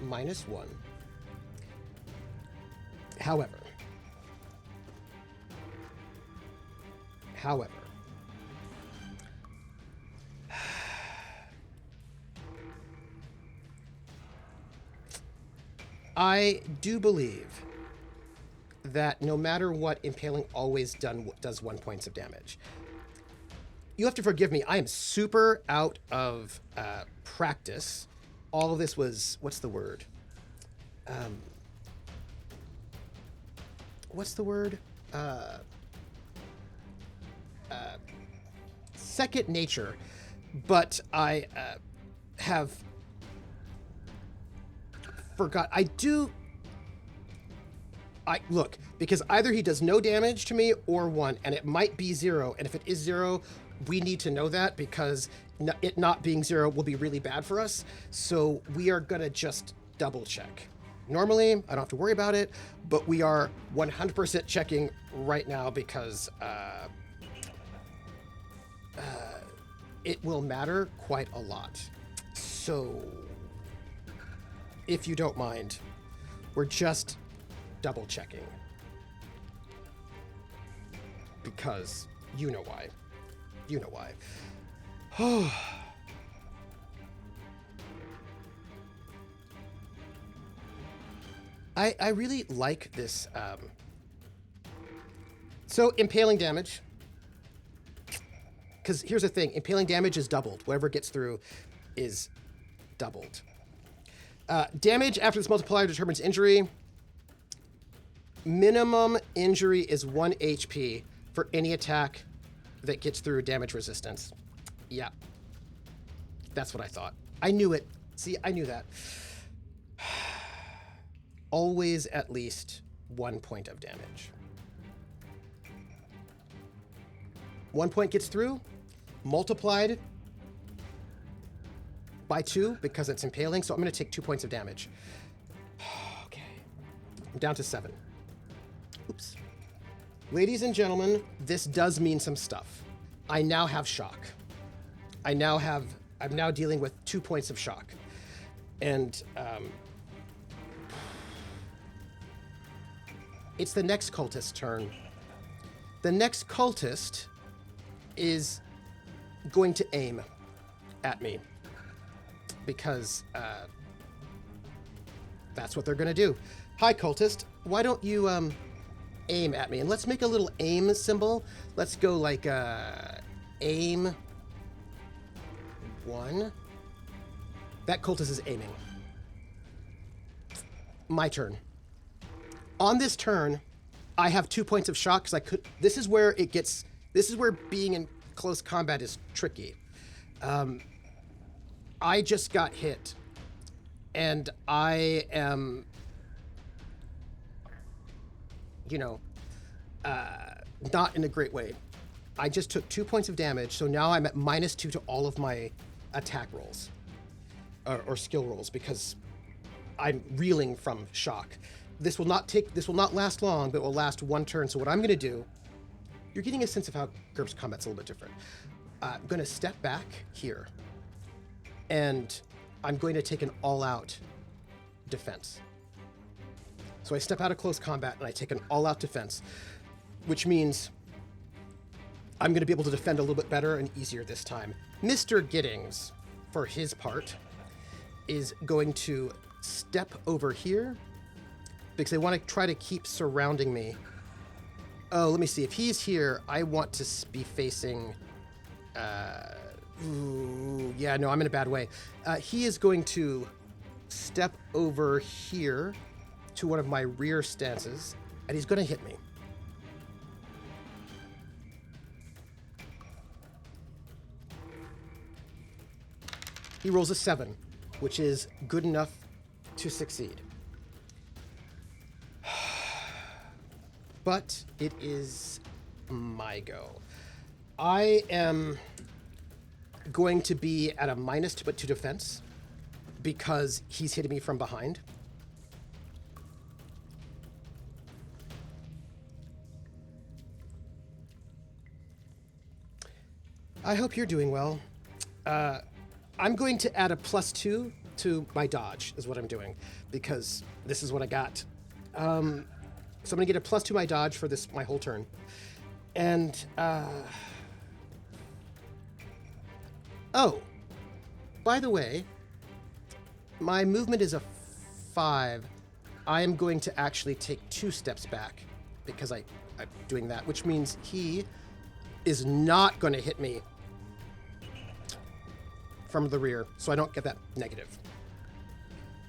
Minus 1. However, I do believe that no matter what, impaling always does 1 point of damage. You have to forgive me. I am super out of practice. All of this was, what's the word? Second nature, but I have forgot. Look, because either he does no damage to me or 1, and it might be 0, and if it is 0, we need to know that, because it not being 0 will be really bad for us, so we are gonna just double check. Normally, I don't have to worry about it, but we are 100% checking right now because it will matter quite a lot. So, if you don't mind, we're just double checking. Because you know why. You know why. I really like this. So, impaling damage. Because here's the thing. Impaling damage is doubled. Whatever gets through is doubled. Damage after this multiplier determines injury. Minimum injury is 1 HP for any attack that gets through damage resistance. Yeah. That's what I thought. I knew it. See, I knew that. Always at least 1 point of damage. 1 point gets through, multiplied by 2 because it's impaling, so I'm going to take 2 points of damage. Okay. I'm down to 7. Oops. Ladies and gentlemen, this does mean some stuff. I now have shock. I'm now dealing with 2 points of shock. And, it's the next cultist's turn. The next cultist is going to aim at me because that's what they're going to do. Hi, cultist. Why don't you aim at me? And let's make a little aim symbol. Let's go like aim 1. That cultist is aiming. My turn. On this turn, I have 2 points of shock because this is where being in close combat is tricky. I just got hit, and I am, not in a great way. I just took 2 points of damage, so now I'm at -2 to all of my attack rolls, or skill rolls, because I'm reeling from shock. This will not last long, but it will last 1 turn. So what I'm going to do, you're getting a sense of how GURPS combat's a little bit different. I'm going to step back here, and I'm going to take an all-out defense. So I step out of close combat, and I take an all-out defense, which means I'm going to be able to defend a little bit better and easier this time. Mr. Giddings, for his part, is going to step over here, because they want to try to keep surrounding me. Oh, let me see. If he's here, I want to be facing... yeah, no, I'm in a bad way. He is going to step over here to one of my rear stances, and he's going to hit me. He rolls a 7, which is good enough to succeed. But it is my go. I am going to be at a -2 defense because he's hitting me from behind. I hope you're doing well. I'm going to add a +2 to my dodge, is what I'm doing, because this is what I got. So I'm going to get a +2 my dodge for this my whole turn. And, oh, by the way, my movement is a 5. I am going to actually take 2 steps back because I'm doing that, which means he is not going to hit me from the rear, so I don't get that negative.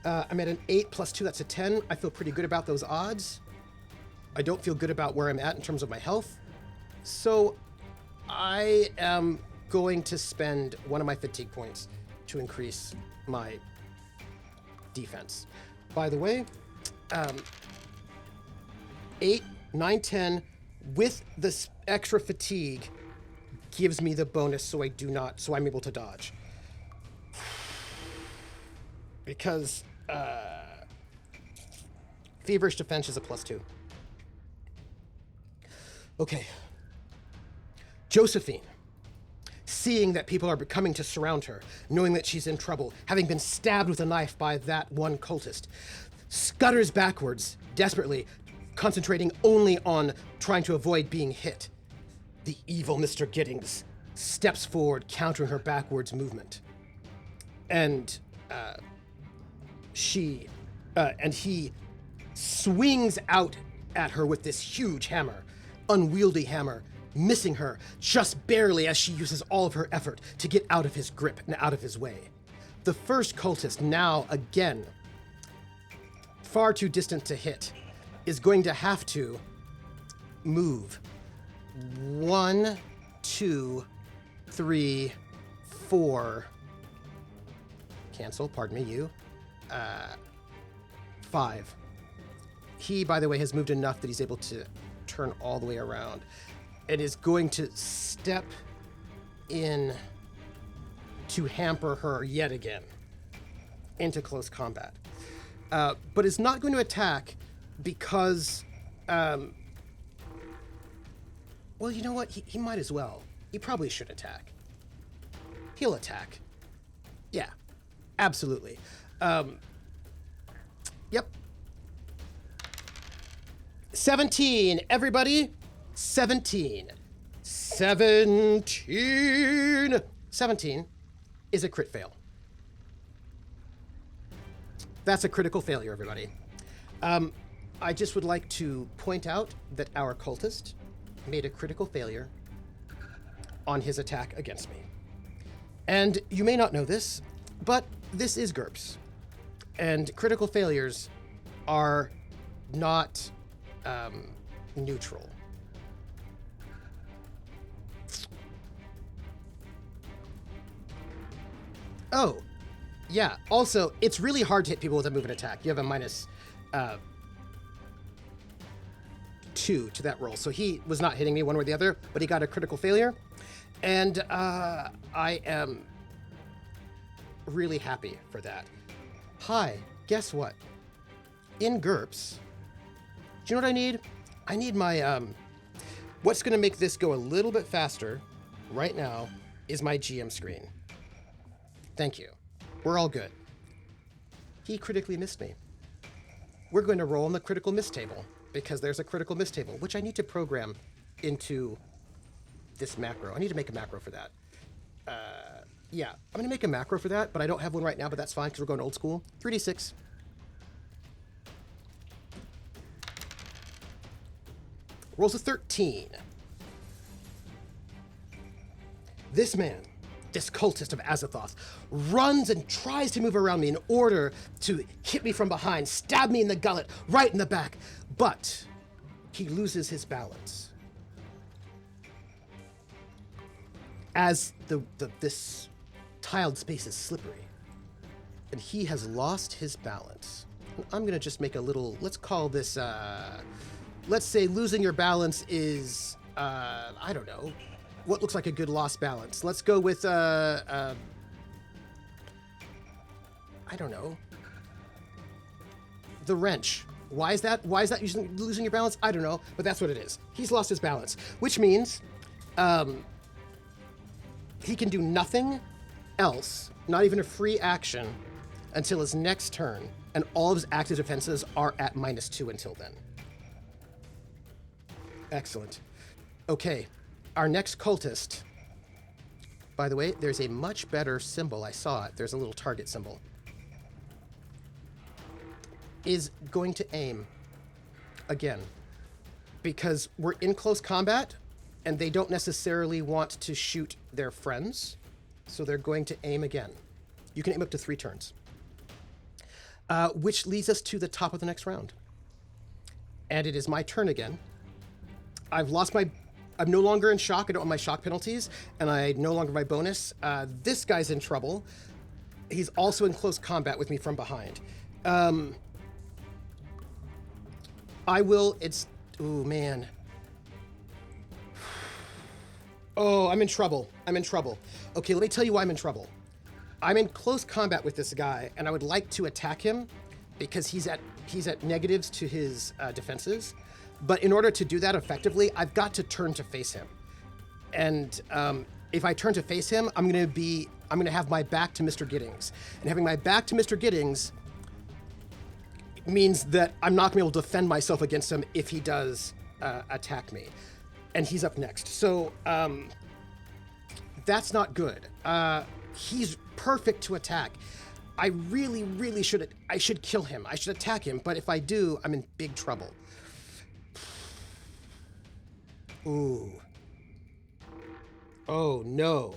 I'm at an 8 + 2, that's a 10. I feel pretty good about those odds. I don't feel good about where I'm at in terms of my health. So I am going to spend one of my fatigue points to increase my defense. By the way, 8, 9, 10 with this extra fatigue gives me the bonus, so so I'm able to dodge. Because feverish defense is a +2. Okay. Josephine, seeing that people are coming to surround her, knowing that she's in trouble, having been stabbed with a knife by that one cultist, scutters backwards, desperately, concentrating only on trying to avoid being hit. The evil Mr. Giddings steps forward, countering her backwards movement. And he swings out at her with this huge hammer, unwieldy hammer, missing her just barely as she uses all of her effort to get out of his grip and out of his way. The first cultist, now again far too distant to hit, is going to have to move 1, 2, 3, 4. Cancel, pardon me, you. 5. He, by the way, has moved enough that he's able to turn all the way around and is going to step in to hamper her yet again into close combat. But is not going to attack because, well, you know what? He might as well. He probably should attack. He'll attack. Yeah, absolutely. Yep. 17, everybody. 17. 17. 17 is a crit fail. That's a critical failure, everybody. I just would like to point out that our cultist made a critical failure on his attack against me. And you may not know this, but this is GURPS. And critical failures are not neutral. Oh, yeah. Also, it's really hard to hit people with a move and attack. You have a -2 to that roll. So he was not hitting me one way or the other, but he got a critical failure. And I am really happy for that. Hi, guess what? In GURPS, do you know what I need? I need my, what's going to make this go a little bit faster right now is my GM screen. Thank you. We're all good. He critically missed me. We're going to roll on the critical miss table because there's a critical miss table, which I need to program into this macro. I need to make a macro for that. Yeah, I'm going to make a macro for that, but I don't have one right now, but that's fine because we're going old school. 3d6. Rolls a 13. This man, this cultist of Azathoth, runs and tries to move around me in order to hit me from behind, stab me in the gullet, right in the back, but he loses his balance. As this tiled space is slippery, and he has lost his balance. I'm going to just make a little, let's call this, let's say losing your balance is, I don't know, what looks like a good lost balance? Let's go with, I don't know. The wrench. Why is that? Why is that losing your balance? I don't know, but that's what it is. He's lost his balance, which means he can do nothing else, not even a free action, until his next turn, and all of his active defenses are at -2 until then. Excellent. Okay, our next cultist. By the way, there's a much better symbol. I saw it. There's a little target symbol. Is going to aim again because we're in close combat and they don't necessarily want to shoot their friends, so they're going to aim again. You can aim up to 3 turns, which leads us to the top of the next round, and it is my turn again. I'm no longer in shock. I don't have my shock penalties, and I no longer have my bonus. This guy's in trouble. He's also in close combat with me from behind. Oh man. Oh, I'm in trouble. Okay, let me tell you why I'm in trouble. I'm in close combat with this guy, and I would like to attack him because he's at negatives to his defenses. But in order to do that effectively, I've got to turn to face him. And if I turn to face him, I'm gonna have my back to Mr. Giddings. And having my back to Mr. Giddings means that I'm not gonna be able to defend myself against him if he does attack me. And he's up next. So that's not good. He's perfect to attack. I really should kill him. I should attack him, but if I do, I'm in big trouble. Ooh. Oh no.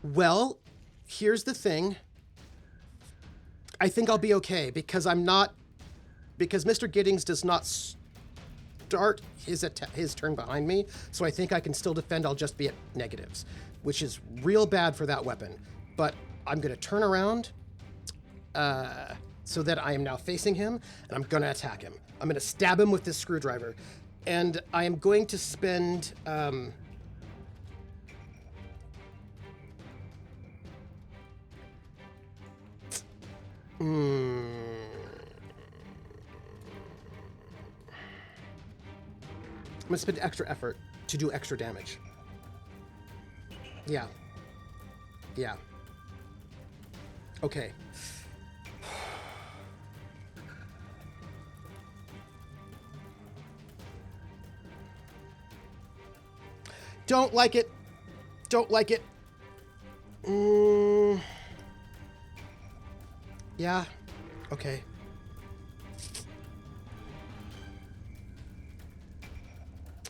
Well, here's the thing. I think I'll be okay because Mr. Giddings does not start his turn behind me, so I think I can still defend. I'll just be at negatives, which is real bad for that weapon. But I'm going to turn around so that I am now facing him, and I'm going to attack him. I'm going to stab him with this screwdriver, and I am going to spend... I'm going to spend extra effort to do extra damage. Yeah. Okay. Don't like it. Yeah. Okay.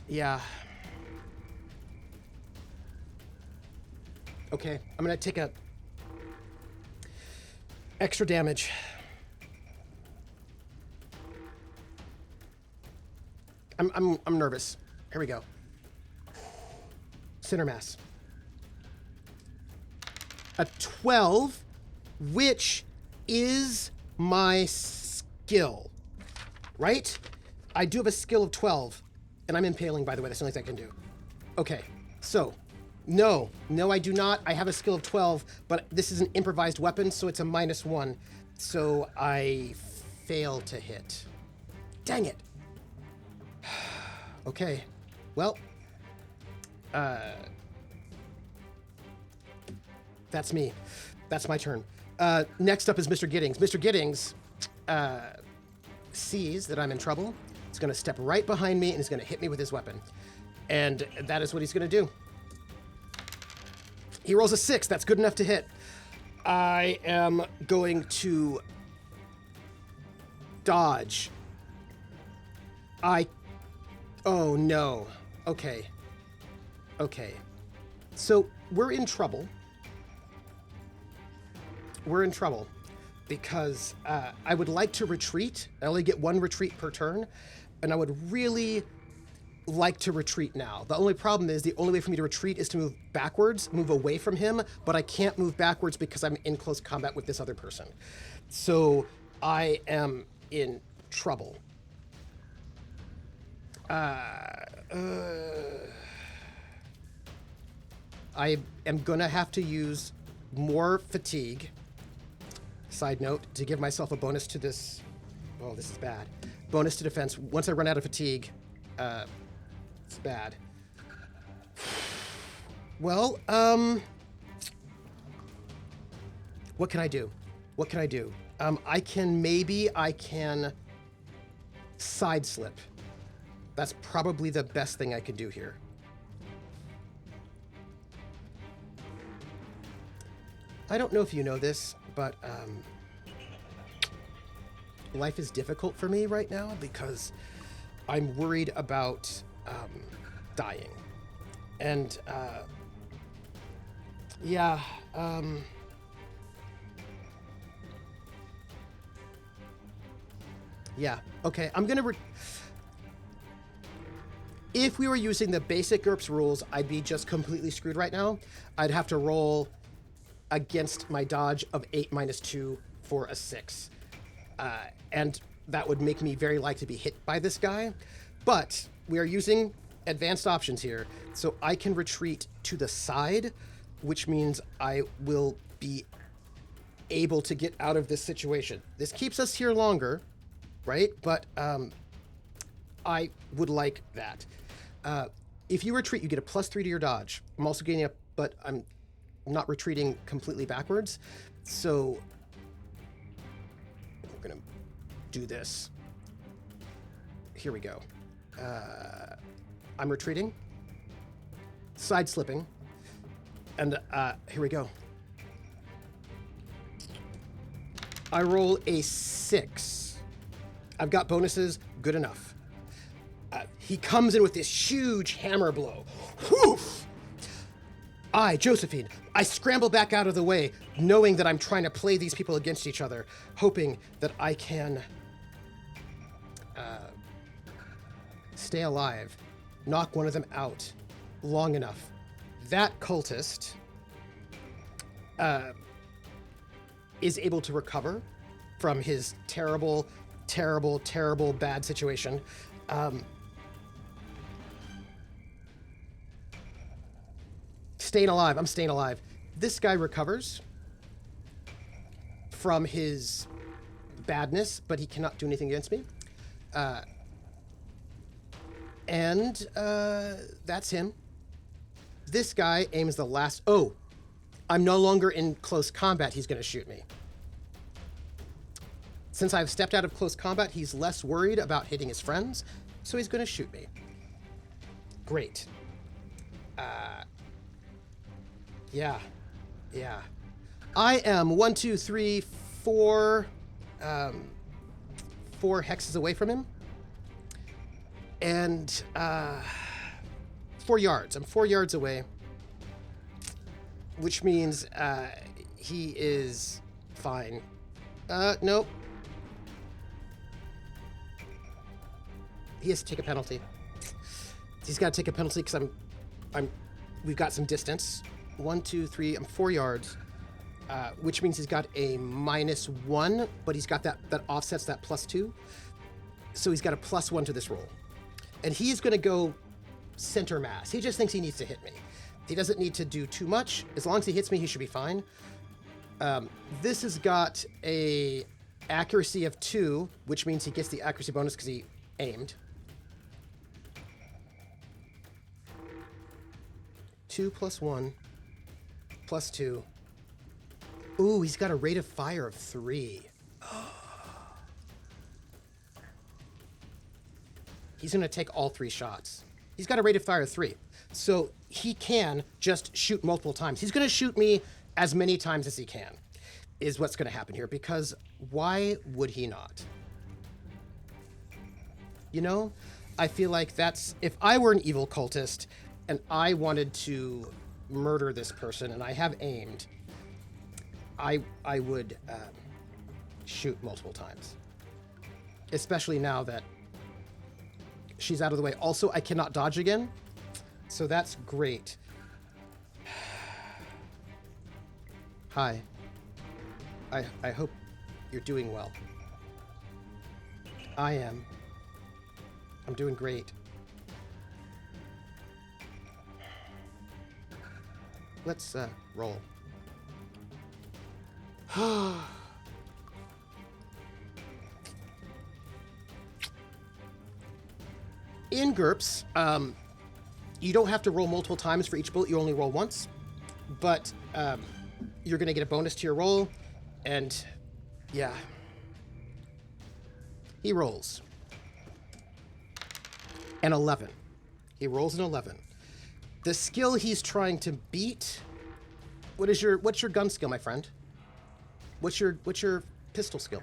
Yeah. Okay, I'm gonna take a extra damage. I'm nervous. Here we go. Center mass. A 12, which is my skill, right? I do have a skill of 12, and I'm impaling, by the way. That's the only thing I can do. Okay, so, no, I do not. I have a skill of 12, but this is an improvised weapon, so it's a -1. So I fail to hit. Dang it. Okay, well, that's me. That's my turn. Next up is Mr. Giddings. Mr. Giddings sees that I'm in trouble. He's going to step right behind me and he's going to hit me with his weapon. And that is what he's going to do. He rolls a 6. That's good enough to hit. I am going to dodge. Oh no. Okay. So we're in trouble. Because I would like to retreat. I only get 1 retreat per turn, and I would really like to retreat now. The only problem is the only way for me to retreat is to move backwards, move away from him, but I can't move backwards because I'm in close combat with this other person. So I am in trouble. I am gonna have to use more fatigue. Side note, to give myself a bonus to this. Oh, this is bad. Bonus to defense. Once I run out of fatigue, it's bad. Well, what can I do? What can I do? I can side slip. That's probably the best thing I can do here. I don't know if you know this, but life is difficult for me right now because I'm worried about dying. And yeah, yeah, okay, I'm gonna if we were using the basic GURPS rules, I'd be just completely screwed right now. I'd have to roll against my dodge of 8 minus 2 for a 6. And that would make me very likely to be hit by this guy. But we are using advanced options here, so I can retreat to the side, which means I will be able to get out of this situation. This keeps us here longer, right? But I would like that. If you retreat, you get a +3 to your dodge. I'm also getting a, but I'm not retreating completely backwards. So we're gonna do this. Here we go. I'm retreating, side slipping, and here we go. I roll a 6. I've got bonuses, good enough. He comes in with this huge hammer blow. Whoof! Josephine, I scramble back out of the way, knowing that I'm trying to play these people against each other, hoping that I can stay alive, knock one of them out long enough. That cultist is able to recover from his terrible, terrible, terrible bad situation. Staying alive. I'm staying alive. This guy recovers from his badness, but he cannot do anything against me. And that's him. This guy aims the last... Oh, I'm no longer in close combat. He's going to shoot me. Since I've stepped out of close combat, he's less worried about hitting his friends, so he's going to shoot me. Great. Yeah. I am 1, 2, 3, 4, 4 hexes away from him. And 4 yards. I'm 4 yards away, which means he is fine. Nope. He has to take a penalty. He's got to take a penalty because we've got some distance. 1, 2, 3, I'm 4 yards, which means he's got a -1, but he's got that offsets that +2. So he's got a +1 to this roll. And he's going to go center mass. He just thinks he needs to hit me. He doesn't need to do too much. As long as he hits me, he should be fine. This has got a accuracy of 2, which means he gets the accuracy bonus because he aimed. 2 + 1 + 2. Ooh, he's got a rate of fire of 3. He's going to take all 3 shots. He's got a rate of fire of 3. So he can just shoot multiple times. He's going to shoot me as many times as he can, is what's going to happen here, because why would he not? You know, I feel like that's... If I were an evil cultist and I wanted to murder this person and I have aimed, I would shoot multiple times. Especially now that she's out of the way. Also, I cannot dodge again, so that's great. Hi. I hope you're doing well. I am. I'm doing great. let's roll. In GURPS, you don't have to roll multiple times for each bullet. You only roll once, but you're going to get a bonus to your roll, and yeah. He rolls an 11. He rolls an 11. The skill he's trying to beat. What's your gun skill, my friend? What's your pistol skill?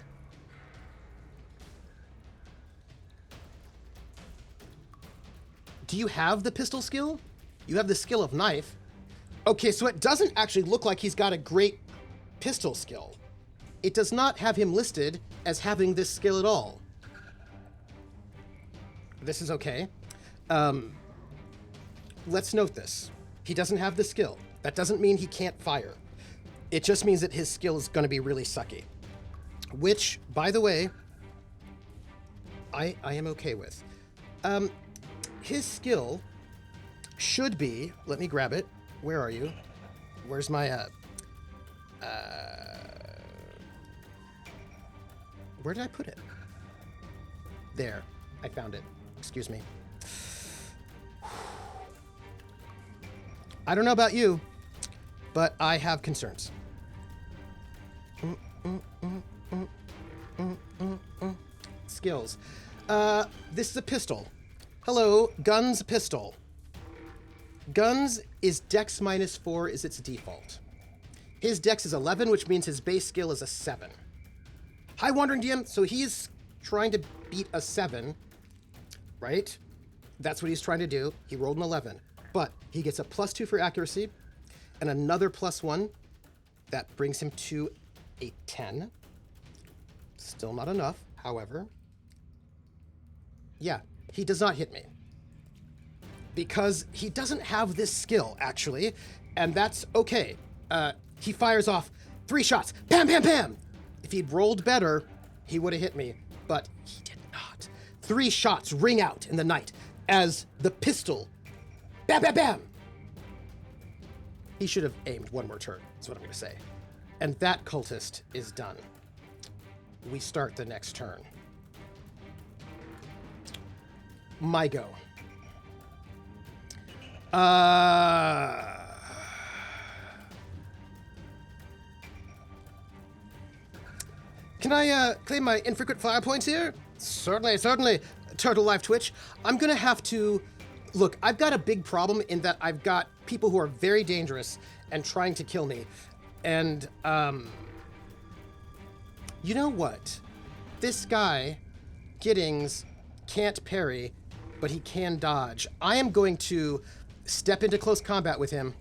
Do you have the pistol skill? You have the skill of knife. Okay, so it doesn't actually look like he's got a great pistol skill. It does not have him listed as having this skill at all. This is okay. Let's note this. He doesn't have the skill. That doesn't mean he can't fire. It just means that his skill is going to be really sucky. Which, by the way, I am okay with. His skill should be... Let me grab it. Where are you? Where's my... Where did I put it? There. I found it. Excuse me. I don't know about you, but I have concerns. Skills. This is a pistol. Hello, guns, pistol. Guns is Dex -4 is its default. His Dex is 11, which means his base skill is a 7. Hi, Wandering DM. So he's trying to beat a 7, right? That's what he's trying to do. He rolled an 11, but he gets a +2 for accuracy and another +1. That brings him to a 10. Still not enough, however. Yeah, he does not hit me. Because he doesn't have this skill, actually, and that's okay. He fires off 3 shots. Bam, bam, bam! If he'd rolled better, he would have hit me, but he did not. 3 shots ring out in the night as the pistol... Bam, bam, bam! He should have aimed one more turn, is what I'm going to say. And that cultist is done. We start the next turn. My go. Can I claim my infrequent fire points here? Certainly, certainly. Turtle Life Twitch. I'm gonna have to... Look, I've got a big problem in that I've got people who are very dangerous and trying to kill me. And, you know what? This guy, Giddings, can't parry, but he can dodge. I am going to step into close combat with him.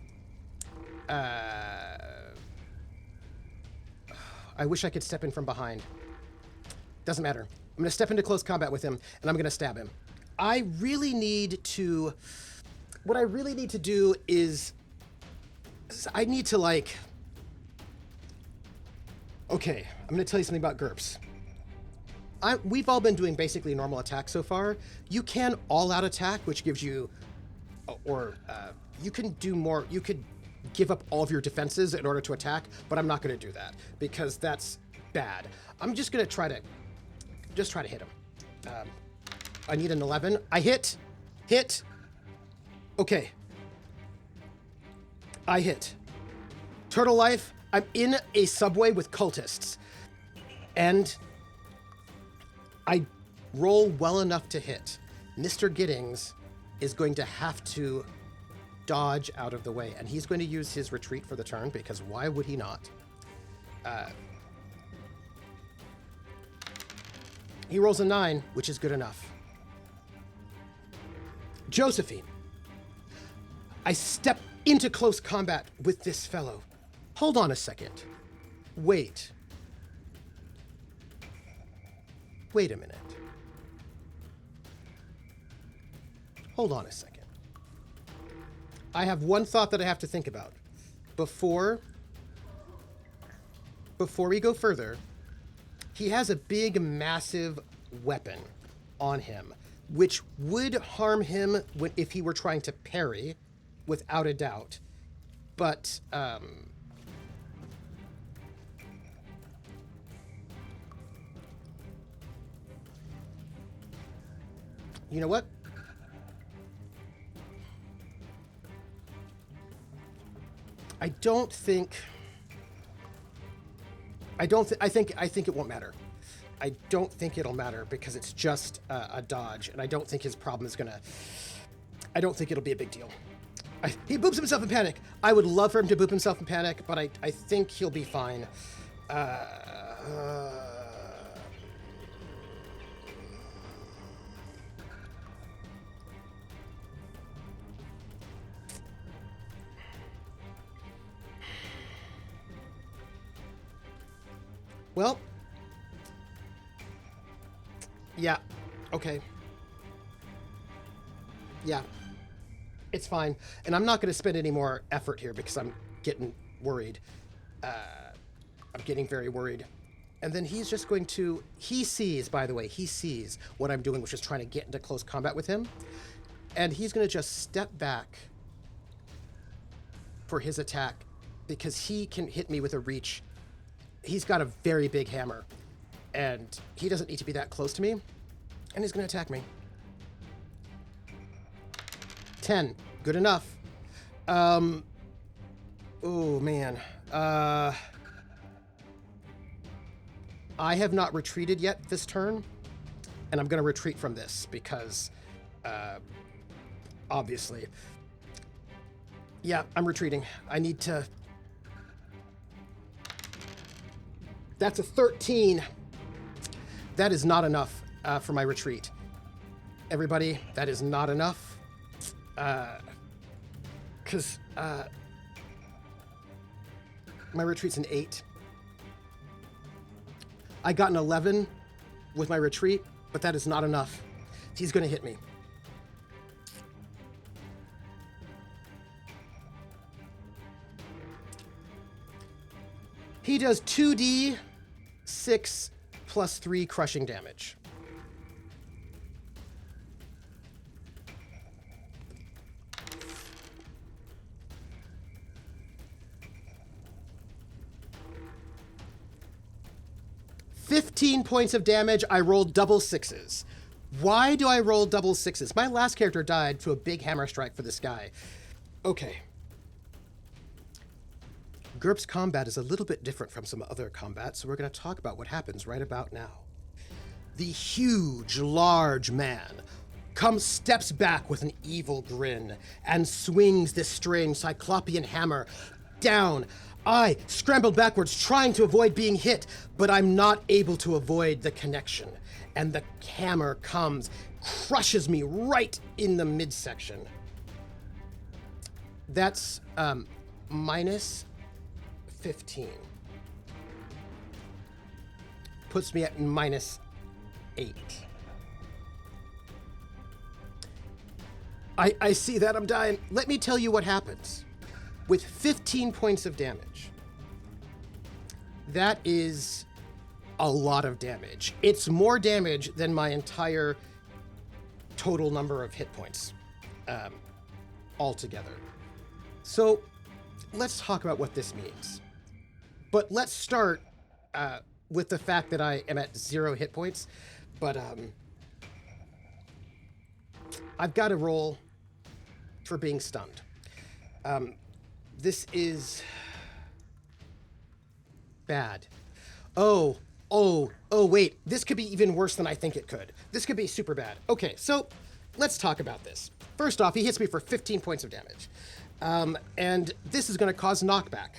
I wish I could step in from behind. Doesn't matter. I'm going to step into close combat with him, and I'm going to stab him. I really need to... What I really need to do is... I need to, like... Okay, I'm going to tell you something about GURPS. We've all been doing basically normal attack so far. You can all-out attack, which gives you... you can do more... You could give up all of your defenses in order to attack, but I'm not going to do that, because that's bad. I'm just going to try to... Just try to hit him. I need an 11. I hit. Hit. Okay. I hit. Turtle Life, I'm in a subway with cultists. And I roll well enough to hit. Mr. Giddings is going to have to dodge out of the way. And he's going to use his retreat for the turn, because why would he not? He rolls a 9, which is good enough. Josephine. I step into close combat with this fellow. Hold on a second. Wait. Wait a minute. Hold on a second. I have one thought that I have to think about. Before we go further, he has a big, massive weapon on him, which would harm him if he were trying to parry, without a doubt. But, you know what? I think it won't matter. I don't think it'll matter because it's just a dodge, and I don't think his problem is gonna. I don't think it'll be a big deal. He boops himself in panic. I would love for him to boop himself in panic, but I think he'll be fine. Well, yeah, okay. Yeah, it's fine. And I'm not going to spend any more effort here because I'm getting worried. I'm getting very worried. And then he's just going to, he sees what I'm doing, which is trying to get into close combat with him. And he's going to just step back for his attack because he can hit me with a reach. He's got a very big hammer, and he doesn't need to be that close to me, and he's going to attack me. 10. Good enough. Oh, man. I have not retreated yet this turn, and I'm going to retreat from this because, obviously. Yeah, I'm retreating. I need to... That's a 13. That is not enough for my retreat. Everybody, that is not enough. Because my retreat's an 8. I got an 11 with my retreat, but that is not enough. He's going to hit me. He does 2d6 plus 3 crushing damage. $15 points of damage. I rolled double sixes. Why do I roll double sixes? My last character died to a big hammer strike for this guy. Okay. GURPS combat is a little bit different from some other combat, so we're going to talk about what happens right about now. The huge, large man steps back with an evil grin and swings this strange cyclopean hammer down. I scrambled backwards, trying to avoid being hit, but I'm not able to avoid the connection. And the hammer comes, crushes me right in the midsection. That's minus 15. Puts me at minus 8. I see that I'm dying. Let me tell you what happens. With 15 points of damage, that is a lot of damage. It's more damage than my entire total number of hit points altogether. So let's talk about what this means. But let's start with the fact that I am at 0 hit points. But I've got to roll for being stunned. This is bad. Oh, wait. This could be even worse than I think it could. This could be super bad. Okay, so let's talk about this. First off, he hits me for 15 points of damage. And this is going to cause knockback.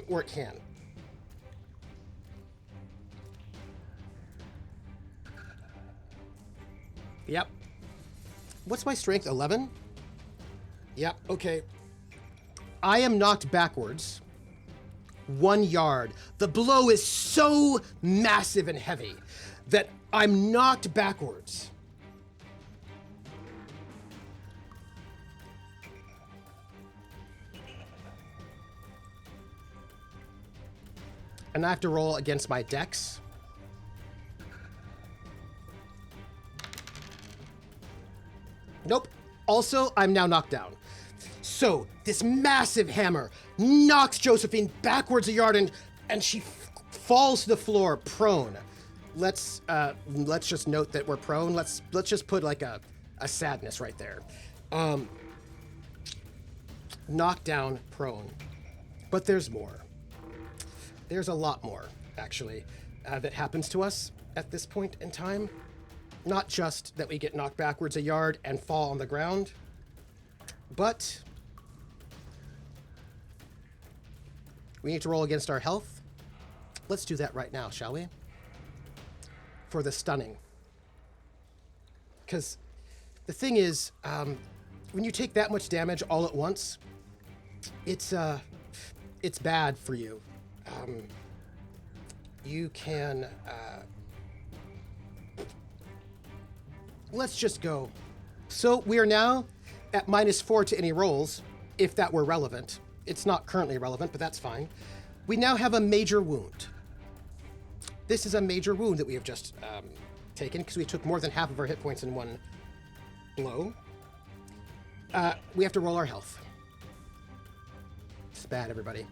Or it can. Yep. What's my strength? 11? Yep, okay. I am knocked backwards 1 yard. The blow is so massive and heavy that I'm knocked backwards. And I have to roll against my dex. Nope. Also, I'm now knocked down. So this massive hammer knocks Josephine backwards a yard, and she falls to the floor prone. Let's just note that we're prone. Let's just put like a sadness right there. Knocked down, prone. But there's more. There's a lot more, actually, that happens to us at this point in time. Not just that we get knocked backwards a yard and fall on the ground, but we need to roll against our health. Let's do that right now, shall we? For the stunning. Because the thing is, when you take that much damage all at once, it's bad for you. You can, let's just go. So we are now at -4 to any rolls, if that were relevant. It's not currently relevant, but that's fine. We now have a major wound. This is a major wound that we have just taken because we took more than half of our hit points in one blow. We have to roll our health. It's bad, everybody.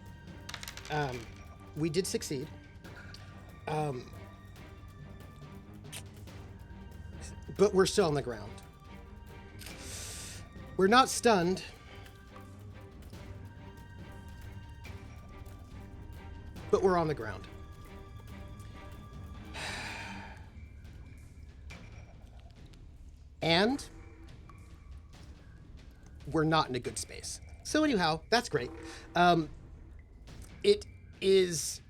We did succeed. But we're still on the ground. We're not stunned. But we're on the ground. And we're not in a good space. So anyhow, that's great. It is...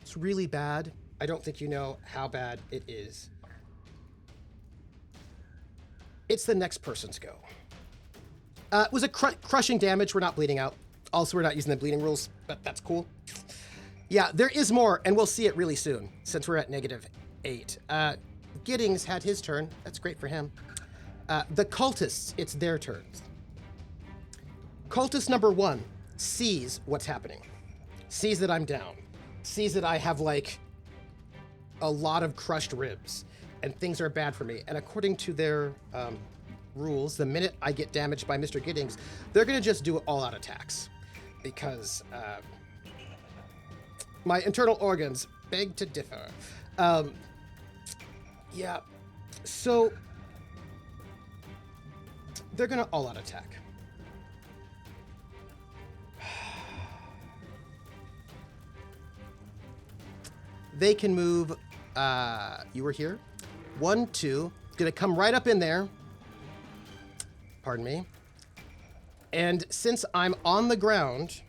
it's really bad. I don't think you know how bad it is. It's the next person's go. It was a crushing damage. We're not bleeding out. Also, we're not using the bleeding rules, but that's cool. Yeah, there is more, and we'll see it really soon, since we're at -8. Giddings had his turn. That's great for him. The cultists, it's their turns. Cultist number 1 sees what's happening. Sees that I'm down. Sees that I have, like, a lot of crushed ribs, and things are bad for me. And according to their rules, the minute I get damaged by Mr. Giddings, they're going to just do all-out attacks. Because my internal organs beg to differ. Yeah, so they're going to all-out attack. They can move, you were here, 1, 2, gonna come right up in there, pardon me, and since I'm on the ground,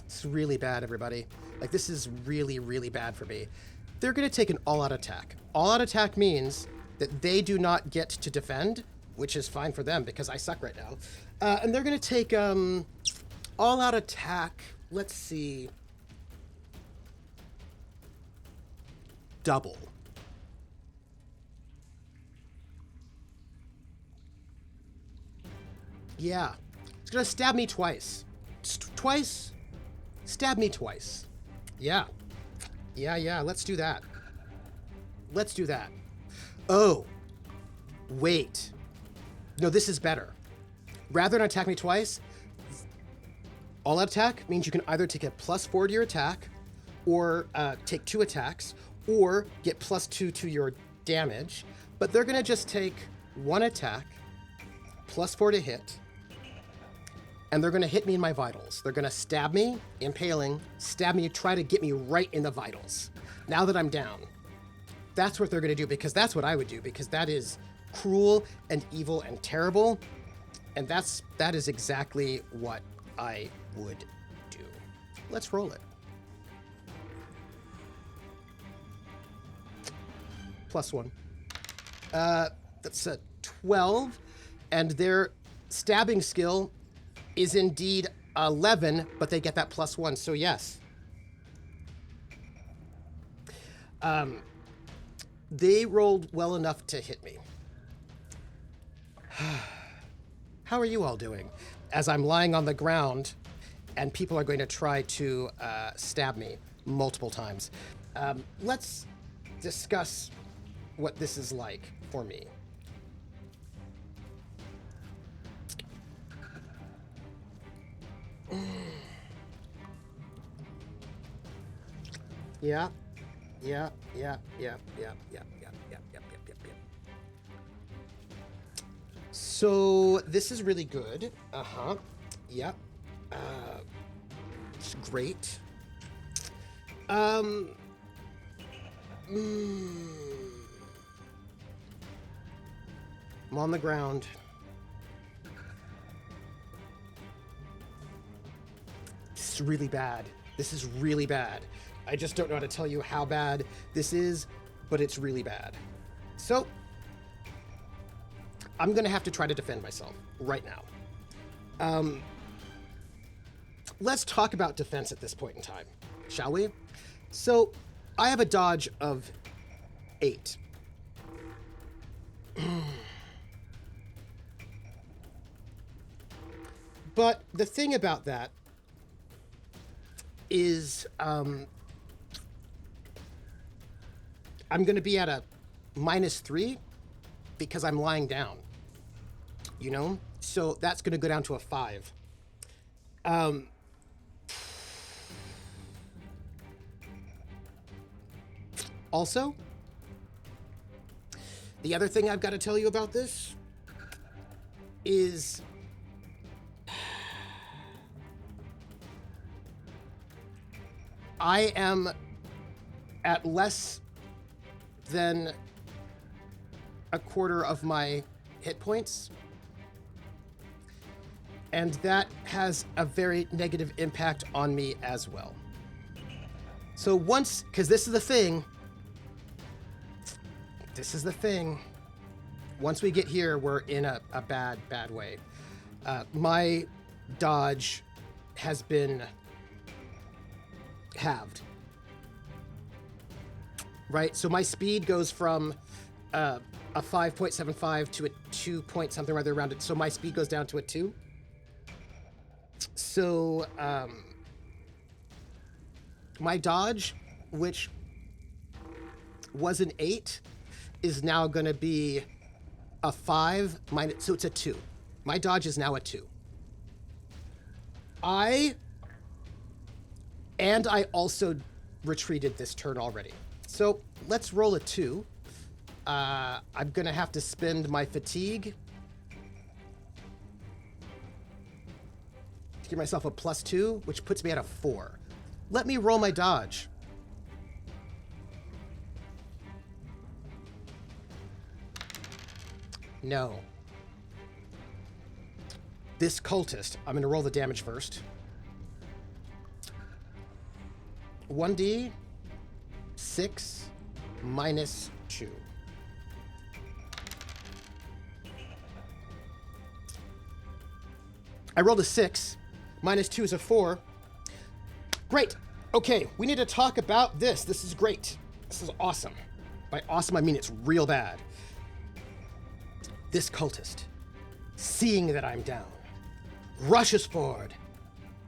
it's really bad, everybody. Like, this is really, really bad for me. They're gonna take an all-out attack. All-out attack means that they do not get to defend, which is fine for them because I suck right now. And they're gonna take all-out attack, let's see, double. Yeah, it's gonna stab me twice. Twice? Stab me twice. Yeah. Yeah, let's do that. Let's do that. Oh, wait. No, this is better. Rather than attack me twice, all-out attack means you can either take a +4 to your attack, or take 2 attacks, or get +2 to your damage. But they're gonna just take 1 attack, +4 to hit, and they're gonna hit me in my vitals. They're gonna stab me, impaling, stab me, try to get me right in the vitals. Now that I'm down. That's what they're gonna do, because that's what I would do, because that is cruel and evil and terrible. And that is exactly what I would do. Let's roll it. +1. That's a 12, and their stabbing skill is indeed 11, but they get that +1, so yes. They rolled well enough to hit me. How are you all doing? As I'm lying on the ground, and people are going to try to stab me multiple times. Let's discuss what this is like for me. Yeah. Yeah. Yeah. Yeah. Yeah. Yeah. Yeah. Yeah. Yeah. Yeah. Yeah. So this is really good. Uh-huh. Yep. It's great. Um. I'm on the ground. This is really bad. This is really bad. I just don't know how to tell you how bad this is, but it's really bad. So, I'm going to have to try to defend myself right now. Let's talk about defense at this point in time, shall we? So, I have a dodge of 8. But the thing about that is I'm going to be at a -3 because I'm lying down, you know? So that's going to go down to a 5. Also, the other thing I've got to tell you about this is I am at less than a quarter of my hit points, and that has a very negative impact on me as well. So once, because this is the thing, once we get here, we're in a bad way. My dodge has been halved. Right? So my speed goes from a 5.75 to a 2 point something rather around it. So my speed goes down to a 2. So my dodge, which was an 8, is now going to be a 5 minus, so it's a 2. My dodge is now a 2. I also retreated this turn already. So let's roll a 2. I'm going to have to spend my fatigue to give myself a +2, which puts me at a 4. Let me roll my dodge. No. This cultist, I'm going to roll the damage first. 1d 6 minus 2. I rolled a 6. Minus 2 is a 4. Great. Okay, we need to talk about this. This is great. This is awesome. By awesome, I mean it's real bad. This cultist, seeing that I'm down, rushes forward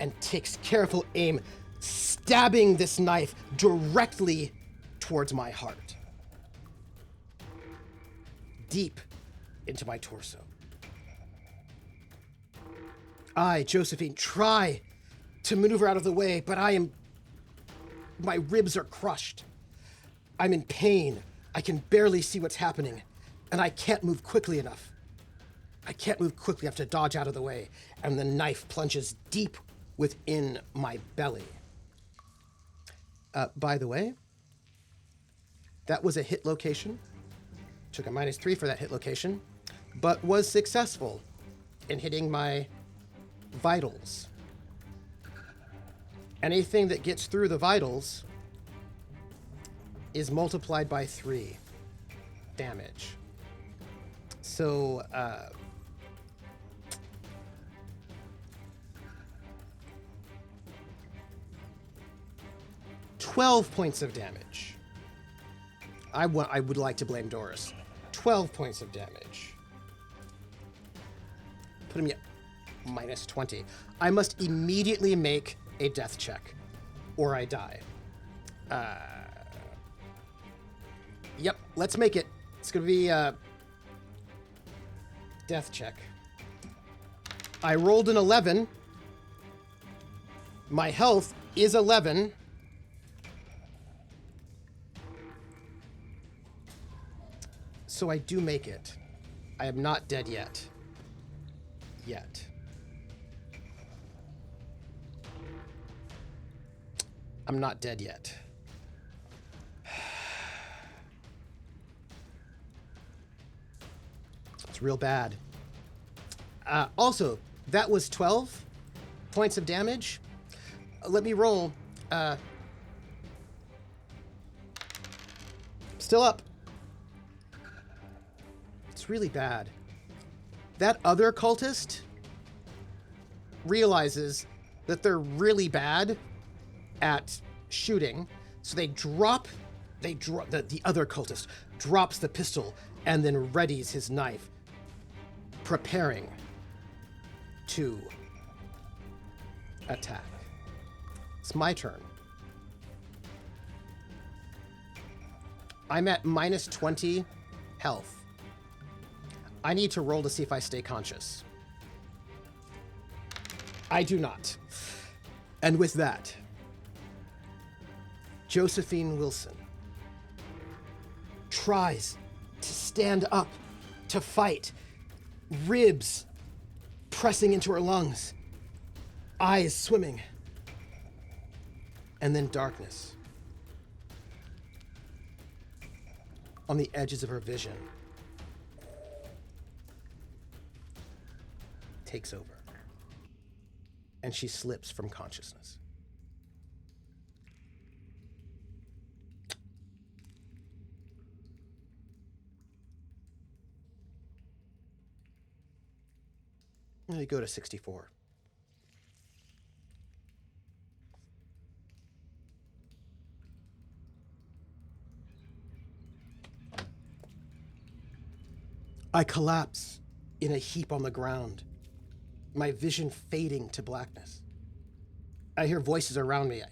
and takes careful aim, stabbing this knife directly towards my heart. Deep into my torso. I, Josephine, try to maneuver out of the way, but my ribs are crushed. I'm in pain. I can barely see what's happening, and I can't move quickly enough. I have to dodge out of the way, and the knife plunges deep within my belly. By the way, that was a hit location. Took a -3 for that hit location, but was successful in hitting my vitals. Anything that gets through the vitals is multiplied by 3 damage. So, 12 points of damage. I would like to blame Doris. 12 points of damage. Putting me at -20. I must immediately make a death check, or I die. Yep, let's make it. It's gonna be a death check. I rolled an 11. My health is 11. So I do make it. I am not dead yet. Yet. I'm not dead yet. It's real bad. Also, that was 12 points of damage. Let me roll. Still up. It's really bad. That other cultist realizes that they're really bad at shooting, so the other cultist drops the pistol and then readies his knife, preparing to attack. It's my turn. I'm at minus 20 health. I need to roll to see if I stay conscious. I do not. And with that, Josephine Wilson tries to stand up, to fight, ribs pressing into her lungs, eyes swimming, and then darkness on the edges of her vision takes over, and she slips from consciousness. You go to 64. I collapse in a heap on the ground, my vision fading to blackness. I hear voices around me.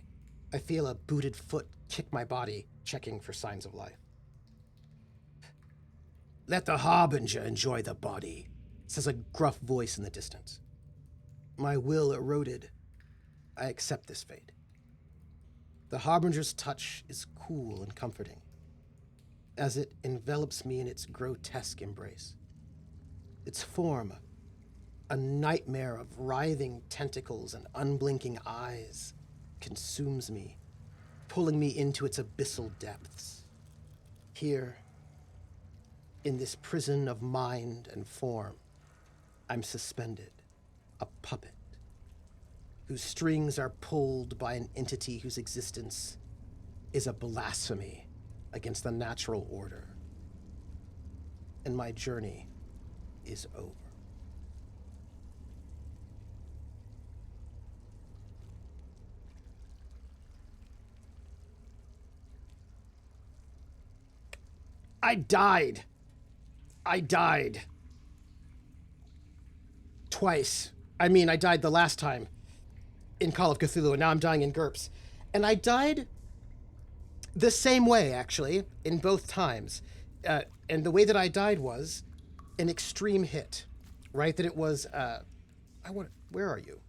I feel a booted foot kick my body, checking for signs of life. Let the harbinger enjoy the body, says a gruff voice in the distance. My will eroded. I accept this fate. The harbinger's touch is cool and comforting, as it envelops me in its grotesque embrace. Its form, a nightmare of writhing tentacles and unblinking eyes, consumes me, pulling me into its abyssal depths. Here, in this prison of mind and form, I'm suspended, a puppet, whose strings are pulled by an entity whose existence is a blasphemy against the natural order. And my journey is over. I died. Twice. I mean, I died the last time in Call of Cthulhu, and now I'm dying in GURPS. And I died the same way, actually, in both times. And the way that I died was an extreme hit, right? That it was, where are you?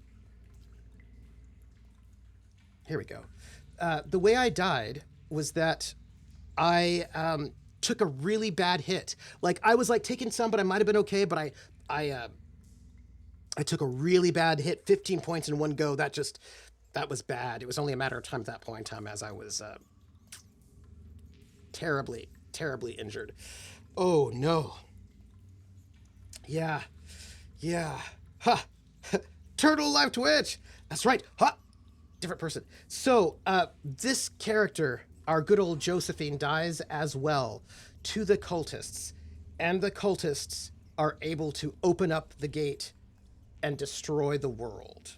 Here we go. The way I died was that I took a really bad hit. Like, I was like taking some, but I might have been okay, but I took a really bad hit, 15 points in one go. That was bad. It was only a matter of time at that point in time as I was terribly, terribly injured. Oh, no. Yeah. Ha! Turtle Live Twitch! That's right. Ha! Different person. So, this character, our good old Josephine, dies as well to the cultists. And the cultists are able to open up the gate and destroy the world.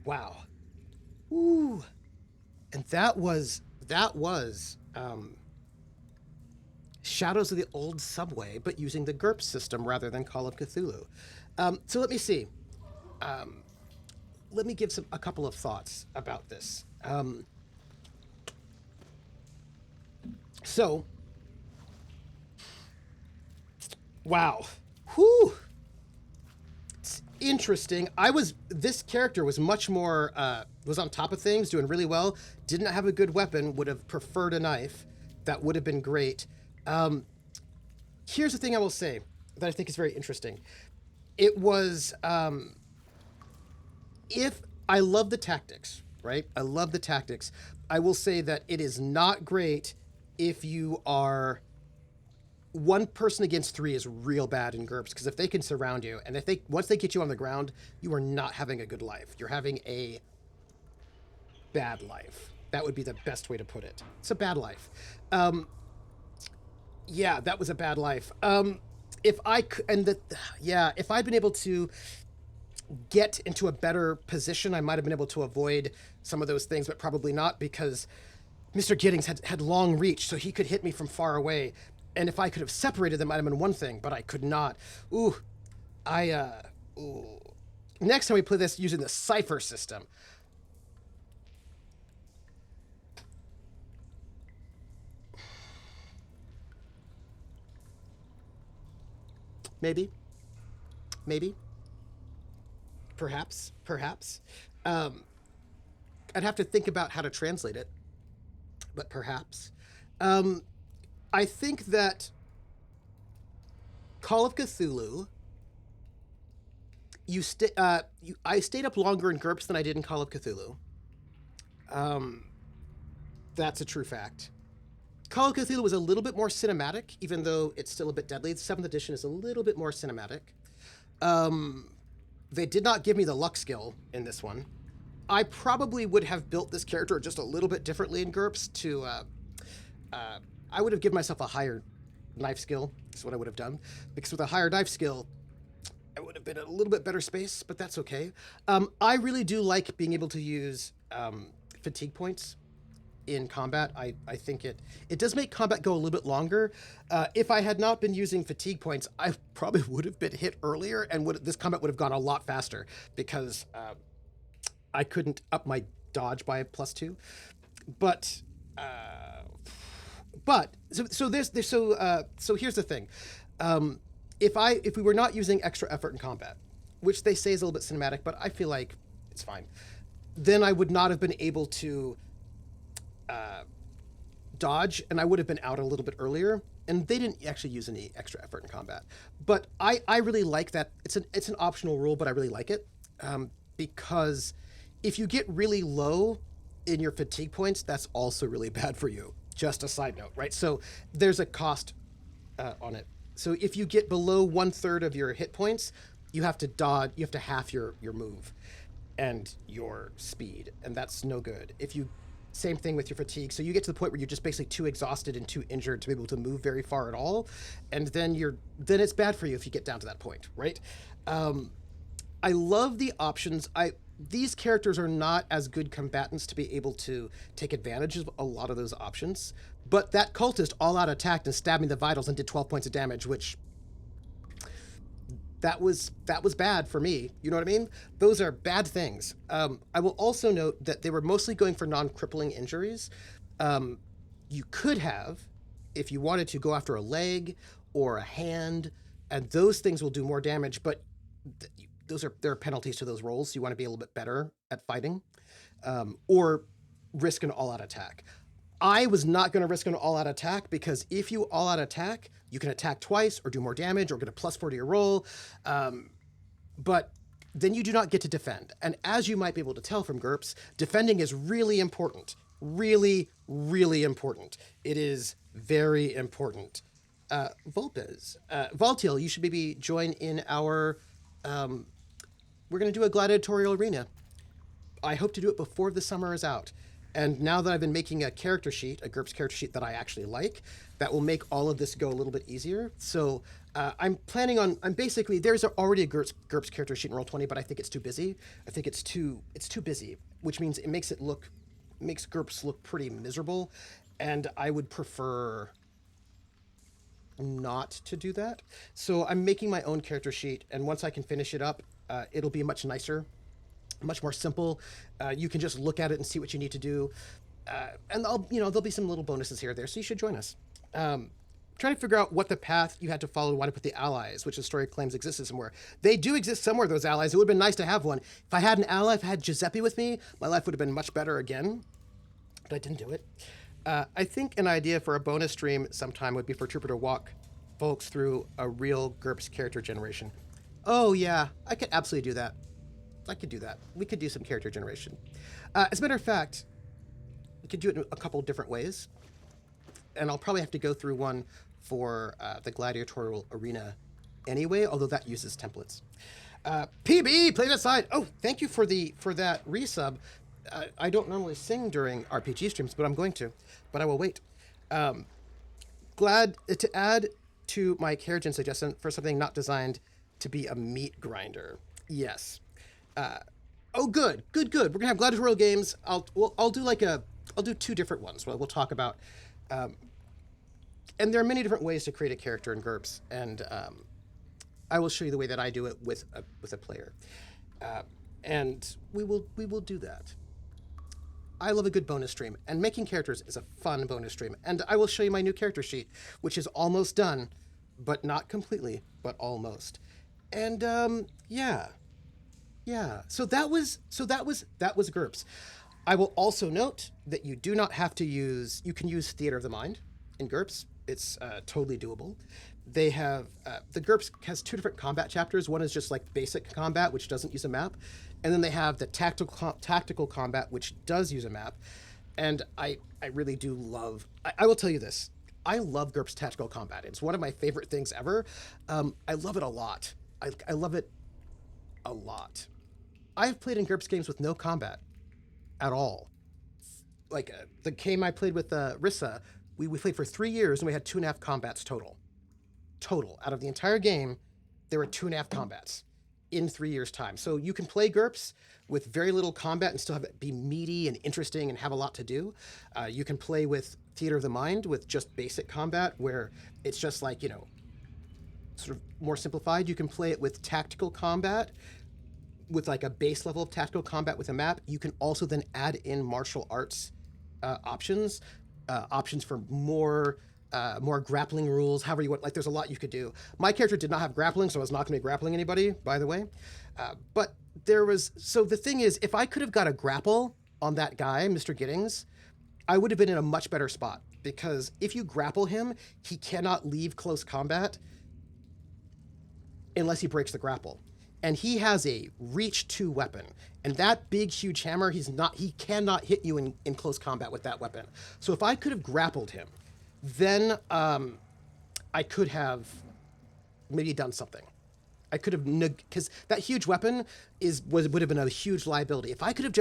Wow. Ooh. And that was Shadows of the Old Subway, but using the GURPS system rather than Call of Cthulhu. So let me see. Let me give a couple of thoughts about this. Wow. Whew. interesting. This character was much more was on top of things, doing really well. Didn't have a good weapon. Would have preferred a knife. That would have been great. Here's the thing I will say that I think is very interesting. It was if I love the tactics, right? I love the tactics. I will say that it is not great if you are one person against three is real bad in GURPS because if they can surround you and if they once they get you on the ground, you are not having a good life. You're having a bad life. That would be the best way to put it. It's a bad life. Yeah, that was a bad life. If I and the yeah, if I'd been able to get into a better position, I might have been able to avoid some of those things, but probably not because Mr. Giddings had long reach, so he could hit me from far away. And if I could have separated them, might have been one thing, but I could not. Ooh, ooh. Next time we play this using the cipher system. Maybe. Perhaps. I'd have to think about how to translate it, but perhaps. I think that Call of Cthulhu, I stayed up longer in GURPS than I did in Call of Cthulhu. That's a true fact. Call of Cthulhu was a little bit more cinematic, even though it's still a bit deadly. The 7th edition is a little bit more cinematic. They did not give me the luck skill in this one. I probably would have built this character just a little bit differently in GURPS to... I would have given myself a higher knife skill, is what I would have done. Because with a higher knife skill, I would have been in a little bit better space, but that's okay. I really do like being able to use fatigue points in combat. I think it does make combat go a little bit longer. If I had not been using fatigue points, I probably would have been hit earlier, and this combat would have gone a lot faster because I couldn't up my dodge by +2. But so here's the thing. If we were not using extra effort in combat, which they say is a little bit cinematic, but I feel like it's fine, then I would not have been able to dodge, and I would have been out a little bit earlier. And they didn't actually use any extra effort in combat. But I really like that. It's an optional rule, but I really like it because if you get really low in your fatigue points, that's also really bad for you. Just a side note, right? So there's a cost on it. So if you get below 1/3 of your hit points, you have to dodge. You have to half your move and your speed, and that's no good. Same thing with your fatigue. So you get to the point where you're just basically too exhausted and too injured to be able to move very far at all, and then it's bad for you if you get down to that point, right? I love the options. These characters are not as good combatants to be able to take advantage of a lot of those options. But that cultist all out attacked and stabbed me in the vitals and did 12 points of damage, which that was bad for me. You know what I mean? Those are bad things. I will also note that they were mostly going for non-crippling injuries. You could have, if you wanted to, go after a leg or a hand, and those things will do more damage, but there are penalties to those rolls. So you want to be a little bit better at fighting, or risk an all-out attack. I was not going to risk an all-out attack because if you all-out attack, you can attack twice or do more damage or get a +4 to your roll, but then you do not get to defend. And as you might be able to tell from GURPS, defending is really important. Really, really important. It is very important. Volpez, Valtiel, you should maybe join in our... we're going to do a gladiatorial arena. I hope to do it before the summer is out. And now that I've been making a GURPS character sheet that I actually like, that will make all of this go a little bit easier. So I'm basically, there's already a GURPS character sheet in Roll20, but I think it's too busy. I think it's too busy, which means it makes GURPS look pretty miserable. And I would prefer not to do that. So I'm making my own character sheet, and once I can finish it up, it'll be much nicer, much more simple. You can just look at it and see what you need to do, and there'll be some little bonuses here or there. So you should join us. trying to figure out what the path you had to follow to wind up with the allies, which the story claims existed somewhere. They do exist somewhere, those allies. It would have been nice to have one. If I had an ally, if I had Giuseppe with me, my life would have been much better again. But I didn't do it. I think an idea for a bonus stream sometime would be for Trooper to walk folks through a real GURPS character generation. Oh, yeah, I could absolutely do that. I could do that. We could do some character generation. As a matter of fact, we could do it in a couple different ways. And I'll probably have to go through one for the gladiatorial arena anyway, although that uses templates. PB, play that side. Oh, thank you for that resub. I don't normally sing during RPG streams, but I'm going to. But I will wait. Glad to add to my carriage suggestion for something not designed to be a meat grinder. Yes. Oh, good. We're gonna have gladiatorial games. I'll do two different ones. We'll talk about. And there are many different ways to create a character in GURPS, and I will show you the way that I do it with a player, and we will do that. I love a good bonus stream, and making characters is a fun bonus stream. And I will show you my new character sheet, which is almost done, but not completely, but almost. And yeah. So that was GURPS. I will also note that you do not have to use. You can use Theater of the Mind in GURPS. It's totally doable. They have the GURPS has two different combat chapters. One is just like basic combat, which doesn't use a map, and then they have the tactical combat, which does use a map. And I really do love. I will tell you this. I love GURPS tactical combat. It's one of my favorite things ever. I love it a lot. I love it a lot. I've played in GURPS games with no combat at all. Like the game I played with Rissa, we played for 3 years and we had 2.5 combats total. Out of the entire game, there were 2.5 combats in 3 years' time. So you can play GURPS with very little combat and still have it be meaty and interesting and have a lot to do. You can play with Theater of the Mind with just basic combat where it's just like, sort of more simplified. You can play it with tactical combat with like a base level of tactical combat with a map. You can also then add in martial arts options for more grappling rules, however you want. Like there's a lot you could do. My character did not have grappling, so I was not going to be grappling anybody, by the way. But so the thing is, if I could have got a grapple on that guy, Mr. Giddings, I would have been in a much better spot, because if you grapple him, he cannot leave close combat unless he breaks the grapple. And he has a reach 2 weapon. And that big, huge hammer, he cannot hit you in close combat with that weapon. So if I could have grappled him, then I could have maybe done something. I could have, because that huge weapon would have been a huge liability. If I could have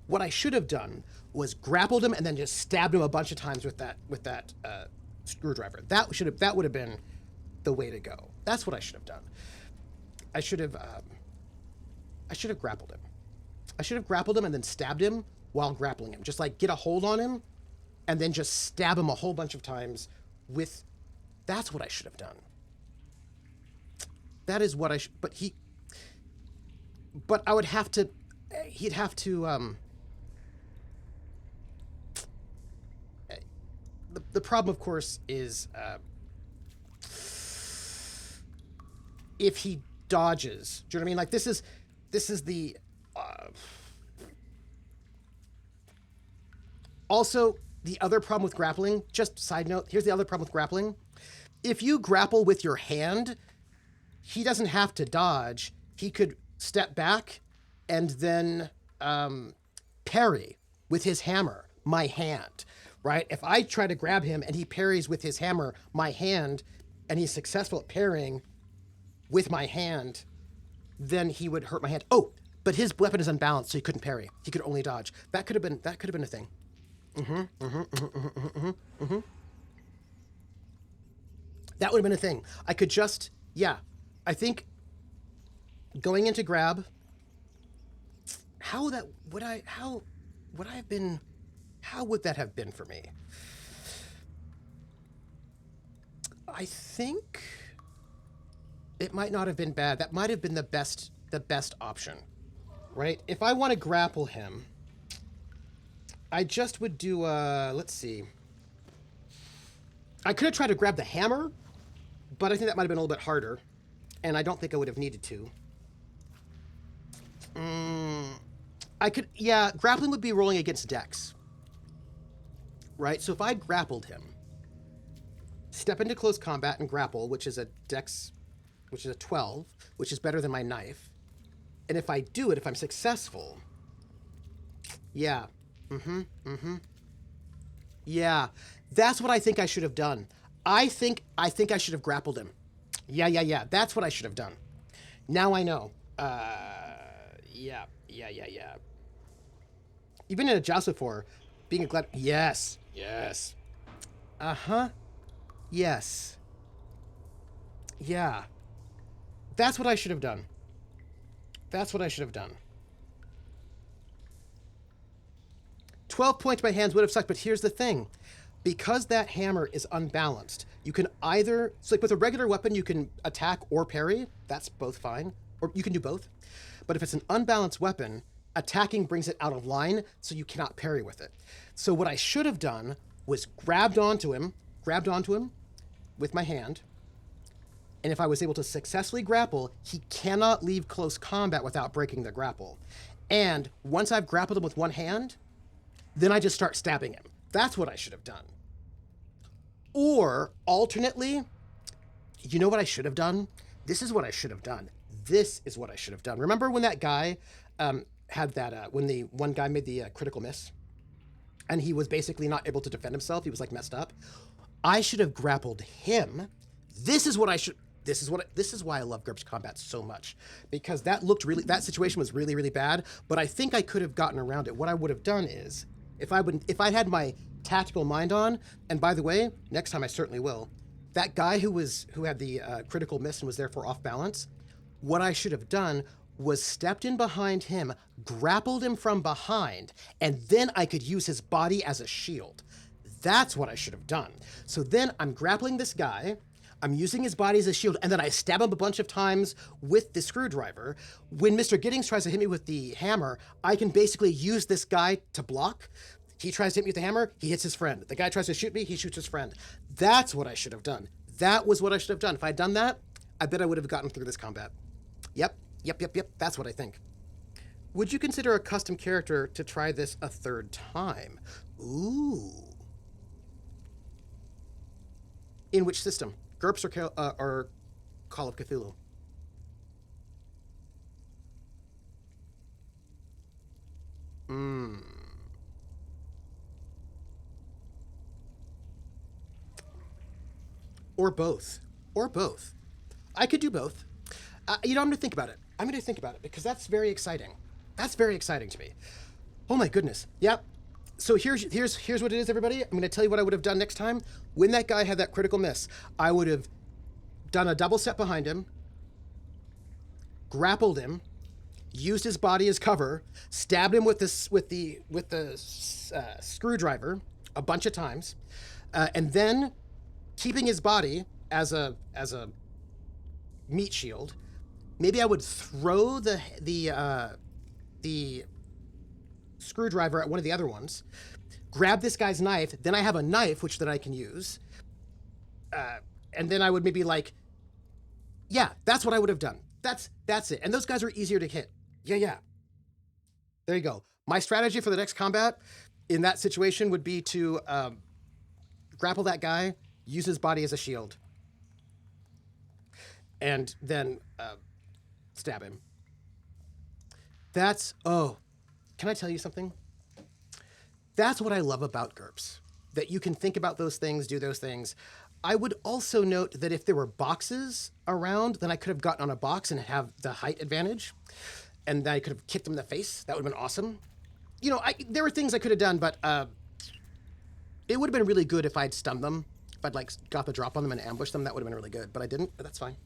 what I should have done was grappled him and then just stabbed him a bunch of times with that screwdriver. That would have been the way to go. That's what I should have done. I should have grappled him. I should have grappled him and then stabbed him while grappling him. Just like get a hold on him and then just stab him a whole bunch of times that's what I should have done. That is what but I would have to, he'd have to, the problem, of course, is, if he dodges. Do you know what I mean? Like this is the also the other problem with grappling. Just side note, here's the other problem with grappling. If you grapple with your hand, he doesn't have to dodge. He could step back and then parry with his hammer, my hand, right? If I try to grab him and he parries with his hammer, my hand, and he's successful at parrying with my hand, then he would hurt my hand. Oh, but his weapon is unbalanced, so he couldn't parry. He could only dodge. That could have been a thing. That would have been a thing. I could just, I think going into grab, how would that have been for me? I think it might not have been bad. That might have been the best option, right? If I want to grapple him, I just would do, let's see. I could have tried to grab the hammer, but I think that might have been a little bit harder, and I don't think I would have needed to. I could, yeah, grappling would be rolling against dex, right? So if I grappled him, step into close combat and grapple, which is a dex, which is a 12, which is better than my knife. And if I do it, if I'm successful, yeah, yeah, that's what I think I should have done. I think I should have grappled him. Yeah. That's what I should have done. Now I know. Yeah. You've been in a joust before. Being a glad. Yes. Yes. Yeah. That's what I should have done. 12 points by hands would have sucked, but here's the thing. Because that hammer is unbalanced, you can either, so like with a regular weapon, you can attack or parry. That's both fine. Or you can do both. But if it's an unbalanced weapon, attacking brings it out of line, so you cannot parry with it. So what I should have done was grabbed onto him with my hand. And if I was able to successfully grapple, he cannot leave close combat without breaking the grapple. And once I've grappled him with one hand, then I just start stabbing him. That's what I should have done. Or, alternately, you know what I should have done? This is what I should have done. Remember when that guy had that, when the one guy made the critical miss? And he was basically not able to defend himself. He was like messed up. I should have grappled him. This is why I love GURPS combat so much, because that situation was really, really bad, but I think I could have gotten around it. What I would have done is, if I had my tactical mind on, and by the way, next time I certainly will, that guy who had the critical miss and was therefore off balance, what I should have done was stepped in behind him, grappled him from behind, and then I could use his body as a shield. That's what I should have done. So then I'm grappling this guy, I'm using his body as a shield, and then I stab him a bunch of times with the screwdriver. When Mr. Giddings tries to hit me with the hammer, I can basically use this guy to block. He tries to hit me with the hammer, he hits his friend. The guy tries to shoot me, he shoots his friend. That's what I should have done. That was what I should have done. If I'd done that, I bet I would have gotten through this combat. Yep. That's what I think. Would you consider a custom character to try this a third time? Ooh. In which system? GURPS or Call of Cthulhu? Or both. I could do both. I'm going to think about it. Because that's very exciting. That's very exciting to me. Oh my goodness. Yep. So here's what it is, everybody. I'm going to tell you what I would have done next time. When that guy had that critical miss, I would have done a double step behind him, grappled him, used his body as cover, stabbed him with the screwdriver a bunch of times, and then keeping his body as a meat shield. Maybe I would throw the screwdriver at one of the other ones, grab this guy's knife, then I have a knife that I can use, and then I would maybe yeah, that's what I would have done. That's it. And those guys are easier to hit. Yeah. There you go. My strategy for the next combat in that situation would be to grapple that guy, use his body as a shield, and then stab him. Can I tell you something? That's what I love about GURPS, that you can think about those things, do those things. I would also note that if there were boxes around, then I could have gotten on a box and have the height advantage, and then I could have kicked them in the face. That would have been awesome. There were things I could have done, but it would have been really good if I'd stunned them. If I'd got the drop on them and ambushed them, that would have been really good. But I didn't. But that's fine.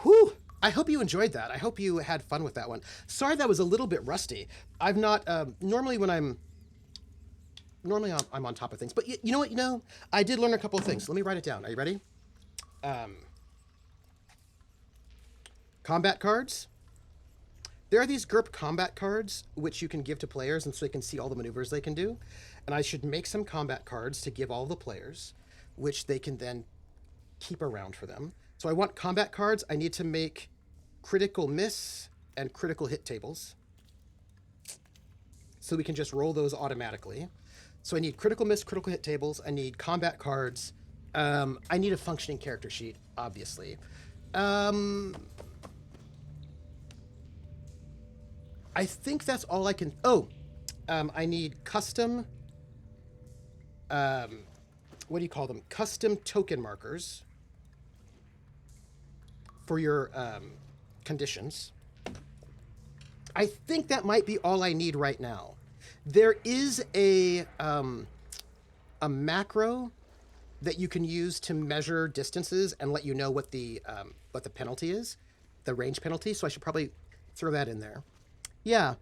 Whew. I hope you enjoyed that. I hope you had fun with that one. Sorry that was a little bit rusty. I've not normally I'm on top of things, but you know what? I did learn a couple of things. Let me write it down. Are you ready? Combat cards, There are these GURP combat cards which you can give to players, and so they can see all the maneuvers they can do. And I should make some combat cards to give all the players, which they can then keep around for them. So I want combat cards. I need to make critical miss and critical hit tables, so we can just roll those automatically. So I need critical miss, critical hit tables. I need combat cards. I need a functioning character sheet, obviously. I think that's all I can. I need custom. What do you call them? Custom token markers for your conditions. I think that might be all I need right now. There is a macro that you can use to measure distances and let you know what the penalty is, the range penalty. So I should probably throw that in there. Yeah,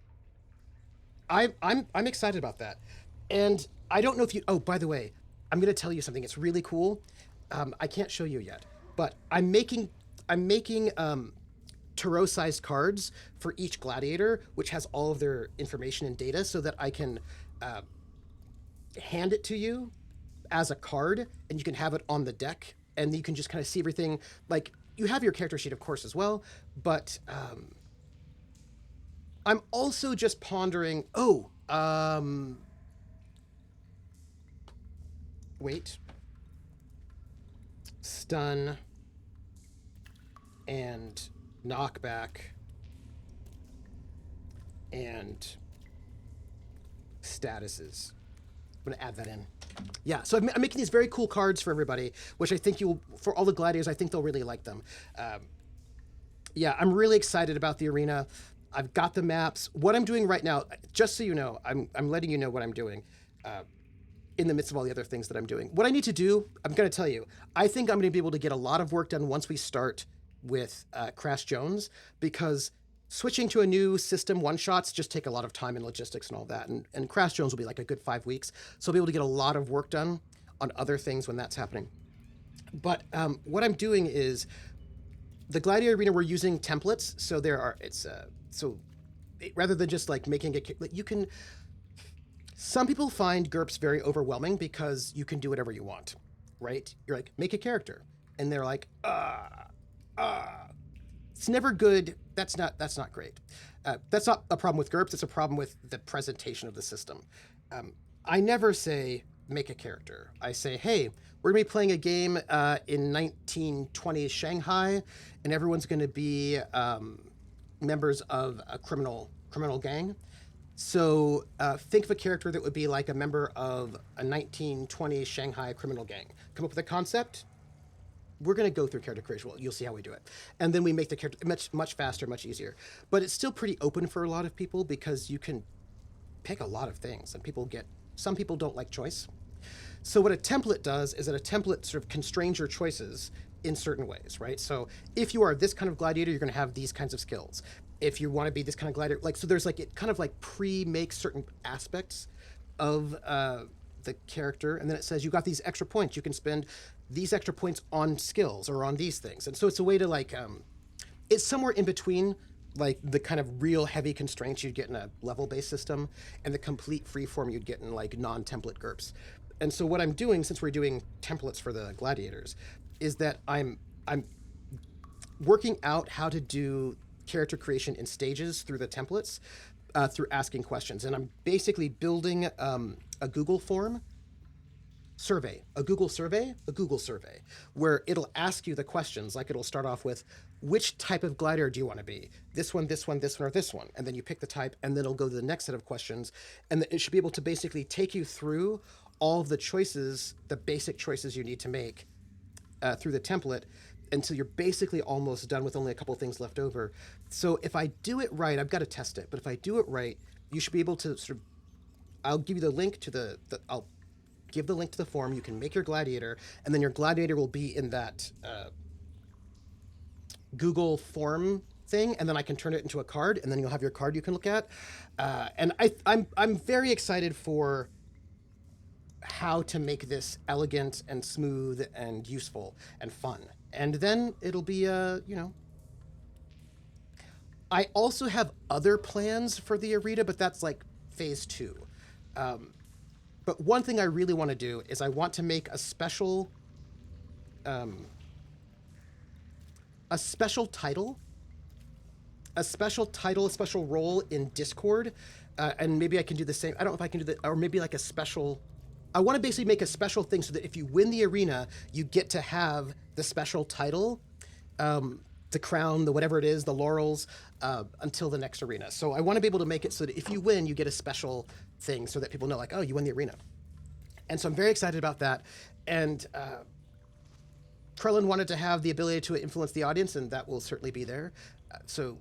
I'm excited about that, and I don't know if you. Oh, by the way, I'm gonna tell you something. It's really cool. I can't show you yet, but I'm making tarot-sized cards for each gladiator, which has all of their information and data, so that I can hand it to you as a card, and you can have it on the deck, and you can just kind of see everything. Like, you have your character sheet, of course, as well, but I'm also just pondering. Wait, stun and knockback and statuses. I'm gonna add that in. Yeah, so I'm making these very cool cards for everybody, which I think for all the gladiators, I think they'll really like them. Yeah, I'm really excited about the arena. I've got the maps. What I'm doing right now, just so you know, I'm letting you know what I'm doing in the midst of all the other things that I'm doing. What I need to do, I'm going to tell you. I think I'm going to be able to get a lot of work done once we start with Crash Jones, because switching to a new system, one-shots, just take a lot of time and logistics and all that. And Crash Jones will be like a good 5 weeks. So I'll be able to get a lot of work done on other things when that's happening. But what I'm doing is, the Gladiator Arena, we're using templates. So rather than just like making it, you can, some people find GURPS very overwhelming because you can do whatever you want, right? You're like, make a character. And they're like, it's never good. That's not great. That's not a problem with GURPS. It's a problem with the presentation of the system. I never say make a character. I say, hey, we're gonna be playing a game in 1920s Shanghai, and everyone's gonna be members of a criminal gang. So think of a character that would be like a member of a 1920s Shanghai criminal gang. Come up with a concept. We're going to go through character creation. Well, you'll see how we do it. And then we make the character much faster, much easier. But it's still pretty open for a lot of people, because you can pick a lot of things, and some people don't like choice. So what a template does is that a template sort of constrains your choices in certain ways, right? So if you are this kind of gladiator, you're going to have these kinds of skills. If you want to be this kind of gladiator, so there's like, it kind of like pre-makes certain aspects of the character, and then it says you got these extra points. You can spend these extra points on skills or on these things. And so it's a way to like, it's somewhere in between like the kind of real heavy constraints you'd get in a level-based system and the complete freeform you'd get in like non-template GURPS. And so what I'm doing, since we're doing templates for the gladiators, is that I'm working out how to do character creation in stages through the templates, through asking questions. And I'm basically building a Google form survey, a Google survey, where it'll ask you the questions. Like, it'll start off with, which type of gladiator do you want to be? This one, this one, this one, or this one. And then you pick the type, and then it'll go to the next set of questions. And it should be able to basically take you through all of the choices, the basic choices you need to make through the template, until you're basically almost done with only a couple things left over. So if I do it right, I've got to test it, but if I do it right, you should be able to sort of, I'll give you the link to I'll give the link to the form. You can make your gladiator, and then your gladiator will be in that Google form thing, and then I can turn it into a card, and then you'll have your card you can look at. And I'm very excited for how to make this elegant and smooth and useful and fun. And then it'll be I also have other plans for the arena, but that's like phase two. Um, but one thing I really want to do is I want to make um, a special title, a special role in Discord, and maybe I can do the same. I don't know if I can do that, or maybe like a special. I want to basically make a special thing so that if you win the arena, you get to have the special title, the crown, the whatever it is, the laurels, until the next arena. So I want to be able to make it so that if you win, you get a special thing so that people know, like, oh, you won the arena. And so I'm very excited about that. And Krellin wanted to have the ability to influence the audience, and that will certainly be there. So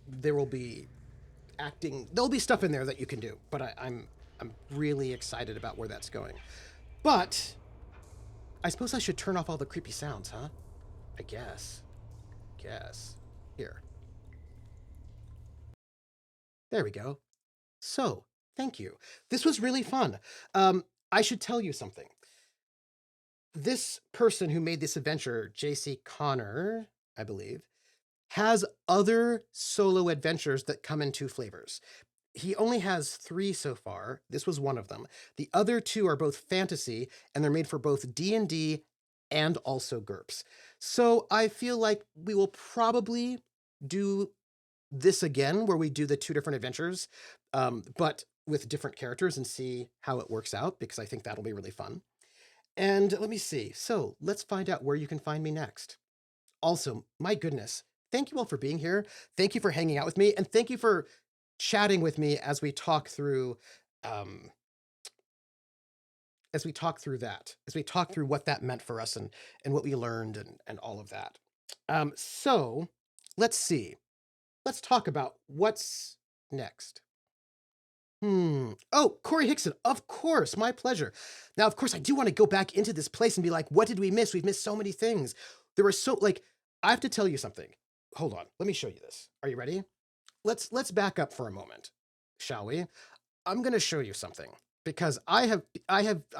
there will be acting. There'll be stuff in there that you can do, but I'm really excited about where that's going. But I suppose I should turn off all the creepy sounds, huh? I guess. Here. There we go. So, thank you. This was really fun. I should tell you something. This person who made this adventure, J.C. Connor, I believe, has other solo adventures that come in two flavors. He only has 3 so far. This was one of them. The other 2 are both fantasy, and they're made for both D&D and also GURPS. So I feel like we will probably do this again, where we do the 2 different adventures, but with different characters and see how it works out, because I think that'll be really fun. And let me see. So let's find out where you can find me next. Also, my goodness, thank you all for being here. Thank you for hanging out with me, and thank you for chatting with me as we talk through um, as we talk through what that meant for us and what we learned and all of that. So let's see. Let's talk about what's next. Oh, Corey Hickson, of course, my pleasure. Now, of course, I do want to go back into this place and be like, what did we miss? We've missed so many things. There were so like, I have to tell you something. Hold on, let me show you this. Are you ready? Let's back up for a moment, shall we? I'm gonna show you something because I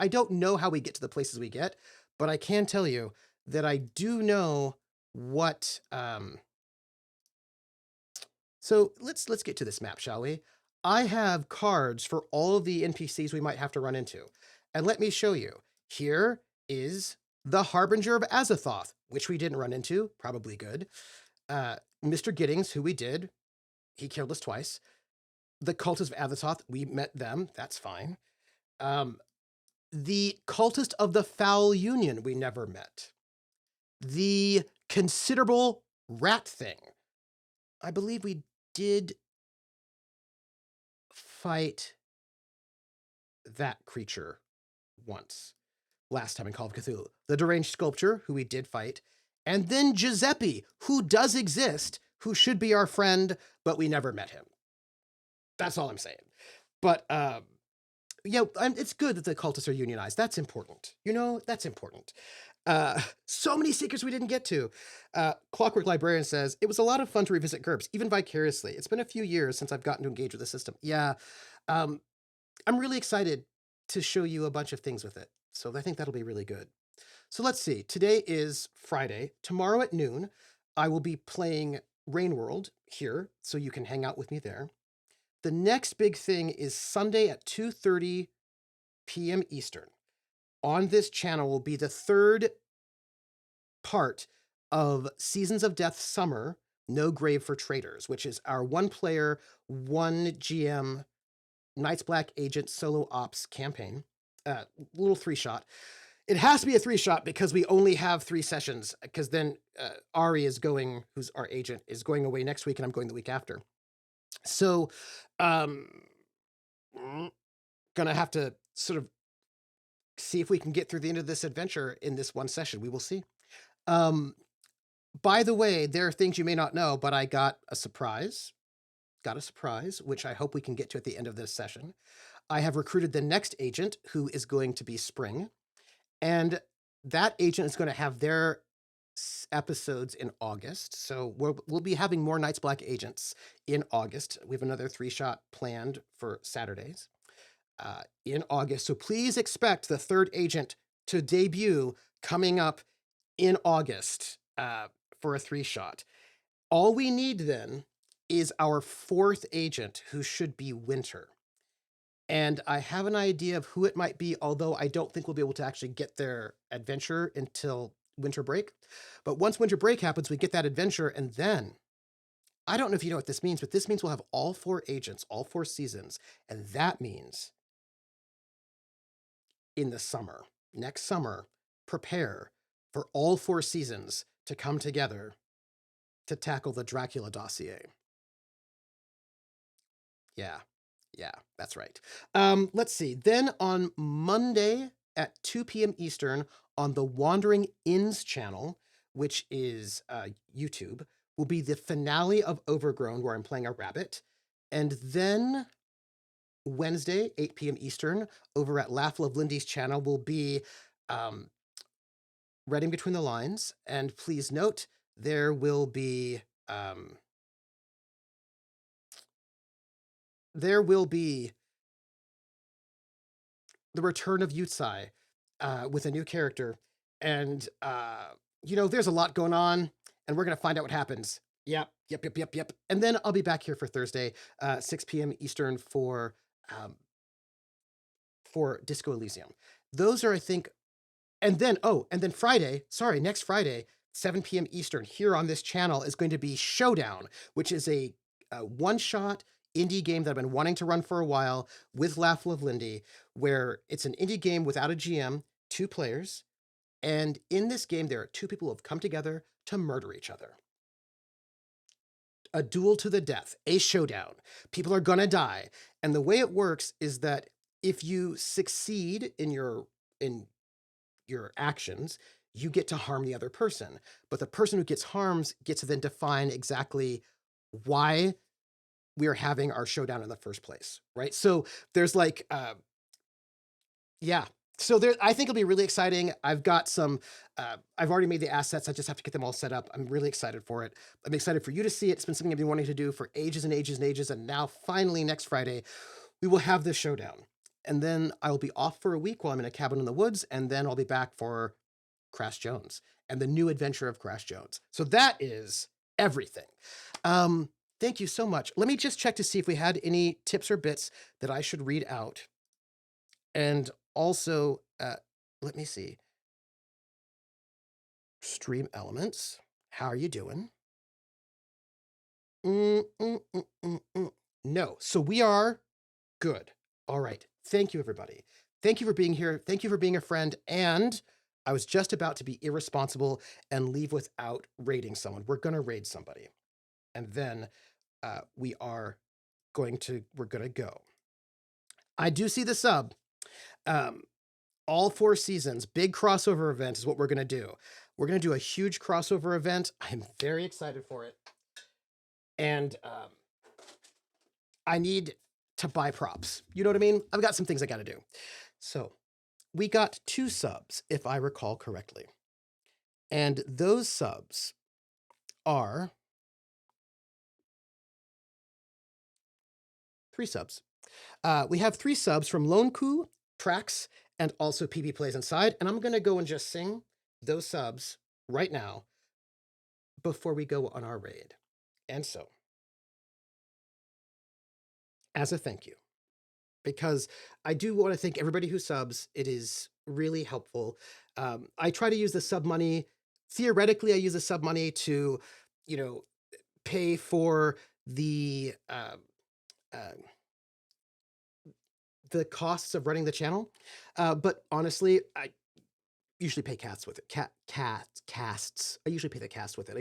don't know how we get to the places we get, but I can tell you that I do know what so let's get to this map, shall we? I have cards for all of the NPCs we might have to run into. And let me show you. Here is the Harbinger of Azathoth, which we didn't run into, probably good. Mr. Giddings, who we did, he killed us twice. The Cultist of Azathoth, we met them, that's fine. The Cultist of the Foul Union, we never met. The Considerable Rat Thing, I believe we did fight that creature once, last time in Call of Cthulhu. The Deranged Sculpture, who we did fight, and then Giuseppe, who does exist, who should be our friend, but we never met him. That's all I'm saying. But yeah, it's good that the cultists are unionized. That's important. You know, that's important. So many secrets we didn't get to. Clockwork Librarian says, it was a lot of fun to revisit GURPS, even vicariously. It's been a few years since I've gotten to engage with the system. Yeah, I'm really excited to show you a bunch of things with it. So I think that'll be really good. So let's see. Today is Friday. Tomorrow at noon, I will be playing Rain World here, so you can hang out with me there. The next big thing is Sunday at 2:30 p.m. Eastern. On this channel will be the 3rd part of Seasons of Death Summer, No Grave for Traitors, which is our 1-player, 1 GM Night's Black Agent solo ops campaign. Little 3-shot. It has to be a 3-shot because we only have 3 sessions, because then Ari is going, who's our agent, is going away next week, and I'm going the week after. So, gonna have to sort of see if we can get through the end of this adventure in this one session. We will see. By the way, there are things you may not know, but I got a surprise. Which I hope we can get to at the end of this session. I have recruited the next agent, who is going to be Spring, and that agent is going to have their episodes in August. So we'll be having more Night's Black agents in August. We have another 3-shot planned for Saturdays in August. So please expect the 3rd agent to debut coming up in August for a 3-shot. All we need then is our 4th agent, who should be Winter. And I have an idea of who it might be, although I don't think we'll be able to actually get their adventure until winter break. But once winter break happens, we get that adventure, and then I don't know if you know what this means, but this means we'll have all 4 agents, all 4 seasons, and that means in the summer, next summer, prepare for all 4 seasons to come together to tackle the Dracula dossier. Yeah, yeah, that's right. Let's see. Then on Monday at 2 p.m. Eastern on the Wandering Inns channel, which is YouTube, will be the finale of Overgrown, where I'm playing a rabbit. And then Wednesday, 8 p.m. Eastern, over at Laugh Love Lindy's channel will be Reading Between the Lines. And please note, there will be the return of Yutsai with a new character. And, there's a lot going on, and we're going to find out what happens. Yep. And then I'll be back here for Thursday, 6 p.m. Eastern for Disco Elysium. Those are, I think, and then Friday, next Friday, 7 p.m. Eastern, here on this channel is going to be Showdown, which is a one-shot indie game that I've been wanting to run for a while with Laugh Love Lindy, where it's an indie game without a GM, 2 players, and in this game there are 2 people who have come together to murder each other. A duel to the death, a showdown. People are gonna die, and the way it works is that if you succeed in your actions, you get to harm the other person. But the person who gets harmed gets to then define exactly why we are having our showdown in the first place, right? So there's like, So I think it'll be really exciting. I've got some, I've already made the assets. I just have to get them all set up. I'm really excited for it. I'm excited for you to see it. It's been something I've been wanting to do for ages and ages and ages. And now finally next Friday, we will have this showdown. And then I'll be off for a week while I'm in a cabin in the woods. And then I'll be back for Crash Jones and the new adventure of Crash Jones. So that is everything. Thank you so much. Let me just check to see if we had any tips or bits that I should read out. And also, let me see. Stream Elements, how are you doing? No, so we are good. All right. Thank you, everybody. Thank you for being here. Thank you for being a friend. And I was just about to be irresponsible and leave without raiding someone. We're going to raid somebody. And then we're going to go. I do see the sub. All 4 seasons, big crossover event is what we're going to do. We're going to do a huge crossover event. I'm very excited for it. And I need to buy props. You know what I mean? I've got some things I got to do. So we got 2 subs, if I recall correctly. And those subs are 3 subs. We have 3 subs from Lone Coup, Trax, and also PB Plays Inside. And I'm going to go and just sing those subs right now before we go on our raid. And so, as a thank you, because I do want to thank everybody who subs. It is really helpful. I try to use the sub money. Theoretically, I use the sub money to, pay for the costs of running the channel. But honestly, I usually pay casts with it. Casts. I usually pay the cast with it. It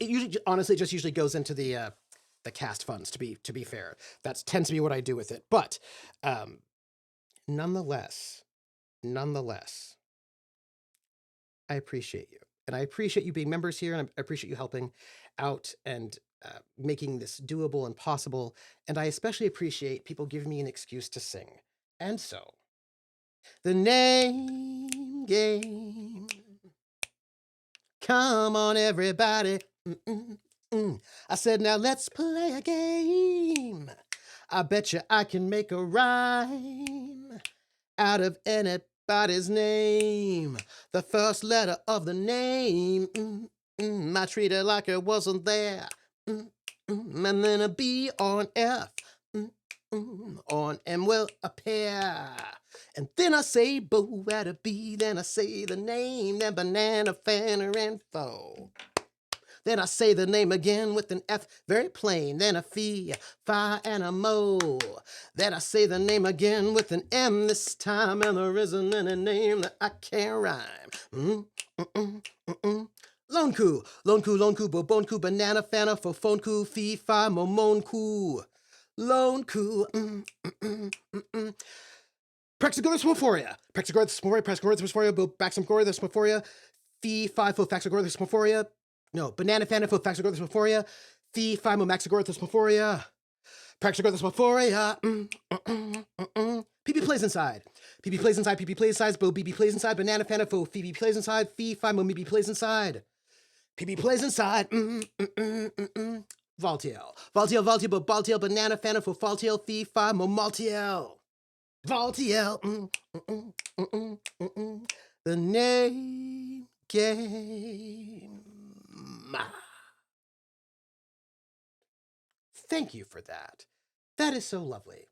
usually honestly just usually goes into the cast funds, to be fair. That tends to be what I do with it. But nonetheless, I appreciate you. And I appreciate you being members here, and I appreciate you helping out and making this doable and possible. And I especially appreciate people giving me an excuse to sing. And so, the name game. Come on, everybody. I said, now let's play a game. I bet you I can make a rhyme out of anybody's name. The first letter of the name. I treat it like it wasn't there. and then a B on F. On M will appear. And then I say bo at a B, then I say the name, then banana, fanner, and foe. Then I say the name again with an F, very plain. Then a fee, fi, and a mo. Then I say the name again with an M this time, and there isn't any name that I can't rhyme. Lone coup, bone coup, banana, fana, for phone coup, fee, fi, mo, moan coup. Lone coup. Praxagorismophoria. Praxagorismophoria, Baxamgorismophoria, Fee, Phi, Fo, Faxagorismophoria. No, banana, fana, Fo, Faxagorismophoria, Fee, Phi, Mo, Maxagorismophoria, Praxagorismophoria. PB plays inside. PB plays inside, PB plays inside, Bo, BB plays inside, banana, fana, Fo, Phoebe plays inside, Fee, Phi, Mo, MB plays inside. PB plays inside. Valtiel. Baltiel, banana, fana, Fo, Faltiel, Fee, Phi, Mo, Maltiel. Valtiel. The name game. Thank you for that. That is so lovely.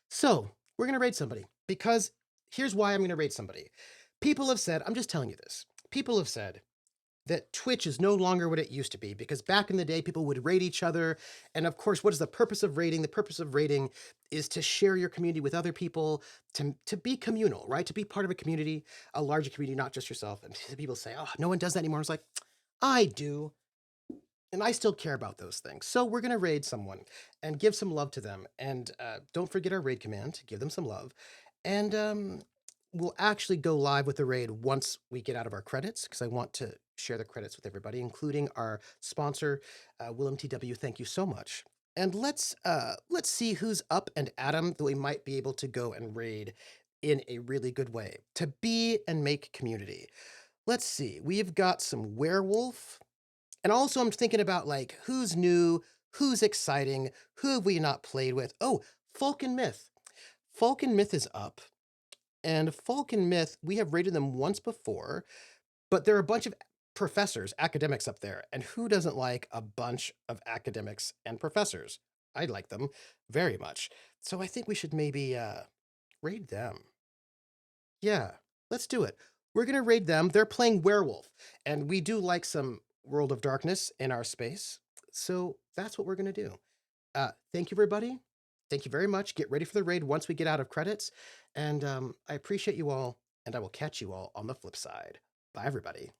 So, we're going to raid somebody because here's why I'm going to raid somebody. People have said, I'm just telling you this. People have said that Twitch is no longer what it used to be because back in the day, people would raid each other. And of course, what is the purpose of raiding? The purpose of raiding is to share your community with other people, to be communal, right? To be part of a community, a larger community, not just yourself. And people say, oh, no one does that anymore. It's like, I do. And I still care about those things. So we're going to raid someone and give some love to them. And don't forget our raid command, give them some love. And we'll actually go live with the raid once we get out of our credits, because I want to share the credits with everybody, including our sponsor, Willem TW. Thank you so much. And let's see who's up and at 'em that we might be able to go and raid in a really good way to be and make community. Let's see. We've got some werewolf. And also I'm thinking about like who's new, who's exciting, who have we not played with? Oh, Folk and Myth. Folk and Myth is up. And Folk and Myth, we have rated them once before, but there are a bunch of professors, academics up there. And who doesn't like a bunch of academics and professors? I like them very much. So I think we should maybe raid them. Yeah, let's do it. We're going to raid them. They're playing werewolf, and we do like some World of Darkness in our space. So that's what we're going to do. Thank you, everybody. Thank you very much. Get ready for the raid once we get out of credits. And I appreciate you all, and I will catch you all on the flip side. Bye, everybody.